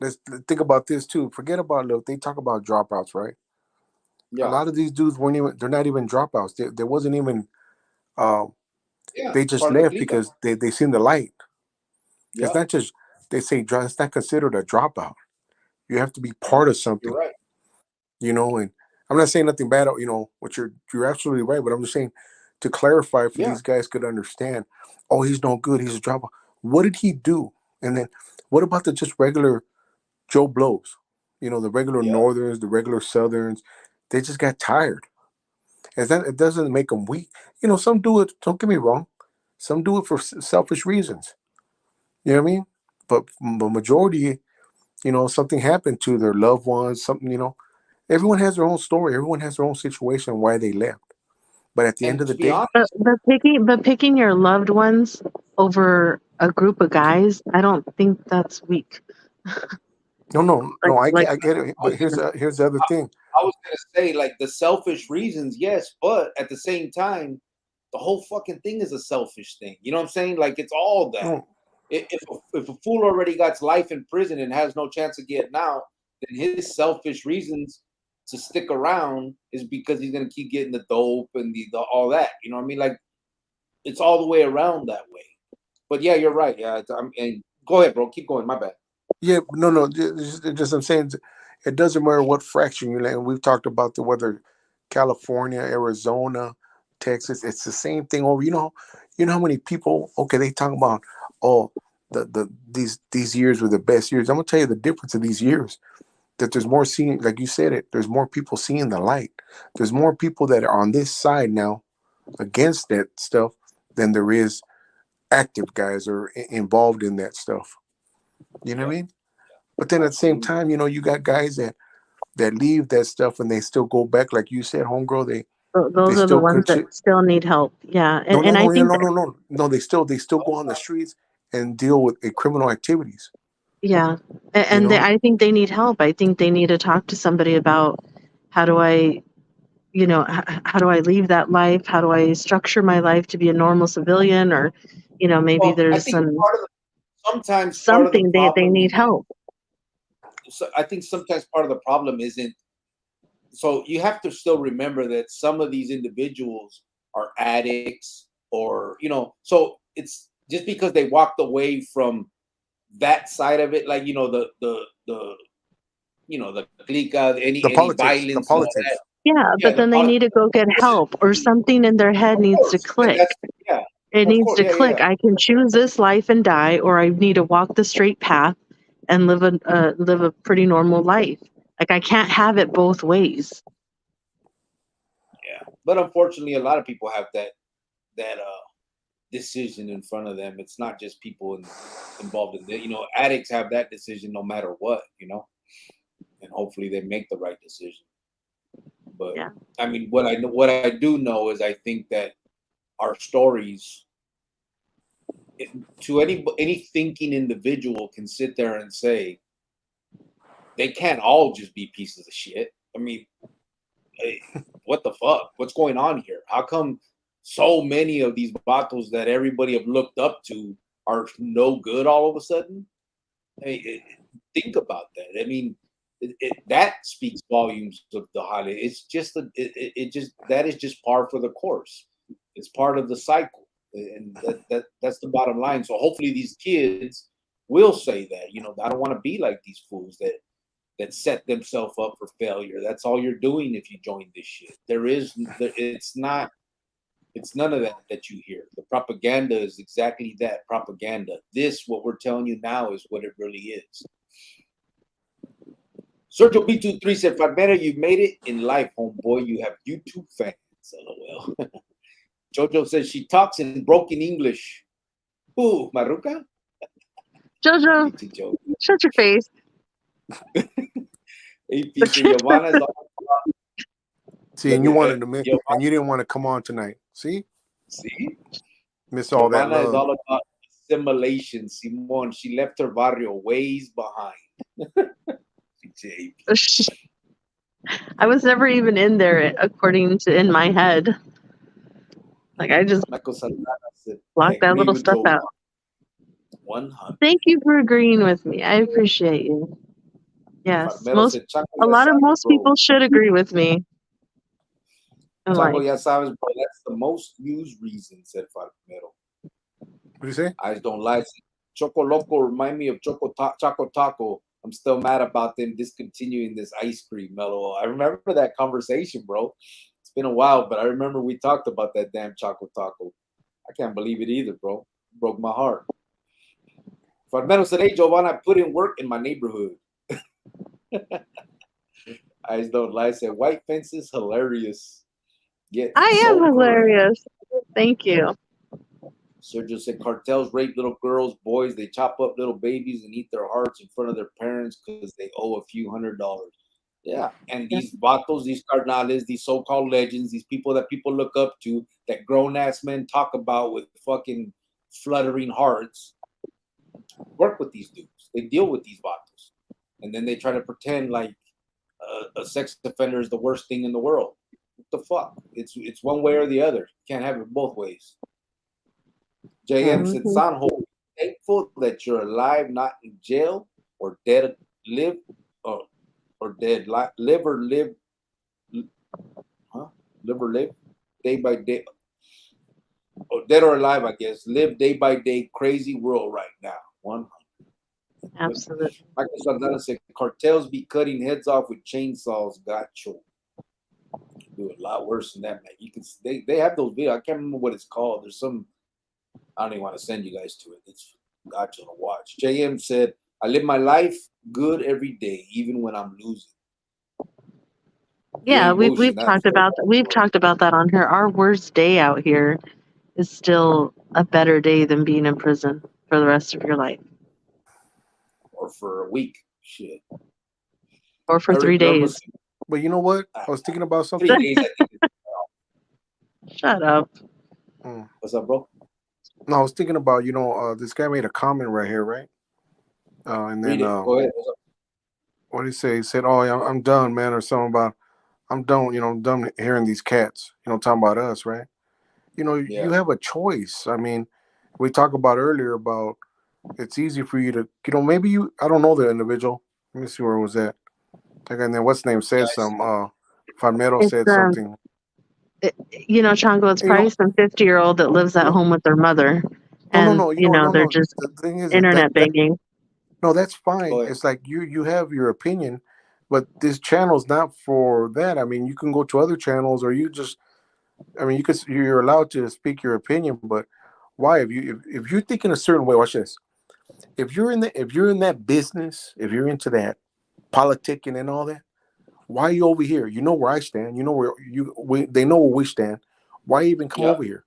Let's think about this too. Forget about look. They talk about dropouts, right? A yeah, lot of these dudes weren't even. They're not even dropouts. There wasn't even. Um, yeah. they just Part of the left cleanup. because they seen the light. It's Yeah, not just they say it's not considered a dropout. You have to be part of you're something, right. and I'm not saying nothing bad. What you're absolutely right, but I'm just saying to clarify for Yeah, these guys could understand. Oh, he's no good. He's a dropout. What did he do? And then what about the just regular Joe Blows? The regular yeah. Northerns, the regular Southerns. They just got tired. And that it doesn't make them weak. Some do it. Don't get me wrong. Some do it for selfish reasons. You know what I mean? But the majority, something happened to their loved ones. Something, everyone has their own story. Everyone has their own situation why they left. But at the end And of the to be day, honest, But picking your loved ones over a group of guys, I don't think that's weak. no, no, Like no. like I get it. I was But here's the other thing. I was gonna say like the selfish reasons, yes, but at the same time, the whole fucking thing is a selfish thing. You know what I'm saying? Like it's all that. No, If a fool already got life in prison and has no chance of getting out, then his selfish reasons to stick around is because he's gonna keep getting the dope and the all that. You know what I mean? Like it's all the way around that way. But yeah, you're right. Yeah, and go ahead, bro. Keep going. My bad. yeah, no, no. Just I'm saying, it doesn't matter what fraction you're in. We've talked about the weather, California, Arizona, Texas. It's the same thing over. You know how many people? Okay, they talk about oh these years were the best years. I'm gonna tell you the difference of these years. That there's more seeing, like you said it. There's more people seeing the light. There's more people that are on this side now against that stuff than there is active guys or involved in that stuff. You know Yeah, what I mean? But then at the same absolutely. time, you got guys that leave that stuff and they still go back, like you said, homegirl. They those are the still ones that continue. still need help. Yeah, No, no, and I no, yeah, think no, that, no, no, no. They still go on the streets and deal with criminal activities. yeah, You know, I think they need help. I think they need to talk to somebody about how do I, how do I leave that life? How do I structure my life to be a normal civilian? Or, maybe Well, I there's think sometimes part of the something they problem need is that help. so I think sometimes part of the problem isn't. So you have to still remember that some of these individuals are addicts, or so it's just because they walked away from that side of it, like the clica, The any politics, the violence and all that. politics. Yeah, Yeah, but then they need to go get help, or something in their head of needs to course, and click. that's yeah, It of needs course, to yeah, yeah, click. yeah. I can choose this life and die, or I need to walk the straight path and live a pretty normal life. Like I can't have it both ways. Yeah. But unfortunately, a lot of people have that decision in front of them. It's not just people involved in it. Addicts have that decision no matter what. And hopefully they make the right decision. But Yeah. I mean, what I do know is I think that our stories, to any thinking individual can sit there and say they can't all just be pieces of shit. I mean, hey, what the fuck? What's going on here? How come so many of these battles that everybody have looked up to are no good all of a sudden? Hey, think about that. I mean, that speaks volumes of the holiday. It's just it just that is just par for the course. It's part of the cycle, and that's the bottom line. So hopefully these kids will say that. I don't want to be like these fools that set themselves up for failure. That's all you're doing if you join this shit. It's none of that you hear. The propaganda is exactly that, propaganda. What we're telling you now is what it really is. Sergio B23 said, Fabera, you made it in life, homeboy. You have YouTube fans. LOL. Jojo says she talks in broken English. Who, Maruka? Jojo, shut your face. AP said, Giovanna is all See, and you wanted to make, and you didn't want to come on tonight. See, miss all that Giovanna is love. all about assimilation. Simone, she left her barrio ways behind. I was never even in there, according to in my head. Like I just blocked that little stuff out. 100. Thank you for agreeing with me. I appreciate you. Yes, most people should agree with me. Chango, ya sabes, bro, that's the most used reason, said Farmero. What do you say? Eyes don't lie. Choco Loco remind me of Choco Taco. I'm still mad about them discontinuing this ice cream, Mellow. I remember that conversation, bro. It's been a while, but I remember we talked about that damn Choco Taco. I can't believe it either, bro. It broke my heart. Farmero said, hey, Giovanna, I put in work in my neighborhood. Eyes don't lie. Said, white fences, hilarious. I am hilarious. Thank you. Sergio said cartels rape little girls, boys. They chop up little babies and eat their hearts in front of their parents because they owe a few $100s. Yeah, and these vatos, these carnales, these so-called legends, these people that people look up to, that grown-ass men talk about with fucking fluttering hearts, work with these dudes. They deal with these vatos. And then they try to pretend like a sex offender is the worst thing in the world. What the fuck? It's one way or the other. You can't have it both ways. JM said, Sanjo, thankful that you're alive, not in jail, or dead, live, or dead, live or live, live or live, day by day, or dead or alive, I guess. Live day by day, crazy world right now. 100. Absolutely. Michael Saldana said, cartels be cutting heads off with chainsaws. Gacho. Do a lot worse than that, man. You can they have those videos. I can't remember what it's called. There's some. I don't even want to send you guys to it. It's gotcha to watch. JM said, I live my life good every day, even when I'm losing. Yeah, we've talked about that on here. Our worst day out here is still a better day than being in prison for the rest of your life. Or for a week. Shit. Or for 3 days. But you know what? I was thinking about something. 3 days, I think. Shut up. What's up, bro? No, I was thinking about, this guy made a comment right here, right? And then go ahead. What did he say? He said, "Oh, yeah, I'm done, man," or something about, "I'm done." I'm done hearing these cats. Talking about us, right? You have a choice. I mean, we talked about earlier about it's easy for you to, maybe I don't know the individual, Let me see where was that. And then what's name Yeah, said I see some. it. Farmero It's said something. Chango, it's You know, probably some 50-year-old that lives at you know. home with their mother, No, no, and no. You know, no, they're no. just The thing is internet begging. no, that's fine. Go ahead. It's like you have your opinion, but this channel's not for that. I mean, you can go to other channels, or you just. I mean, you're allowed to speak your opinion, but why? If you're thinking a certain way, watch this. If you're in that business, if you're into that politicking and all that, why are you over here? You know where I stand. You know where they know where we stand. Why even come Yeah. over here?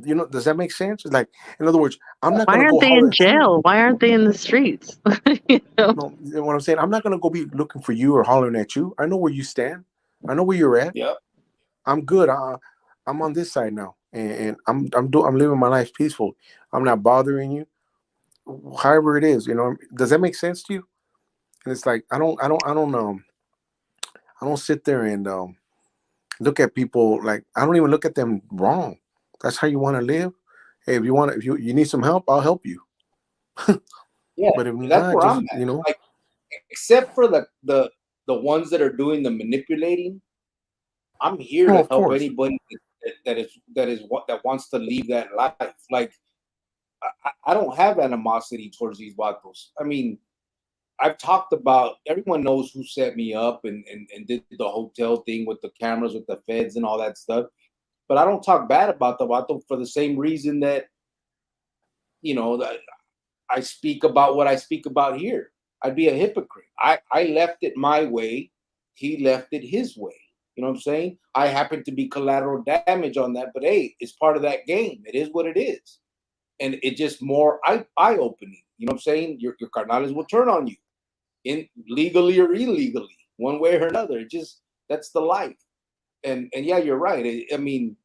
You know, does that make sense? It's like, in other words, I'm not Why gonna aren't go they holler in at you. jail? Why aren't they in the streets? No, you know what I'm saying? I'm not gonna go be looking for you or hollering at you. I know where you stand. I know where you're at. Yeah. I'm good. I'm on this side now, and I'm living my life peaceful. I'm not bothering you. However it is, does that make sense to you? And it's like I don't sit there and look at people like I don't even look at them wrong. That's how you want to live. Hey, if you need some help, I'll help you. Yeah. But if And that's not, where I'm just at. Like, except for the ones that are doing the manipulating, I'm here no, to of help course. anybody that wants to leave that life. Like, I don't have animosity towards these vatos. I mean, I've talked about, everyone knows who set me up and did the hotel thing with the cameras with the feds and all that stuff. But I don't talk bad about the vato for the same reason that that I speak about what I speak about here. I'd be a hypocrite. I left it my way. He left it his way. You know what I'm saying? I happen to be collateral damage on that, but hey, it's part of that game. It is what it is. And it just more eye opening. You know what I'm saying? Your carnales will turn on you, in legally or illegally, one way or another. It just, that's the life. And yeah, you're right. I mean,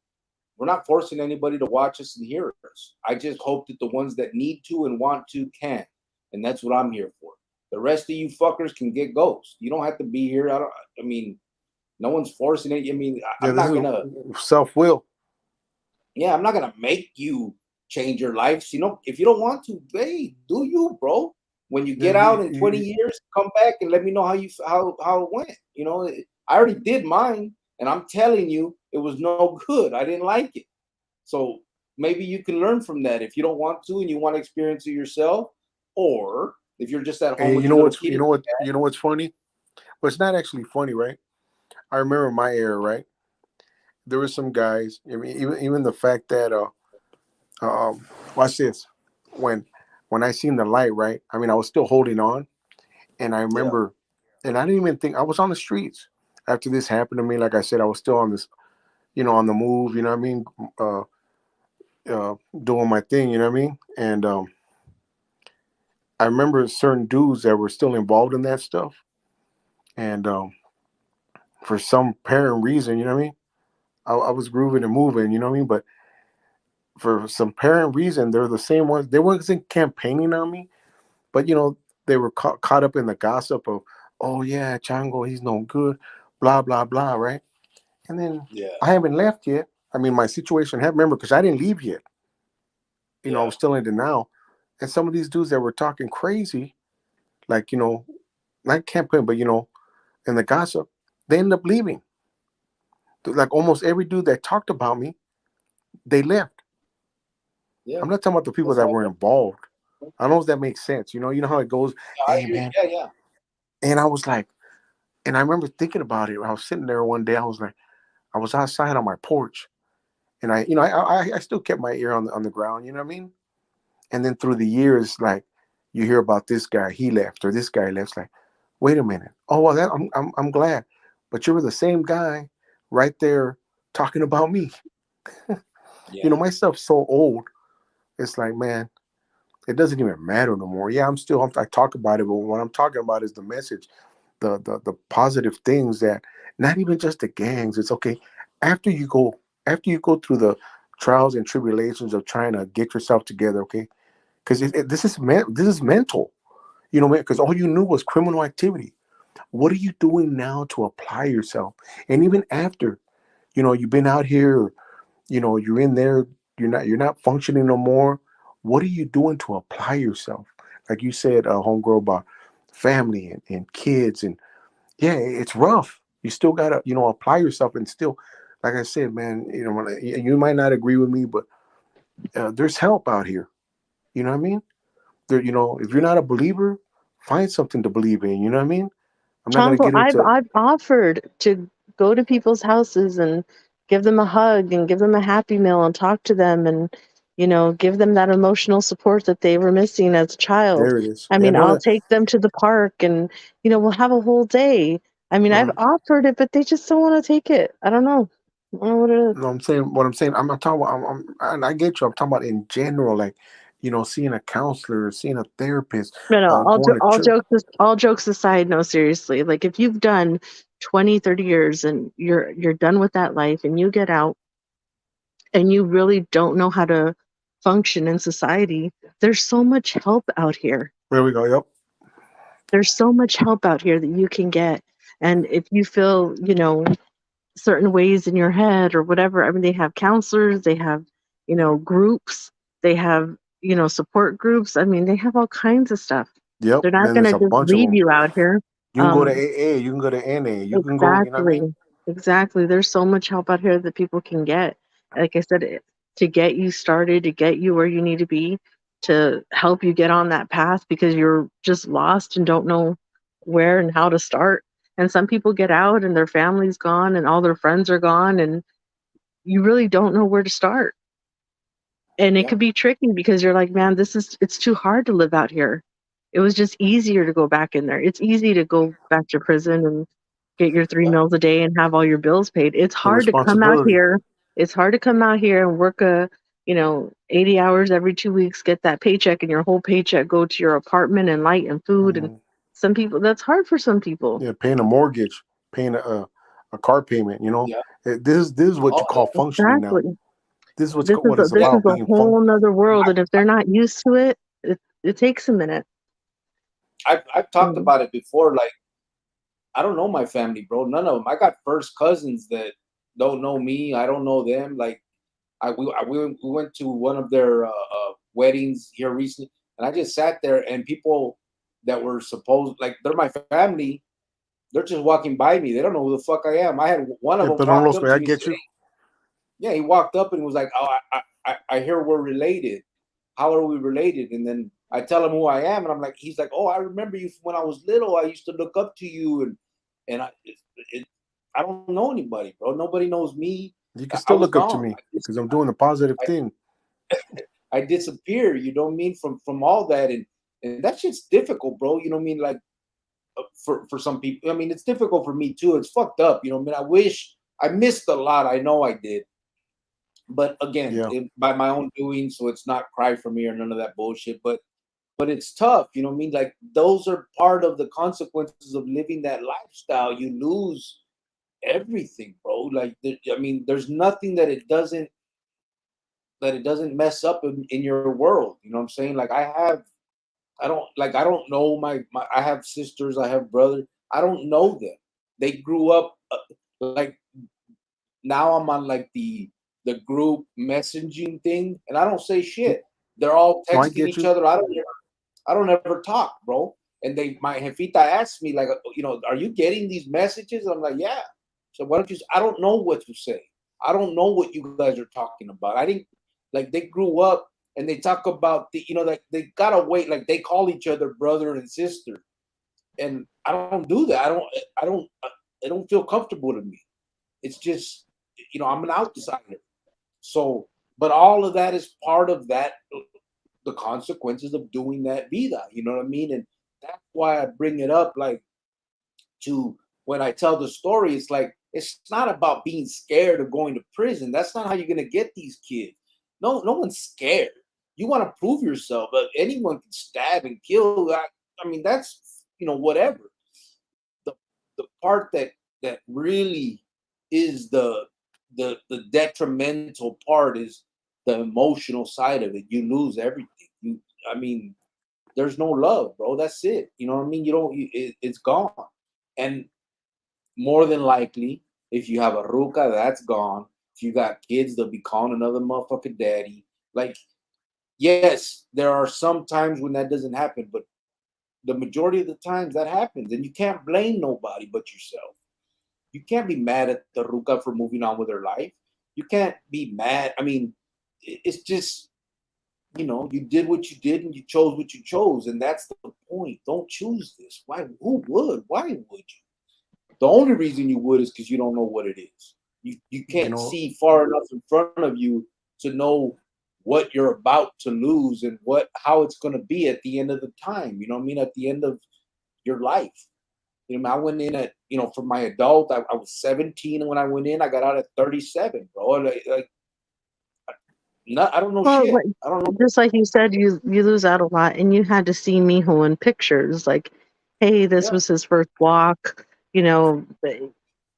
we're not forcing anybody to watch us and hear us. I just hope that the ones that need to and want to can. And that's what I'm here for. The rest of you fuckers can get ghosts. You don't have to be here. I mean, no one's forcing it. I mean, Yeah, I'm this not is gonna, self will. yeah, I'm not gonna make you change your lives. If you don't want to, hey, do you, bro? When you Yeah, get out in 20 years, come back and let me know how it went. I already did mine, and I'm telling you, it was no good. I didn't like it. So maybe you can learn from that if you don't want to and you want to experience it yourself, or if you're just at home and with your little you know what's funny? Well, it's not actually funny, right? I remember my era, right? There were some guys. I mean, even the fact that watch this. When when I seen the light, right? I mean, I was still holding on, and I Yeah, remember, and I didn't even think I was on the streets after this happened to me. Like I said, I was still on this, on the move. You know what I mean? Uh, Doing my thing. You know what I mean? And I remember certain dudes that were still involved in that stuff, and for some apparent reason, you know what I mean? I was grooving and moving, you know what I mean? But for some apparent reason, they're the same ones. They wasn't campaigning on me, but they were caught up in the gossip of, oh yeah, Chango, he's no good, blah blah blah, right? And then yeah, I haven't left yet. I mean, my situation. Remember, because I didn't leave yet. I yeah, was still in denial. And some of these dudes that were talking crazy, like not campaign, but in the gossip, they ended up leaving. Like almost every dude that talked about me, they left. yeah. I'm not talking about the people That's that how. were involved. I don't know if that makes sense. You know how it goes. I Hey hear. man, Yeah, yeah, and I was like, and I remember thinking about it. I was sitting there one day. I was like, I was outside on my porch, and I still kept my ear on the ground. You know what I mean? And then through the years, like you hear about this guy, he left, or this guy left. It's like, wait a minute. Oh well, I'm glad, but you were the same guy right there talking about me. yeah, My stuff's so old. It's like, man, it doesn't even matter no more. Yeah, I talk about it, but what I'm talking about is the message, the positive things that not even just the gangs. It's okay after you go through the trials and tribulations of trying to get yourself together. Okay, because this is mental. Man, because all you knew was criminal activity. What are you doing now to apply yourself? And even after, you've been out here, you're in there, you're not functioning no more. What are you doing to apply yourself? Like you said, homegirl, about family and kids, and yeah, it's rough. You still gotta, apply yourself, and still, like I said, man, you might not agree with me, but there's help out here. You know what I mean? There, if you're not a believer, find something to believe in. You know what I mean? I'm not gonna Chango, get I've into. I've offered to go to people's houses and give them a hug and give them a happy meal and talk to them and give them that emotional support that they were missing as a child. There it is. I Yeah, mean, no, I'll that. take them to the park and we'll have a whole day. I mean, I've No, offered it, but they just don't want to take it. I don't know. I don't know what it is. no, I'm saying what I'm saying. I'm not talking about. and I get you. I'm talking about in general, like seeing a counselor, seeing a therapist, No, no, going to church. all jokes aside, no, seriously. Like if you've done 20, 30 years and you're done with that life and you get out and you really don't know how to function in society, there's so much help out here. There we go. Yep. There's so much help out here that you can get. And if you feel, certain ways in your head or whatever, I mean, they have counselors, they have, groups, they have, support groups. I mean, they have all kinds of stuff. Yep. They're not Then going there's to a just bunch of leave them. you out here. You can go to Um, AA. You can go to NA. You can go. You know what I exactly. mean? Exactly. There's so much help out here that people can get. Like I said, to get you started, to get you where you need to be, to help you get on that path because you're just lost and don't know where and how to start. And some people get out and their family's gone and all their friends are gone and you really don't know where to start. And it Yeah. could be tricky because you're like, man, it's too hard to live out here. It was just easier to go back in there. It's easy to go back to prison and get your three Yeah. meals a day and have all your bills paid. It's The hard to come out responsibility. here. It's hard to come out here and work 80 hours every 2 weeks, get that paycheck and your whole paycheck go to your apartment and light and food. And Mhm. some people, that's hard for some people. Yeah, paying a mortgage, paying a car payment. Yeah. This is what you Oh, call functioning now. Exactly. This is This is what it's this yeah. is about, a being whole nother world. I, And if they're not used to it, it takes a minute. I've talked Mm. about it before. Like, I don't know my family, bro. None of them. I got first cousins that don't know me. I don't know them. Like, we went to one of their weddings here recently, and I just sat there, and people that were supposed like they're my family, they're just walking by me. They don't know who the fuck I am. I had one of Hey, them pero no walked los up ve, to I me and get said, you. "Hey," yeah, he walked up and was like, "Oh, I hear we're related. How are we related?" And then I tell him who I am, and I'm like, he's like, "Oh, I remember you from when I was little. I used to look up to you, and I don't know anybody, bro. Nobody knows me. You can I still was look up to gone. me because I'm doing the positive I, thing. I disappear. You know what I mean? From all that, and that shit's difficult, bro. You know what I mean? Like for some people, I mean, it's difficult for me too. It's fucked up. You know what I mean? I wish I missed a lot. I know I did, but again, Yeah, by my own doing, so it's not cry for me or none of that bullshit. But it's tough. You know what I mean? Like those are part of the consequences of living that lifestyle. You lose everything, bro. Like I mean, there's nothing that it doesn't mess up in your world. You know what I'm saying? Like I don't know my I have sisters, I have brothers. I don't know them. They grew up like now I'm on like the group messaging thing and I don't say shit. They're all no, I texting get each you. other. I don't ever talk, bro. And they my jefita asked me like, are you getting these messages? I'm like, yeah. So why don't you? I don't know what to say. I don't know what you guys are talking about. I didn't like they grew up and they talk about like they gotta wait. Like they call each other brother and sister, and I don't do that. I don't feel comfortable to me. It's just I'm an outsider. So, but all of that is part of that the consequences of doing that vida. You know what I mean? And that's why I bring it up, like to when I tell the story, it's like it's not about being scared of going to prison. That's not how you're gonna get these kids. No one's scared. You want to prove yourself, but anyone can stab and kill. I mean, that's whatever. The the part that really is the detrimental part is the emotional side of it. You lose everything. I mean, there's no love, bro. That's it. You know what I mean? You don't. It's gone. And more than likely, if you have a ruca, that's gone. If you got kids, they'll be calling another motherfucking daddy. Like, yes, there are some times when that doesn't happen, but the majority of the times that happens, and you can't blame nobody but yourself. You can't be mad at the ruca for moving on with her life. You can't be mad. I mean, it's just, you did what you did and you chose what you chose, and that's the point. Don't choose this. Why? Who would? Why would you? The only reason you would is because you don't know what it is. You can't see far enough in front of you to know what you're about to lose and how it's going to be at the end of the time. You know what I mean? At the end of your life. I went in at, for my adult, I was 17 when I went in. I got out at 37, bro. I don't know shit. I don't know. Just like you said, you lose out a lot, and you had to see Mijo in pictures. Like, hey, this was his first walk,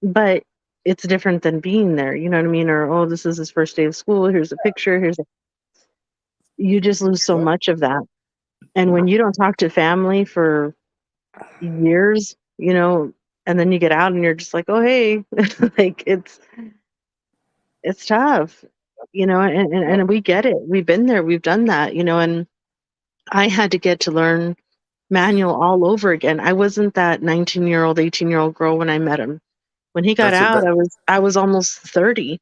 but it's different than being there. You know what I mean? Or, oh, this is his first day of school. Here's a picture. You just lose so much of that. And when you don't talk to family for years, and then you get out and you're just like, oh, hey, like it's tough, and we get it. We've been there. We've done that, and I had to get to learn manual all over again. I wasn't that 19-year-old, 18-year-old girl when I met him. When he got out, I was almost 30,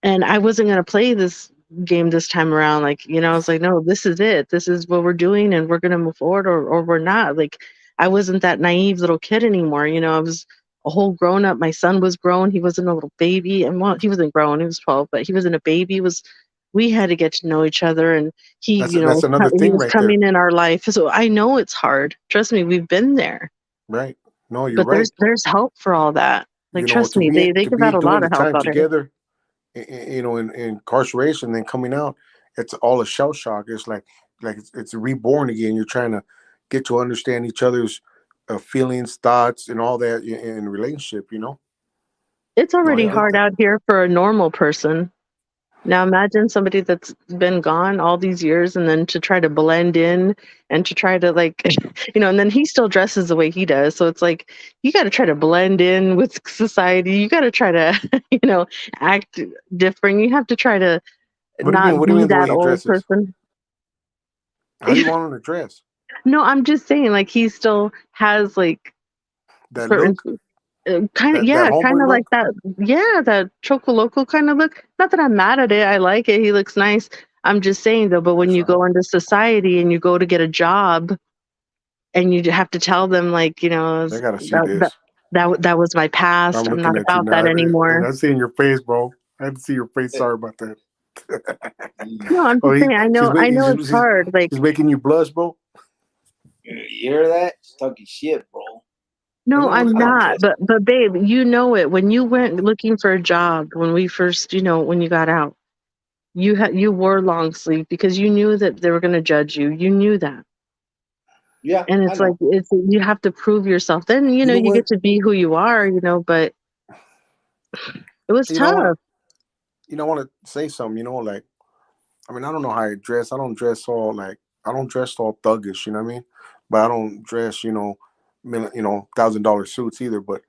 and I wasn't going to play this game this time around. Like, I was like, no, this is it. This is what we're doing, and we're going to move forward, or we're not. Like, I wasn't that naive little kid anymore. I was a whole grown up. My son was grown. He wasn't a little baby. And well, he wasn't grown. He was 12, but he wasn't a baby. We had to get to know each other, and that's another thing he was right coming there. in our life. So I know it's hard. Trust me, we've been there. Right. No, you're but right. there's help for all that. Like, trust me, they give out a lot of help out here. Together, in incarceration, then coming out, it's all a shell shock. It's like it's reborn again. You're trying to get to understand each other's feelings, thoughts, and all that in a relationship. It's already hard out here for a normal person. Now imagine somebody that's been gone all these years, and then to try to blend in and to try to and then he still dresses the way he does. So it's like, you got to try to blend in with society. You got to try to, act different. You have to try to not be that old person. How do you want him to dress? No, I'm just saying, like, he still has like that certain look. Kind of, kind of like that. Yeah, that Choco Loco kind of look. Not that I'm mad at it. I like it. He looks nice. I'm just saying though, but when you go into society and you go to get a job, and you have to tell them, like, they gotta see this. That was my past. I'm not about that anymore. I see in your face, bro. I had to see your face. Sorry about that. No, I'm just saying. I know it's hard. Like, he's making you blush, bro. You hear that? He's talking shit, bro. No, I'm not. But babe, you know it. When you went looking for a job, when we first, when you got out, you wore long sleeve because you knew that they were going to judge you. You knew that. Yeah. And it's like, you have to prove yourself. Then, you get to be who you are, but it was tough. I want to say something, like, I mean, I don't know how I dress. I don't dress all thuggish, you know what I mean? But I don't dress, $1,000 suits either, but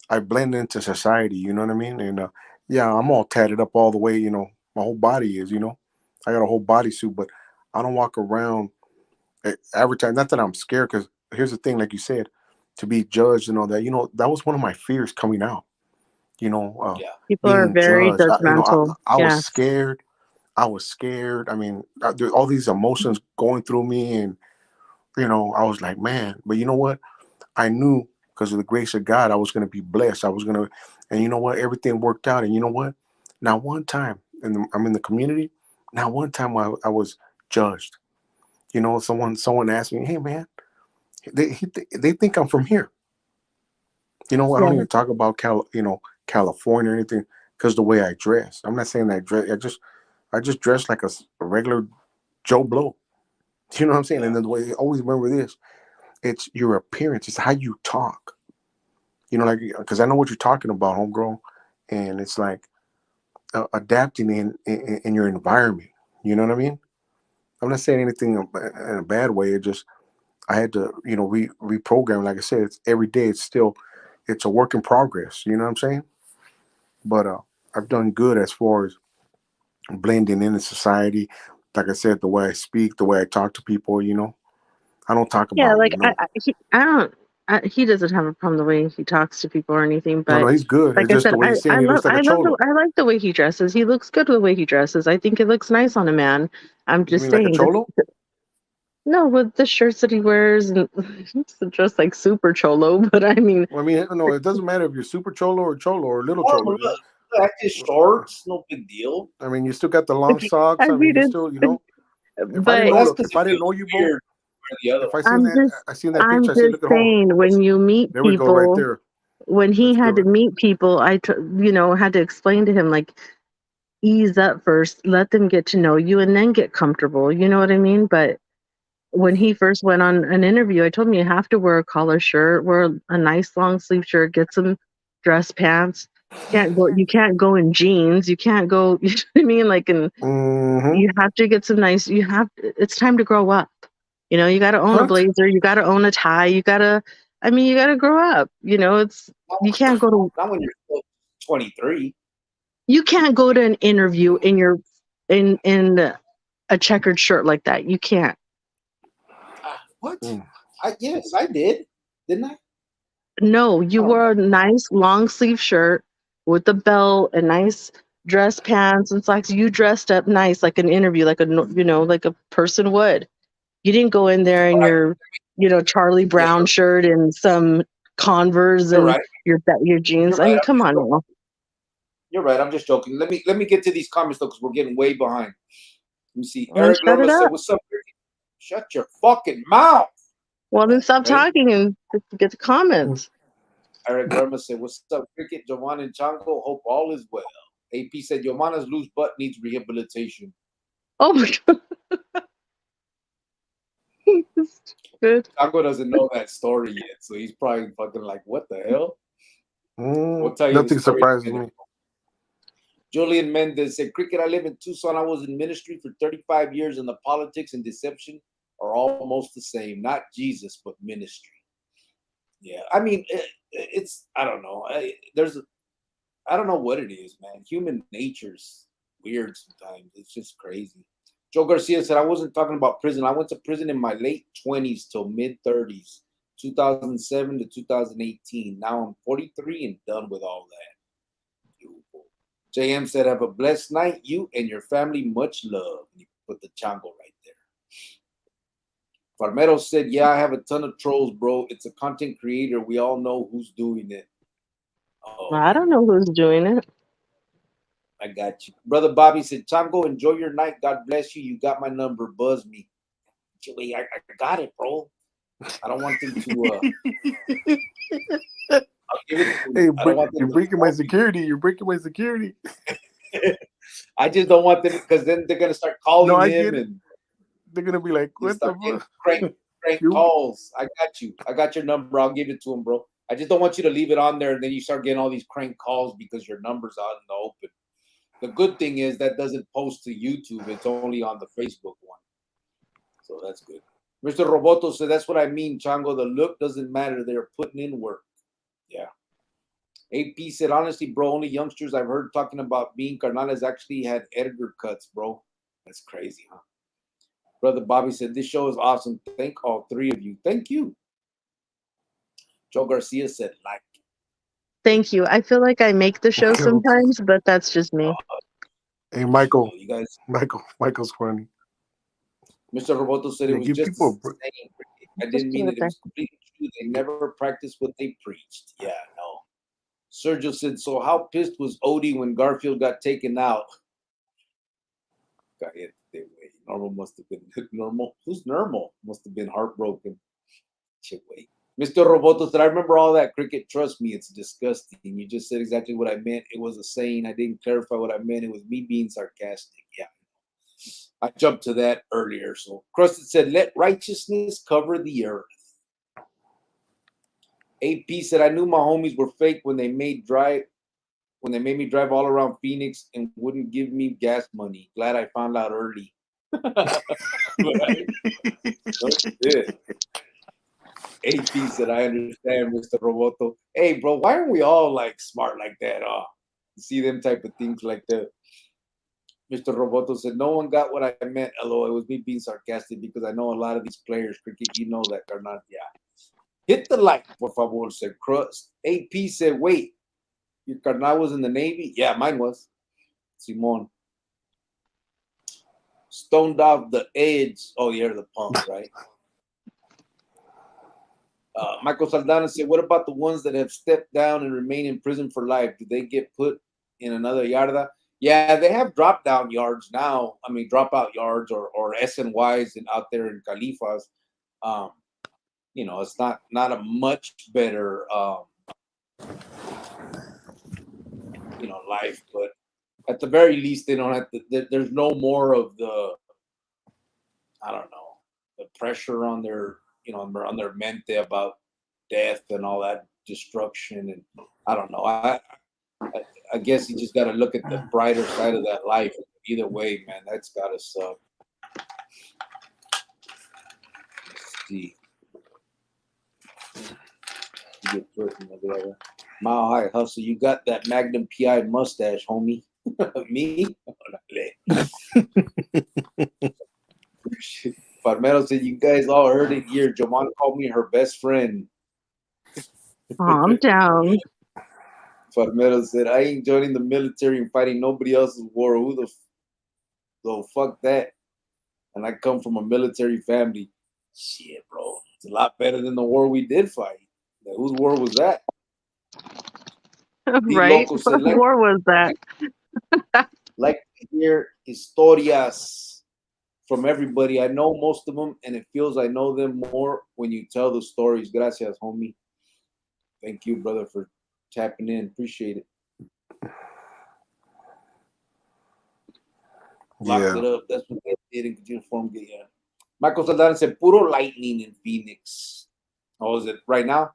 I blend into society, you know what I mean? And I'm all tatted up all the way, my whole body is, I got a whole bodysuit, but I don't walk around advertising. Not that I'm scared, because here's the thing, like you said, to be judged and all that, that was one of my fears coming out, people are very judgmental. I was scared. I was scared. I mean, there all these emotions going through me, and I was like, man. But you know what? I knew, because of the grace of God, I was going to be blessed. I was going to, and you know what? Everything worked out. And you know what? Not one time, I'm in the community. Not one time I was judged. Someone asked me, "Hey, man, they think I'm from here." I don't even talk about California or anything, because the way I dress. I'm not saying that I dress. I just dress like a regular Joe Blow. You know what I'm saying? And then the way, always remember this: it's your appearance. It's how you talk. Like, because I know what you're talking about, homegirl, and it's like adapting in your environment. You know what I mean? I'm not saying anything in a bad way. It just, I had to, reprogram. Like I said, it's every day. It's a work in progress. You know what I'm saying? But I've done good as far as blending into society. Like I said, the way I speak, the way I talk to people, I don't talk Yeah, about, like you know. I don't. He doesn't have a problem the way he talks to people or anything, No, no, but he's good. like It's I just said, the way he's saying he looks like a cholo. I like the way he dresses. He looks good the way he dresses. I think it looks nice on a man. I'm You just mean like a saying, cholo? no, with the shirts that he wears and he's dressed like super cholo. But I mean, Well, I mean, no, it doesn't matter if you're super cholo or little Oh, cholo. look, that's just shorts. No big deal. I mean, you still got the long socks. I I mean, mean you still, you know. If I didn't but know, Well, that's look, because if it I didn't feels know you, bro, weird for the other if I one. seen that, I seen that I'm picture. I said, just look at home. saying when you meet There we go, right people, there. when he That's good, had to right? meet people, had to explain to him like ease up first, let them get to know you, and then get comfortable. You know what I mean? But when he first went on an interview, I told him you have to wear a collar shirt, wear a nice long sleeve shirt, get some dress pants. You can't go in jeans. You can't go, you know what I mean? Like, and Mm-hmm. you have to get some nice, it's time to grow up. You know, you got to own a What? blazer, you got to own a tie, you got to grow up. You know, you can't go to, Not when you're still 23. you can't go to an interview in a checkered shirt like that. You can't. What? Mm. Yes, I did. Didn't I? No, you I don't wore remember. a nice long sleeve shirt with a belt and nice dress pants and socks. You dressed up nice, like an interview, like a person would. You didn't go in there in All right. your, Charlie Yeah, Brown shirt and some Converse you're and right. your jeans. You're I right. mean, come on now. You're right. I'm just joking. Let me get to these comments though, because we're getting way behind. Let me see. Well, then Eric shut it Lerma said, up. "What's up, Ricky? Shut your fucking mouth." Well, then stop Ready? talking and get the Mm. comments. Eric Lerma said, "What's up, Cricket? Jovan and Chango. Hope all is well." AP said, "Yomana's loose butt needs rehabilitation." Oh my god, good. Chango doesn't know that story yet, so he's probably fucking like, "What the hell?" We'll tell you the Nothing story in surprises a minute. me. Julian Mendez said, "Cricket, I live in Tucson. I was in ministry for 35 years, and the politics and deception are almost the same. Not Jesus, but ministry." Yeah, I mean, it's I don't know. I don't know what it is, man. Human nature's weird sometimes. It's just crazy. Joe Garcia said, "I wasn't talking about prison. I went to prison in my late 20s till mid 30s, 2007 to 2018. Now I'm 43 and done with all that." Beautiful. JM said, "Have a blessed night. You and your family, much love." And he put the chango right there. Farmero said, "Yeah, I have a ton of trolls, bro. It's a content creator. We all know who's doing it." Oh, Well, I don't know who's doing it. I got you. Brother Bobby said, "Chango, enjoy your night. God bless you. You got my number. Buzz me." Wait, I got it, bro. I don't want them to. I'll give it to Hey, them. I don't want them you're to breaking my call me. security. You're breaking my security. I just don't want them because then they're gonna start No, calling I him get it. and They're gonna be like, you "What start the getting fuck?" crank You, calls. I got you. I got your number. I'll give it to him, bro. I just don't want you to leave it on there and then you start getting all these crank calls because your number's out in the open. The good thing is that doesn't post to YouTube. It's only on the Facebook one. So that's good. Mr. Roboto said, "That's what I mean, Chango. The look doesn't matter. They're putting in work." Yeah. AP said, "Honestly, bro, only youngsters I've heard talking about being carnales actually had editor cuts, bro." That's crazy, huh? Brother Bobby said, "This show is awesome. Thank all three of you." Thank you. Joe Garcia said, "Like." Thank you. I feel like I make the show sometimes, but that's just me. hey, There you Michael. go. You guys, Michael's funny. Mr. Roboto said it Yeah, was give just the people. same. I Just didn't put mean it it. It there. was completely true. They never practiced what they preached. Yeah, no. Sergio said, "So how pissed was Odie when Garfield got taken out?" Got hit. Normal must have been normal. Who's normal? Must have been heartbroken. Shit, wait. Mr. Roboto said, "I remember all that, Cricket. Trust me, it's disgusting. You just said exactly what I meant. It was a saying. I didn't clarify what I meant. It was me being sarcastic." Yeah. I jumped to that earlier. So Crusted said, "Let righteousness cover the earth." AP said, "I knew my homies were fake when they made me drive all around Phoenix and wouldn't give me gas money. Glad I found out early." Right? That's good. AP said, "I understand, Mr. Roboto." Hey, bro, why aren't we all like smart like that? See them type of things like that. Mr. Roboto said, no one got what I meant. LOL, it was me being sarcastic because I know a lot of these players, cricket, you know that they're not. Yeah. Hit the like, por favor, said Crust. AP said, wait, your carnal was in the Navy? Yeah, mine was. Simon. Stoned off the edge. Oh, you're the punk, right? Michael Saldana said, what about the ones that have stepped down and remain in prison for life? Do they get put in another yarda? Yeah, they have drop down yards now. I mean, dropout yards or SNYs out there in Califas. You know, it's not a much better, you know, life, but at the very least, they don't have to. There's no more of the, I don't know, the pressure on their, you know, on their mente about death and all that destruction, and I don't know. I guess you just got to look at the brighter side of that life. Either way, man, that's got to suck. Let's see. Mile High Hustle, you got that Magnum PI mustache, homie. Me? Farmero said, you guys all heard it here. Joman called me her best friend. Calm down. Farmero said, I ain't joining the military and fighting nobody else's war. Who the fuck that? And I come from a military family. Shit, bro. It's a lot better than the war we did fight. Whose war was that? Right? What war was that? Like to hear historias from everybody. I know most of them, and it feels I know them more when you tell the stories. Gracias, homie. Thank you, brother, for tapping in. Appreciate it. Locked it up. That's what they did in uniform. Yeah. Michael Saldana said, puro lightning in Phoenix. Oh, is it right now?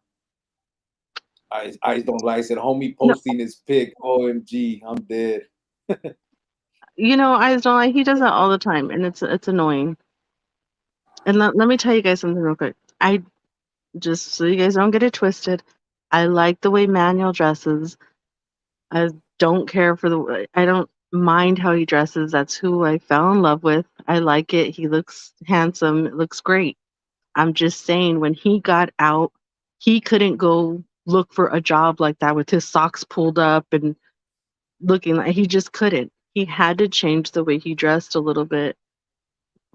Eyes don't lie. Said, homie posting his pic. OMG, I'm dead. You know, Eyes don't lie. He does that all the time, and it's annoying. And let me tell you guys something real quick. I just so you guys don't get it twisted. I like the way Manuel dresses. I don't care for the. I don't mind how he dresses. That's who I fell in love with. I like it. He looks handsome. It looks great. I'm just saying, when he got out, he couldn't go look for a job like that with his socks pulled up and looking like he just couldn't. He had to change the way he dressed a little bit,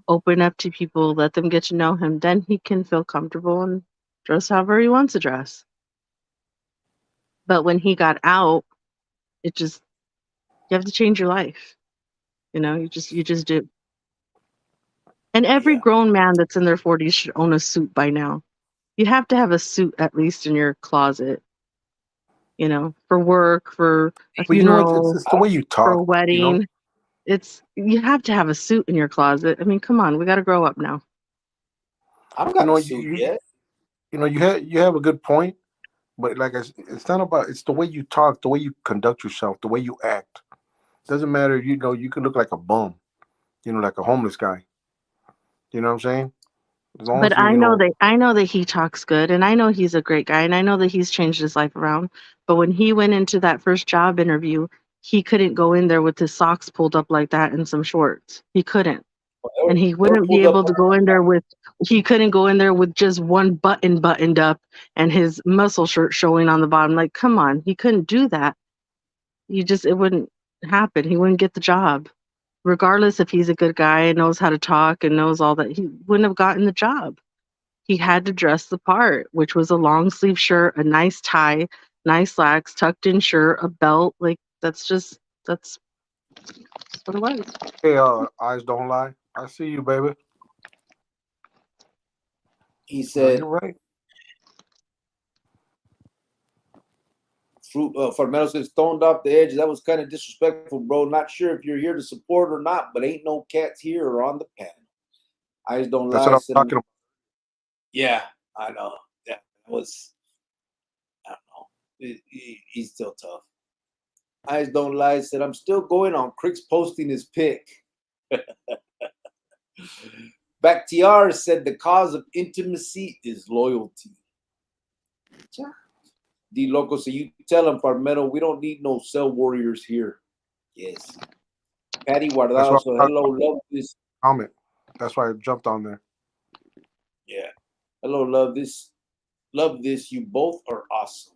open up to people, let them get to know him. Then he can feel comfortable and dress however he wants to dress. But when he got out, it just, you have to change your life. You know, you just do. And every grown man that's in their 40s should own a suit by now. You have to have a suit at least in your closet, you know, for work, for a funeral, you know, it's the way you talk, for a wedding. You know? You have to have a suit in your closet. I mean, come on, we got to grow up now. I don't got a suit yet. You know, you have a good point, but like it's not about. It's the way you talk, the way you conduct yourself, the way you act. Doesn't matter. You know, you can look like a bum, you know, like a homeless guy. You know what I'm saying? But I know that he talks good, and I know he's a great guy, and I know that he's changed his life around. But when he went into that first job interview, he couldn't go in there with his socks pulled up like that and some shorts. He couldn't. And he wouldn't be able to go in there he couldn't go in there with just one button buttoned up and his muscle shirt showing on the bottom. Like, come on, he couldn't do that. It wouldn't happen. He wouldn't get the job. Regardless if he's a good guy and knows how to talk and knows all that, he wouldn't have gotten the job. He had to dress the part, which was a long sleeve shirt, a nice tie, nice slacks, tucked in shirt, a belt. Like, that's what it was. Hey, Eyes don't lie. I see you, baby. He said, you're right. Farmero says, stoned off the edge. That was kind of disrespectful, bro. Not sure if you're here to support or not, but ain't no cats here or on the panel. Eyes don't lie. That's what I'm talking about. Yeah, I know. Yeah, it was. I don't know. He's still tough. Eyes don't lie. Said, I'm still going on. Crick's posting his pic. Bakhtiar said the cause of intimacy is loyalty. D Loco, so you tell him, Farmero, we don't need no cell warriors here. Yes. Patty That's Guardado. why So I hello, love this. comment. That's why I jumped on there. Yeah. Hello, love this. Love this. You both are awesome.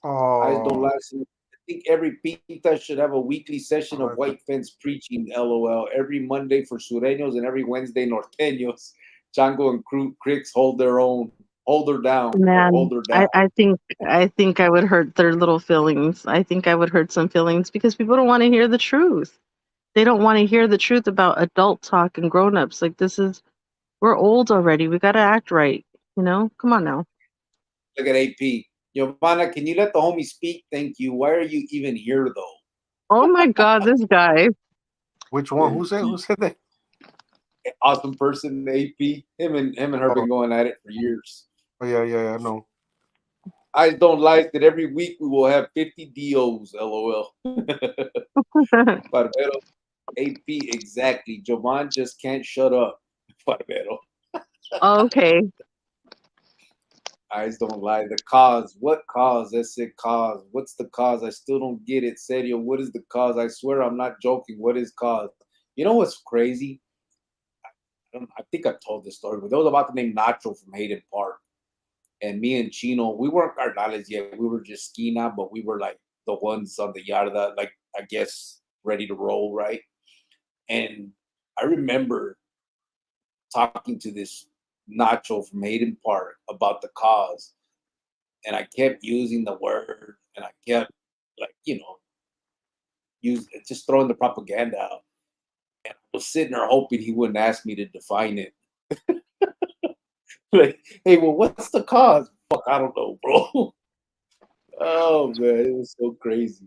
I just don't Oh, like. I think every pita should have a weekly session of white fence preaching. LOL. Every Monday for sureños and every Wednesday norteños. Chango and Cricks hold their own. Hold her down. Or hold Man, her down. I think I would hurt their little feelings. I think I would hurt some feelings because people don't want to hear the truth. They don't want to hear the truth about adult talk and grown-ups. Like we're old already. We gotta act right. Come on now. Look at AP. Giovanna, can you let the homie speak? Thank you. Why are you even here though? Oh my God, this guy. which one? Who said that? Awesome person, AP. Him and her Oh, been going at it for years. yeah, I know. I don't like that every week we will have 50 DOs. LOL. Barbero, AP, exactly. Jovan just can't shut up. Barbero. Okay. I just don't lie. The cause. What cause? That's it, cause. What's the cause? I still don't get it. Serio, what is the cause? I swear I'm not joking. What is cause? You know what's crazy? I think I told this story, but there was about to name Nacho from Hayden Park. And me and Chino, we weren't carnales yet. We were just skina, but we were like the ones on the yarda, like I guess ready to roll, right? And I remember talking to this Nacho from Hayden Park about the cause, and I kept using the word, and I kept like just throwing the propaganda out. And I was sitting there hoping he wouldn't ask me to define it. Like, hey, well, what's the cause? Fuck, I don't know, bro. Oh man, it was so crazy.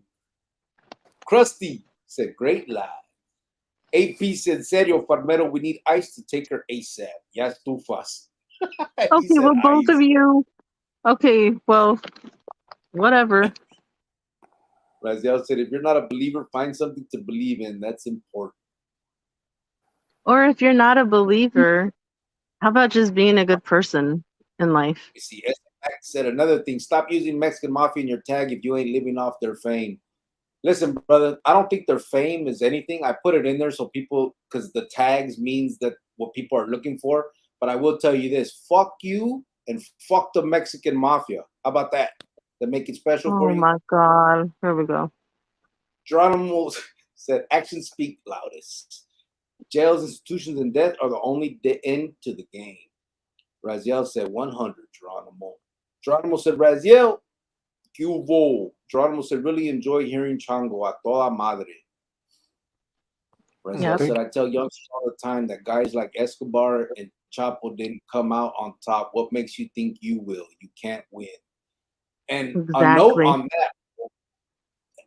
Krusty said, great live. AP said, serio, Farmero, we need ice to take her ASAP. Ya estufas. He Okay, said well, both of ice. you. Okay, well, whatever. Raziel said, if you're not a believer, find something to believe in. That's important. Or if you're not a believer, how about just being a good person in life? You see, said another thing. Stop using Mexican Mafia in your tag if you ain't living off their fame. Listen, brother, I don't think their fame is anything. I put it in there so people, because the tags means that what people are looking for. But I will tell you this: fuck you and fuck the Mexican Mafia. How about that? To make it special for Oh you. my God. Here we go. Geronimo said, "Actions speak loudest. Jails, institutions, and death are the only end to the game." Raziel said, 100. Geronimo. Geronimo said, Raziel, que hubo? Geronimo said, really enjoy hearing Chango a toda madre. Raziel Yep. said, I tell youngsters all the time that guys like Escobar and Chapo didn't come out on top. What makes you think you will? You can't win. And a note Exactly. on that,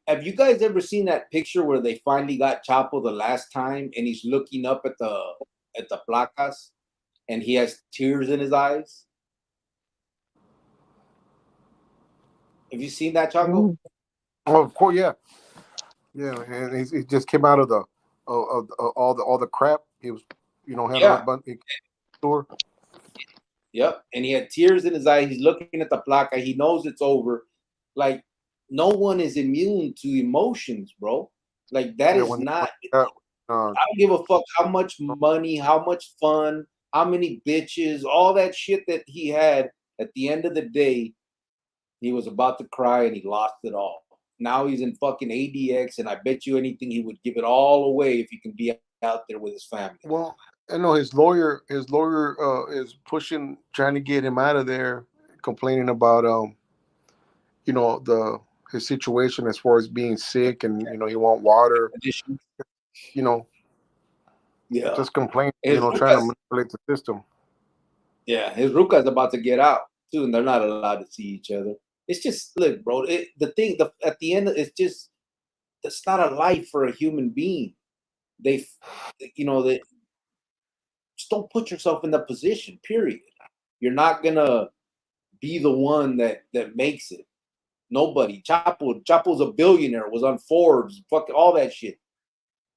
have you guys ever seen that picture where they finally got Chapo the last time and he's looking up at the placas and he has tears in his eyes? Have you seen that, Chango? Mm. Oh, of course, yeah. And he just came out of the of all the crap he was, had Yeah. a bunch store. Yep. And he had tears in his eye. He's looking at the placa. He knows it's over. Like, no one is immune to emotions, bro. Like, that Yeah, is when not. uh, I don't give a fuck how much money, how much fun, how many bitches, all that shit that he had. At the end of the day, he was about to cry and he lost it all. Now he's in fucking ADX, and I bet you anything he would give it all away if he can be out there with his family. well, I know his lawyer is trying to get him out of there, complaining about the his situation as far as being sick, and he want water, Addition. you know Yeah. just complaining, His trying to Rucas, manipulate the system. yeah, his Ruca's about to get out too, and they're not allowed to see each other. It's just look, bro. At the end, it's just it's not a life for a human being. They, they just don't put yourself in that position. Period. You're not gonna be the one that makes it. Nobody. Chapo's a billionaire. Was on Forbes. Fuck all that shit.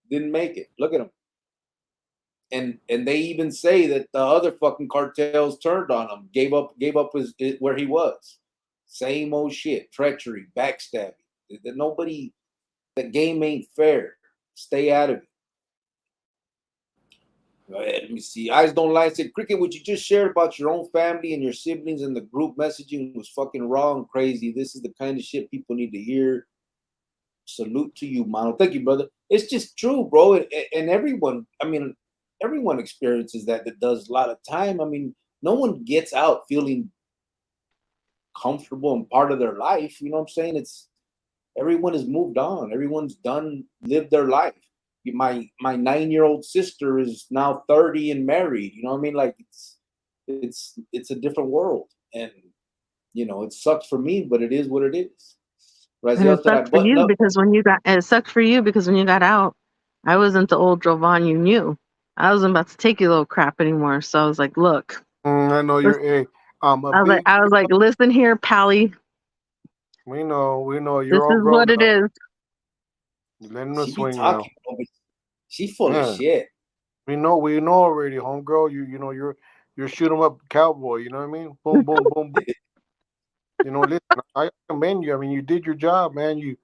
Didn't make it. Look at him. And they even say that the other fucking cartels turned on him, gave up where he was. Same old shit, treachery, backstabbing. That nobody, the game ain't fair. Stay out of it. Go ahead, let me see. Eyes don't lie. Said, Cricket, what you just shared about your own family and your siblings and the group messaging was fucking raw and crazy. This is the kind of shit people need to hear. Salute to you, Mano. Thank you, brother. It's just true, bro. And everyone, I mean, everyone experiences that does a lot of time. I mean, no one gets out feeling comfortable and part of their life. You know what I'm saying? It's everyone has moved on. Everyone's lived their life. My 9-year-old sister is now 30 and married. You know what I mean? Like it's a different world, and you know it sucks for me, but it is what it is. And Raziel said, "I button up." it sucked for you because when you got out, I wasn't the old Jovan you knew. I wasn't about to take your little crap anymore. So I was like, look, I know you're a. A big. I was like, listen here, Pally. We know. This You're all is what grown it up. is. Let him She be swing now. talking, but she full Yeah. of shit. We know already, homegirl. You know you're shoot 'em up cowboy. You know what I mean? Boom, boom, boom, boom. You know, listen, I commend you. I mean, you did your job, man. You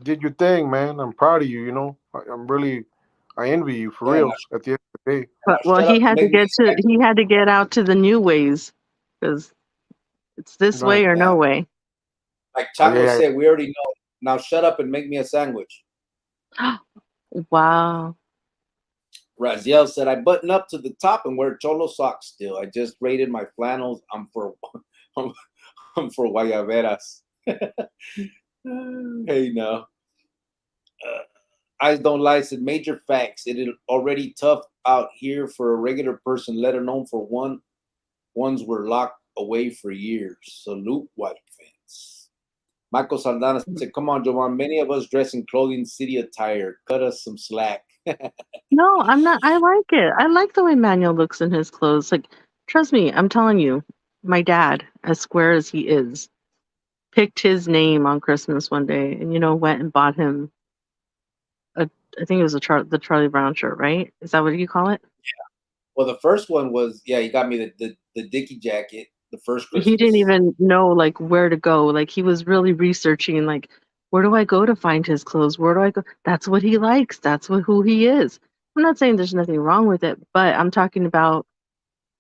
did your thing, man. I'm proud of you. You know, I envy you for Yeah, real. At the end of the day, But well, shut up and make me excited. he had to get out to the new ways because it's this right? way or no Yeah. way. Like Oh, Chango yeah. said, we already know. Now shut up and make me a sandwich. Wow. Raziel said, I button up to the top and wear cholo socks still. I just raided my flannels. I'm for guayaberas. Hey, no. Eyes don't lie said, major facts. It is already tough out here for a regular person, let alone for ones were locked away for years. Salute, white fence. Michael Saldana said, come on, Jovan. Many of us dress in clothing city attire. Cut us some slack. No, I'm not. I like it. I like the way Manuel looks in his clothes. Like, trust me, I'm telling you, my dad, as square as he is, picked his name on Christmas one day and, went and bought him I think it was the Charlie Brown shirt, right? Is that what you call it? Well, the first one was, yeah, he got me the Dickie jacket the first He didn't Christmas. even know like where to go. Like he was really researching like where do I go to find his clothes? Where do I go? That's what he likes. That's who he is. I'm not saying there's nothing wrong with it, but I'm talking about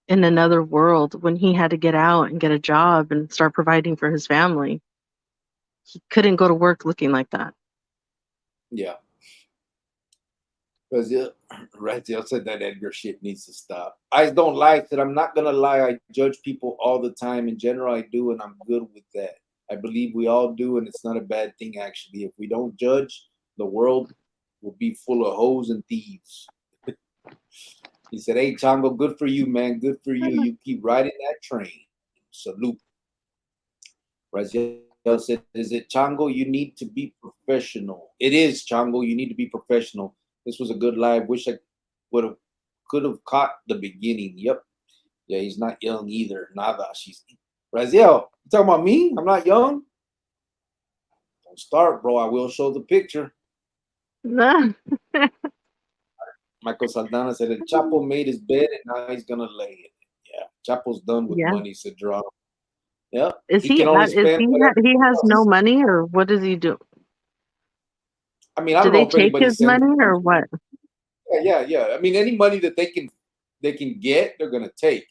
in another world when he had to get out and get a job and start providing for his family. He couldn't go to work looking like that. Yeah. Because Raziel said that Edgar shit needs to stop. Eyes don't lie. Said, I'm not going to lie. I judge people all the time. In general, I do, and I'm good with that. I believe we all do, and it's not a bad thing, actually. If we don't judge, the world will be full of hoes and thieves. He said, hey, Chango, good for you, man. Good for you. You keep riding that train. Salute. Raziel said, is it Chango? You need to be professional. It is, Chango. You need to be professional. This was a good live. Wish I could have caught the beginning. Yep. Yeah, he's not young either. Nada. She's Raziel. You talking about me? I'm not young. Don't start, bro. I will show the picture. Michael Saldana said that Chapo made his bed and now he's gonna lay it. Yeah, Chapo's done with Yeah. money, said Gerard. Yeah. Is he can only is spend whatever he has else. no money or what does he do? I mean, I Do don't know they if take anybody his sends money or what? Yeah. I mean, any money that they can get, they're gonna take.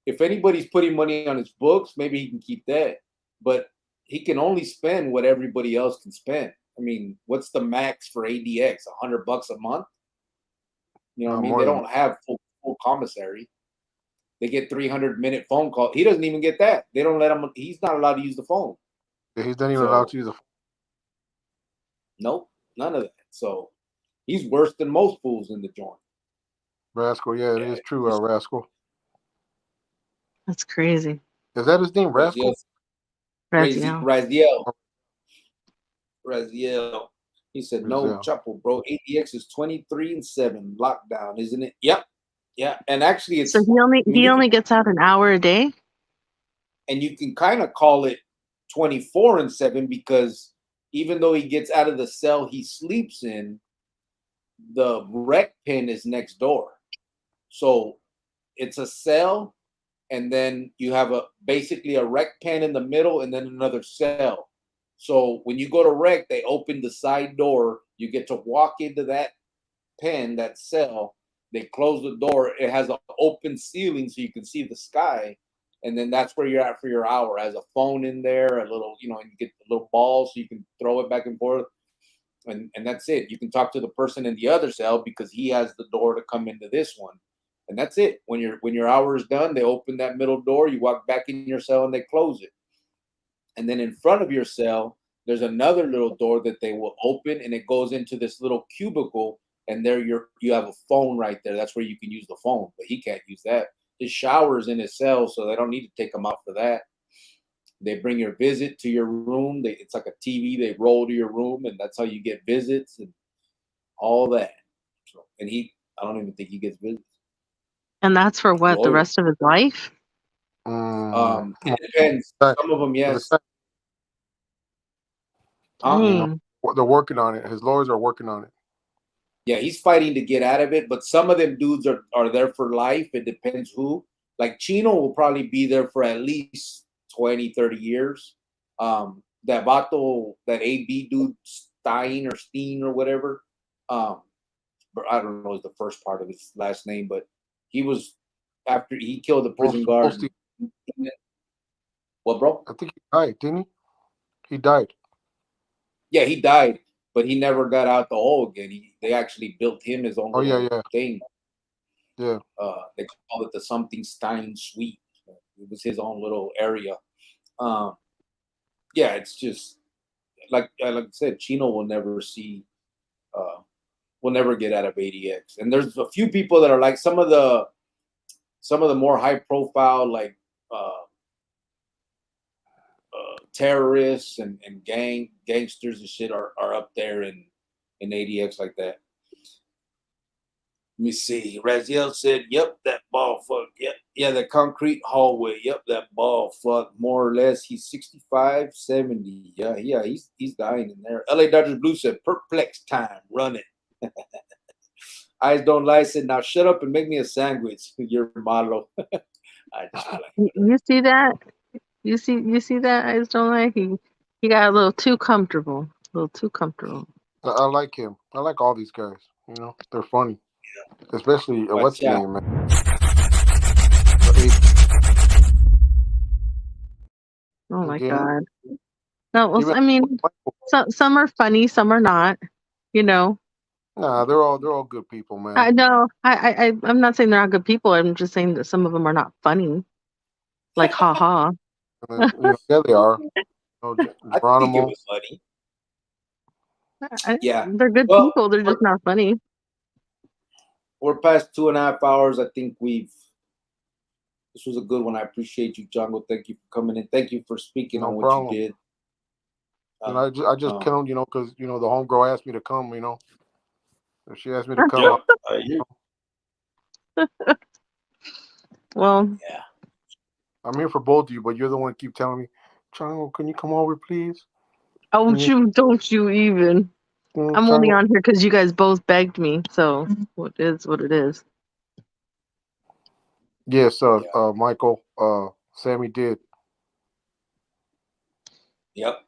If anybody's putting money on his books, maybe he can keep that. But he can only spend what everybody else can spend. I mean, what's the max for ADX? $100 a month? You know what I mean? They don't have full commissary. They get 300-minute phone call. He doesn't even get that. They don't let him. He's not allowed to use the phone. Yeah, he's not even allowed to use the phone. Nope, none of that. So he's worse than most fools in the joint. Rascal, yeah, it is true, Rascal. That's crazy. Is that his name, Rascal? Raziel. Raziel. He said, no, Chapo, bro. ADX is 23-7 lockdown, isn't it? Yep. Yeah. And actually it's So he only gets out an hour a day? And you can kind of call it 24-7 because even though he gets out of the cell he sleeps in, the rec pen is next door. So it's a cell, and then you have basically a rec pen in the middle and then another cell. So when you go to rec, they open the side door. You get to walk into that pen, that cell. They close the door. It has an open ceiling so you can see the sky. And then that's where you're at for your hour. It has a phone in there, a little, you know, and you get a little ball so you can throw it back and forth. And that's it. You can talk to the person in the other cell because he has the door to come into this one. And that's it. When your hour is done, they open that middle door, you walk back in your cell and they close it. And then in front of your cell, there's another little door that they will open and it goes into this little cubicle. And there you have a phone right there. That's where you can use the phone, but he can't use that. His shower's in his cell, so they don't need to take him out for that. They bring your visit to your room. It's like a TV. They roll to your room, and that's how you get visits and all that. So, and I don't even think he gets visits. And that's for what, the rest of his life? It depends. Some of them, yes. You know, they're working on it. His lawyers are working on it. Yeah, he's fighting to get out of it, but some of them dudes are there for life. It depends who. Like Chino will probably be there for at least 20, 30 years. That Vato, that AB dude, Steen or whatever. I don't know the first part of his last name, but he was after he killed the prison guard. What, bro? I think he died, didn't he? He died. Yeah, he died, but he never got out the hole again. They actually built him his own thing. Yeah. They call it the something Stein Suite. It was his own little area. Yeah, it's just like I said, Chino will never see. Will never get out of ADX. And there's a few people that are like some of the more high profile like terrorists and gangsters and shit are up there in ADX like that. Let me see. Raziel said, "Yep, that ball fuck. Yep, yeah, the concrete hallway. Yep, that ball fuck. More or less, he's 65, 70. Yeah, he's dying in there." LA Dodgers Blue said, "Perplex time. Run it." Eyes don't lie. Said, "Now shut up and make me a sandwich." Your model. I just like you see that? You see that? Eyes don't lie. He got a little too comfortable. I like him. I like all these guys. You know, they're funny. Yeah. Especially what's his name, man? Oh my God. No, well, I mean, some are funny, some are not. You know. Nah, they're all good people, man. I know. I'm not saying they're not good people. I'm just saying that some of them are not funny. Like ha ha. You know, yeah, they are. I think it was funny. Yeah, they're good people. They're just not funny. We're past 2.5 hours. I think this was a good one. I appreciate you, Chango. Thank you for coming in. Thank you for speaking on what you did. And I just come, you know, because you know the homegirl asked me to come. You know, if she asked me to come. Well, yeah, I'm here for both of you, but you're the one who keep telling me, Chango, can you come over, please? Don't you even. I'm only on here because you guys both begged me. So what is what it is. Yes, Michael, Sammy did. Yep.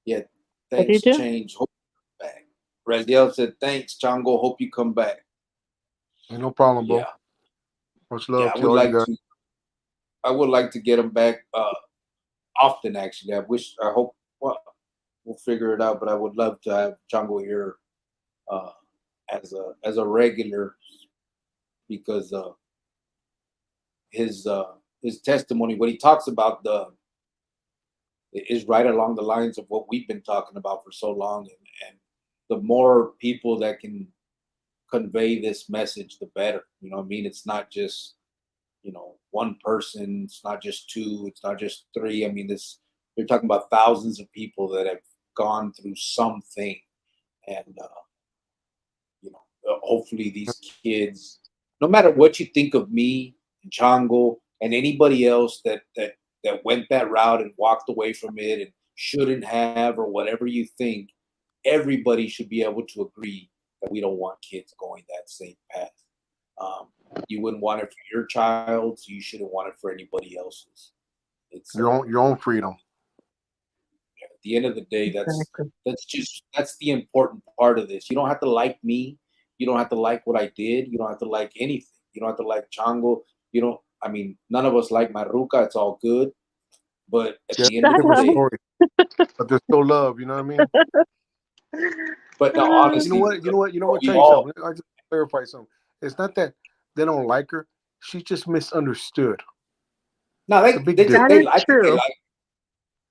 Yeah. Thanks, Change. Hope you come back. Raziel said, "Thanks, Chango. Hope you come back." Ain't no problem, bro. Yeah. Much love. Yeah, I would like to get him back often. Actually, I hope. Well, we'll figure it out. But I would love to have Chango here as a regular because his testimony, what he talks about, is right along the lines of what we've been talking about for so long, and the more people that can convey this message, the better. You know what I mean? It's not just, you know, one person, it's not just two, it's not just three. I mean, you're talking about thousands of people that have gone through something, and you know, hopefully these kids, no matter what you think of me and Chango and anybody else that went that route and walked away from it and shouldn't have, or whatever you think, everybody should be able to agree that we don't want kids going that same path. You wouldn't want it for your child, so you shouldn't want it for anybody else's. It's your own freedom. Yeah. the end of the day, Exactly. that's the important part of this. You don't have to like me. You don't have to like what I did. You don't have to like anything. You don't have to like Chango. You don't. I mean, none of us like Maruca. It's all good. But at Yeah, the end Shut of the different up. day, story. But there's still love. You know what I mean? but no, You know honestly, what? You know what? You know what? we Tell you all something. I just clarify something. It's not that they don't like her. She's just misunderstood. no, It's a big difference. That they is I think true.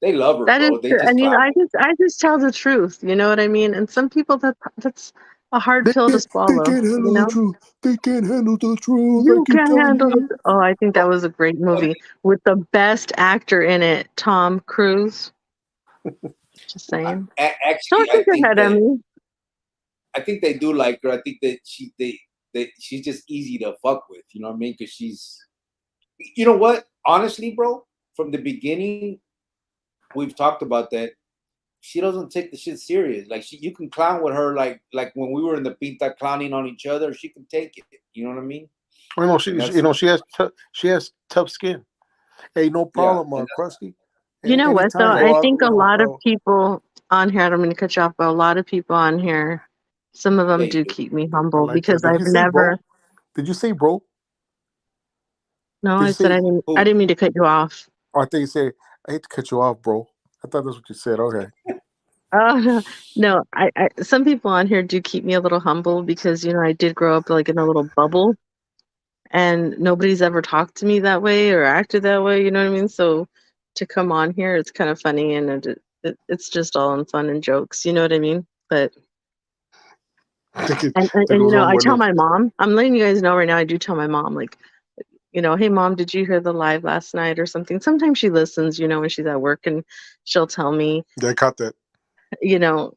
they love her, That is bro. They true. just And try. I just tell the truth. You know what I mean? And some people that's a hard They pill to can't. They swallow. can't You handle the know, truth. They can't handle the truth. I you keep can telling handle you. it. Oh, I think that was a great movie with the best actor in it, Tom Cruise. Just saying. Actually, Don't shake your head at me. I think they do like her. I think that she's just easy to fuck with. You know what I mean? Because you know what? Honestly, bro, from the beginning, we've talked about that. She doesn't take the shit serious. Like you can clown with her, like when we were in the pinta clowning on each other. She can take it. You know what I mean? You know, And you that's know, she has tough skin. Hey, no yeah, problem, Krusty. You know what though? Anytime, I bro. think a You know, lot of people on here, I don't mean to cut you off, but a lot of people on here, some of them they do do. keep me I humble like that. because Did I've you say, bro? never. Did you say, bro? No, Did I you said say? I Who? didn't mean to cut you off. Or I think you said, I hate to cut you off, bro. I thought that's what you said. Okay. Oh no, I some people on here do keep me a little humble because I did grow up like in a little bubble and nobody's ever talked to me that way or acted that way. You know what I mean? So to come on here, it's kind of funny and it's just all in fun and jokes. You know what I mean? But I think and it goes on I with tell it. my mom. I'm letting you guys know right now. I do tell my mom like. Hey mom, did you hear the live last night or something? Sometimes she listens, when she's at work and she'll tell me, Yeah, I caught that. you know,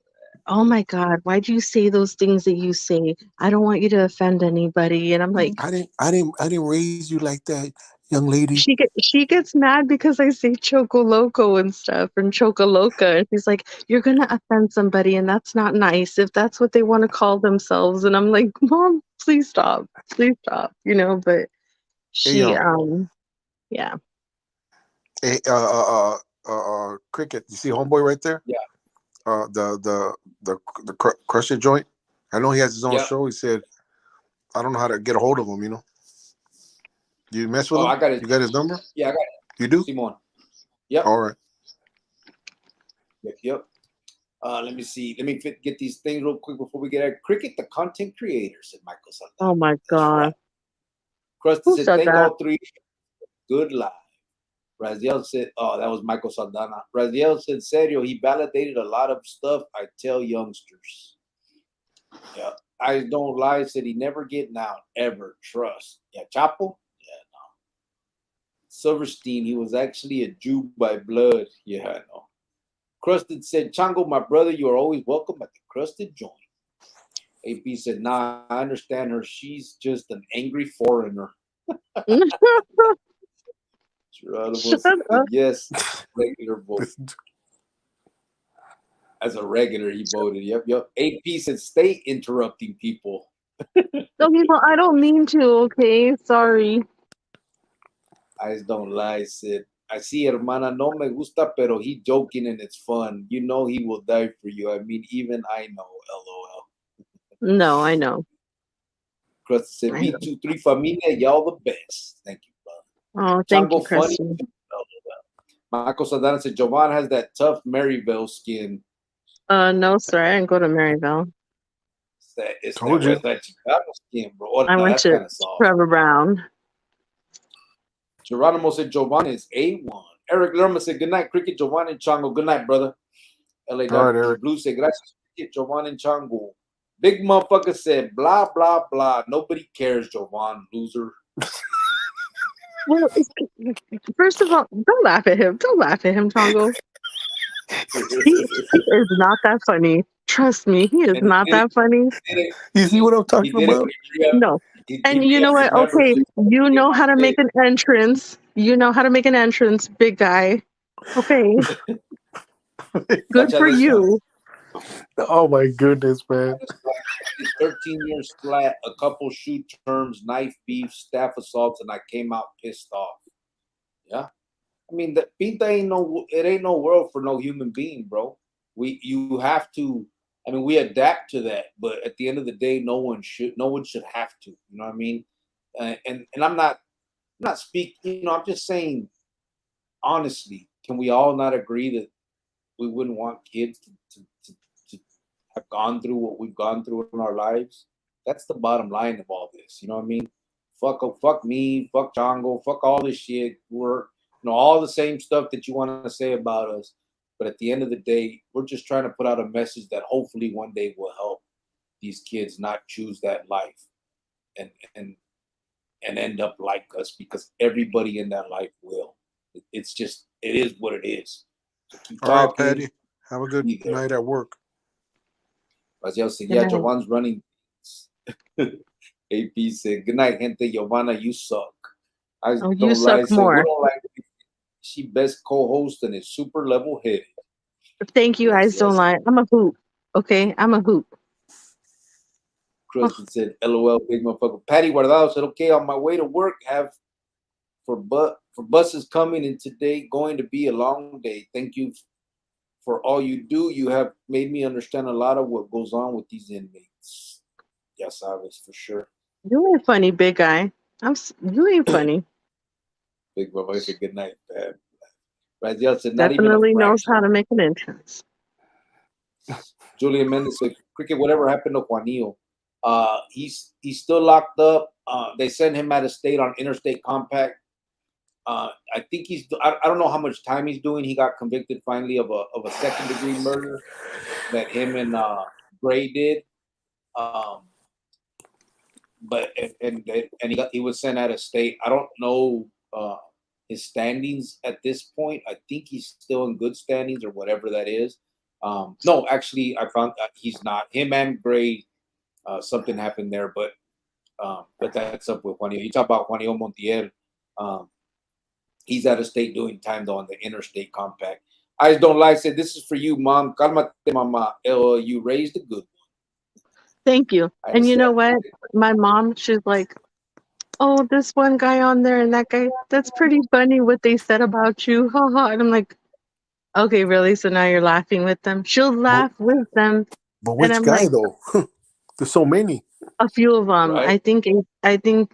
oh my God, why do you say those things that you say? I don't want you to offend anybody. And I'm like, I didn't raise you like that, young lady. she gets mad because I say choco loco and stuff and choco loca. And she's like, you're gonna offend somebody and that's not nice if that's what they want to call themselves. And I'm like, Mom, please stop. Please stop. But Hey, she yeah. hey, Cricket. You see homeboy right there? Yeah. The crusher joint. I know he has his own Yeah. show. He said, I don't know how to get a hold of him. You mess with Oh, him? I got it. You got his number? Yeah, I got it. You do? Simon. Yep. All right. Yep. Let me see. Let me get these things real quick before we get at Cricket, the content creator, said Michael Saldana. Oh my That's God. right. Krusty Who said, said thank that? all three. Good live. Raziel said, oh, that was Michael Saldana. Raziel said, serio, he validated a lot of stuff I tell youngsters. Yeah. I don't lie, said he never getting out, ever. Trust. Yeah, Chapo? Yeah, no. Silverstein, he was actually a Jew by blood. Yeah, I know. Crusted said, Chango, my brother, you are always welcome at the Crusted joint. AP said, nah, I understand her. She's just an angry foreigner. Geronimo Shut said, up. yes, regular vote. As a regular, he voted. Yep, yep. AP said, stay interrupting people. No, people, I don't mean to, okay? Sorry. Eyes don't lie, said. I see, hermana, no me gusta, pero he joking and it's fun. You know he will die for you. I mean, even I know, LOL. No, I know. Krusty said, I me know. too, three familia, y'all the best. Thank you, brother. Oh, thank you, Chango funny. Krusty. Michael Saldana said, Jovan has that tough Maryville skin. No, sir, I didn't go to Maryville. It's that Told you. West Side Chicago skin, bro. Oh, I no, went that's to kind of soft. Trevor Brown. Geronimo said, Jovan is A1. Eric Lerma said, good night, Cricket, Jovan, and Chango. Good night, brother. LA All right, Eric. Blue said, gracias, Cricket, Jovan, and Chango. Big motherfucker said, blah, blah, blah. Nobody cares, Jovan, loser. Well, first of all, don't laugh at him. Don't laugh at him, Tongo. He is not that funny. Trust me, he is And not that funny. You see what I'm he talking did it about? No. he And you know re-upped his what? Okay, membership. you Came know on how to stage. make an entrance. You know how to make an entrance, big guy. Okay, good Watch out for this one. you. Oh my goodness, man. 13 years flat, a couple shoot terms, knife beef, staff assaults, and I came out pissed off. Yeah. I mean, the pinta it ain't no world for no human being, bro. You have to. I mean, we adapt to that, but at the end of the day, no one should have to. You know what I mean? And I'm not speaking. You know, I'm just saying honestly. Can we all not agree that we wouldn't want kids to have gone through what we've gone through in our lives? That's the bottom line of all this. You know what I mean? Fuck me, fuck Chango, fuck all this shit. We're all the same stuff that you want to say about us. But at the end of the day, we're just trying to put out a message that hopefully one day will help these kids not choose that life and and and end up like us, because everybody in that life will. It's just it is what it is. So keep All right, talking. Patty. Have a good night at work. As y'all say, yeah, Giovan's running. AP said, "Good night, gente. Giovanna, you suck." You suck more. We don't like she best co-host and is super level-headed. Thank you, Eyes Don't Lie. I'm a hoot. Okay, I'm a hoot. Kristen said, "LOL, big motherfucker." Patty Guardado said, "Okay, on my way to work, have for buses coming, and today going to be a long day. Thank you for all you do. You have made me understand a lot of what goes on with these inmates." Yes, sabes, for sure. You ain't funny, big guy. You ain't funny. Big Mama said, "Good night, Pat." Raziel said, "Not Definitely even a knows fraction." how to make an entrance. Julian Mendez said, "Cricket, whatever happened to Juanillo? He's still locked up. They sent him out of state on interstate compact. I think I don't know how much time he's doing. He got convicted finally of a second degree murder that him and Gray did. But he was sent out of state. I don't know his standings at this point. I think he's still in good standings or whatever that is. No, actually, I found he's not. Him and Gray, something happened there, but that's up with Juanillo. You talk about Juanillo Montiel. He's out of state doing time though on the interstate compact. Eyes Don't Lie said, "This is for you, Mom. Calmate, mama. You raised a good one." Thank you. And you know what? My mom, she's like, "Oh, this one guy on there and that guy, that's pretty funny what they said about you." Haha. And I'm like, "Okay, really? So now you're laughing with them?" She'll laugh with them. But which guy though? There's so many. A few of them. Right. I think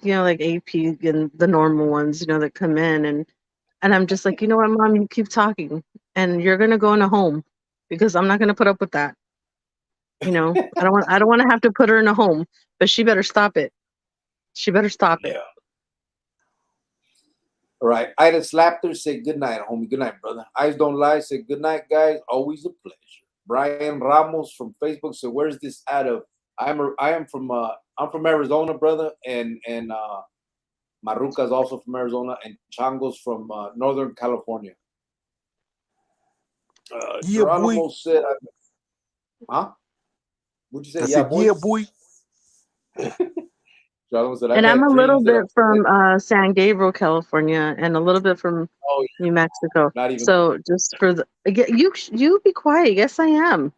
like AP and the normal ones, that come in, and I'm just like, you know what, Mom, you keep talking, and you're gonna go in a home, because I'm not gonna put up with that. I don't want to have to put her in a home, but she better stop it. She better stop it. All right. Ida Slapter said, "Good night, homie. Good night, brother." Eyes Don't Lie said, "Good night, guys. Always a pleasure." Brian Ramos from Facebook said, "Where's this out of?" I'm from Arizona, brother, and Maruca's also from Arizona, and Chango's from Northern California. Geronimo said, "Huh? What'd you say?" Yeah, boy. Said, and I'm a little bit from San Gabriel, California, and a little bit from New Mexico. So just for you be quiet. Yes, I am.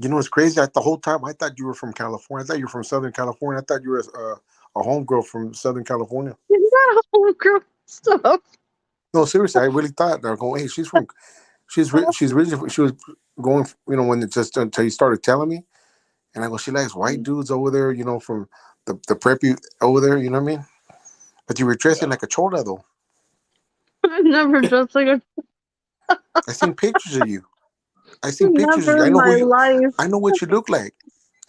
You know what's crazy? The whole time I thought you were from California. I thought you were from Southern California. I thought you were a homegirl from Southern California. You're not a homegirl. Stop. No, seriously, I really thought they were going. Hey, she was going. When it just until you started telling me, and I go, she likes white dudes over there. From the preppy over there. You know what I mean? But you were dressing like a chola though. I never dressed like a. I seen pictures of you. I know life. I know what you look like.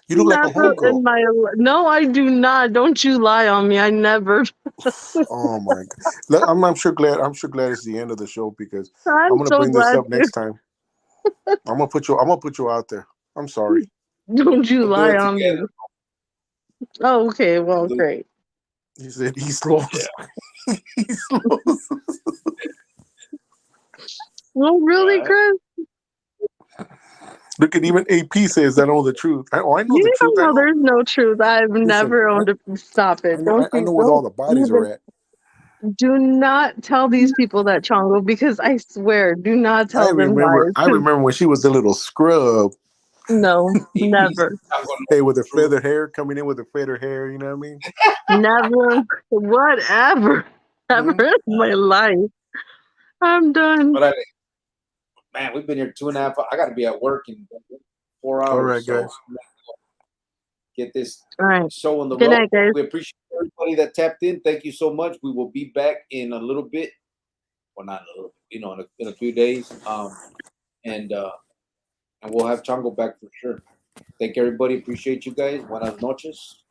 You look like a homegirl. No, I do not. Don't you lie on me. I never. Oh my God! I'm sure glad it's the end of the show, because I'm gonna bring this up next time. I'm gonna put you out there. I'm sorry. Don't you lie on me. Oh, okay. Well, great. He said he's lost. Yeah. He's lost. Well, really, Chris? Look, at even AP says I know the truth. I know the truth. No, there's no truth. I've never owned a. Stop it. I know where all the bodies are at. Do not tell these people that, Chango, because I swear, do not tell them lies. I remember when she was a little scrub. No, never. Hey, with her feathered hair, coming in with her feathered hair, you know what I mean? Never, whatever, ever in my life. I'm done. But man, we've been here 2.5 hours. I got to be at work in 4 hours. All right, so guys. get this All right. show on the Good road. night, guys. We appreciate everybody that tapped in. Thank you so much. We will be back in a little bit, or not a little, in a few days. And we'll have Chango back for sure. Thank everybody. Appreciate you guys. Buenas noches.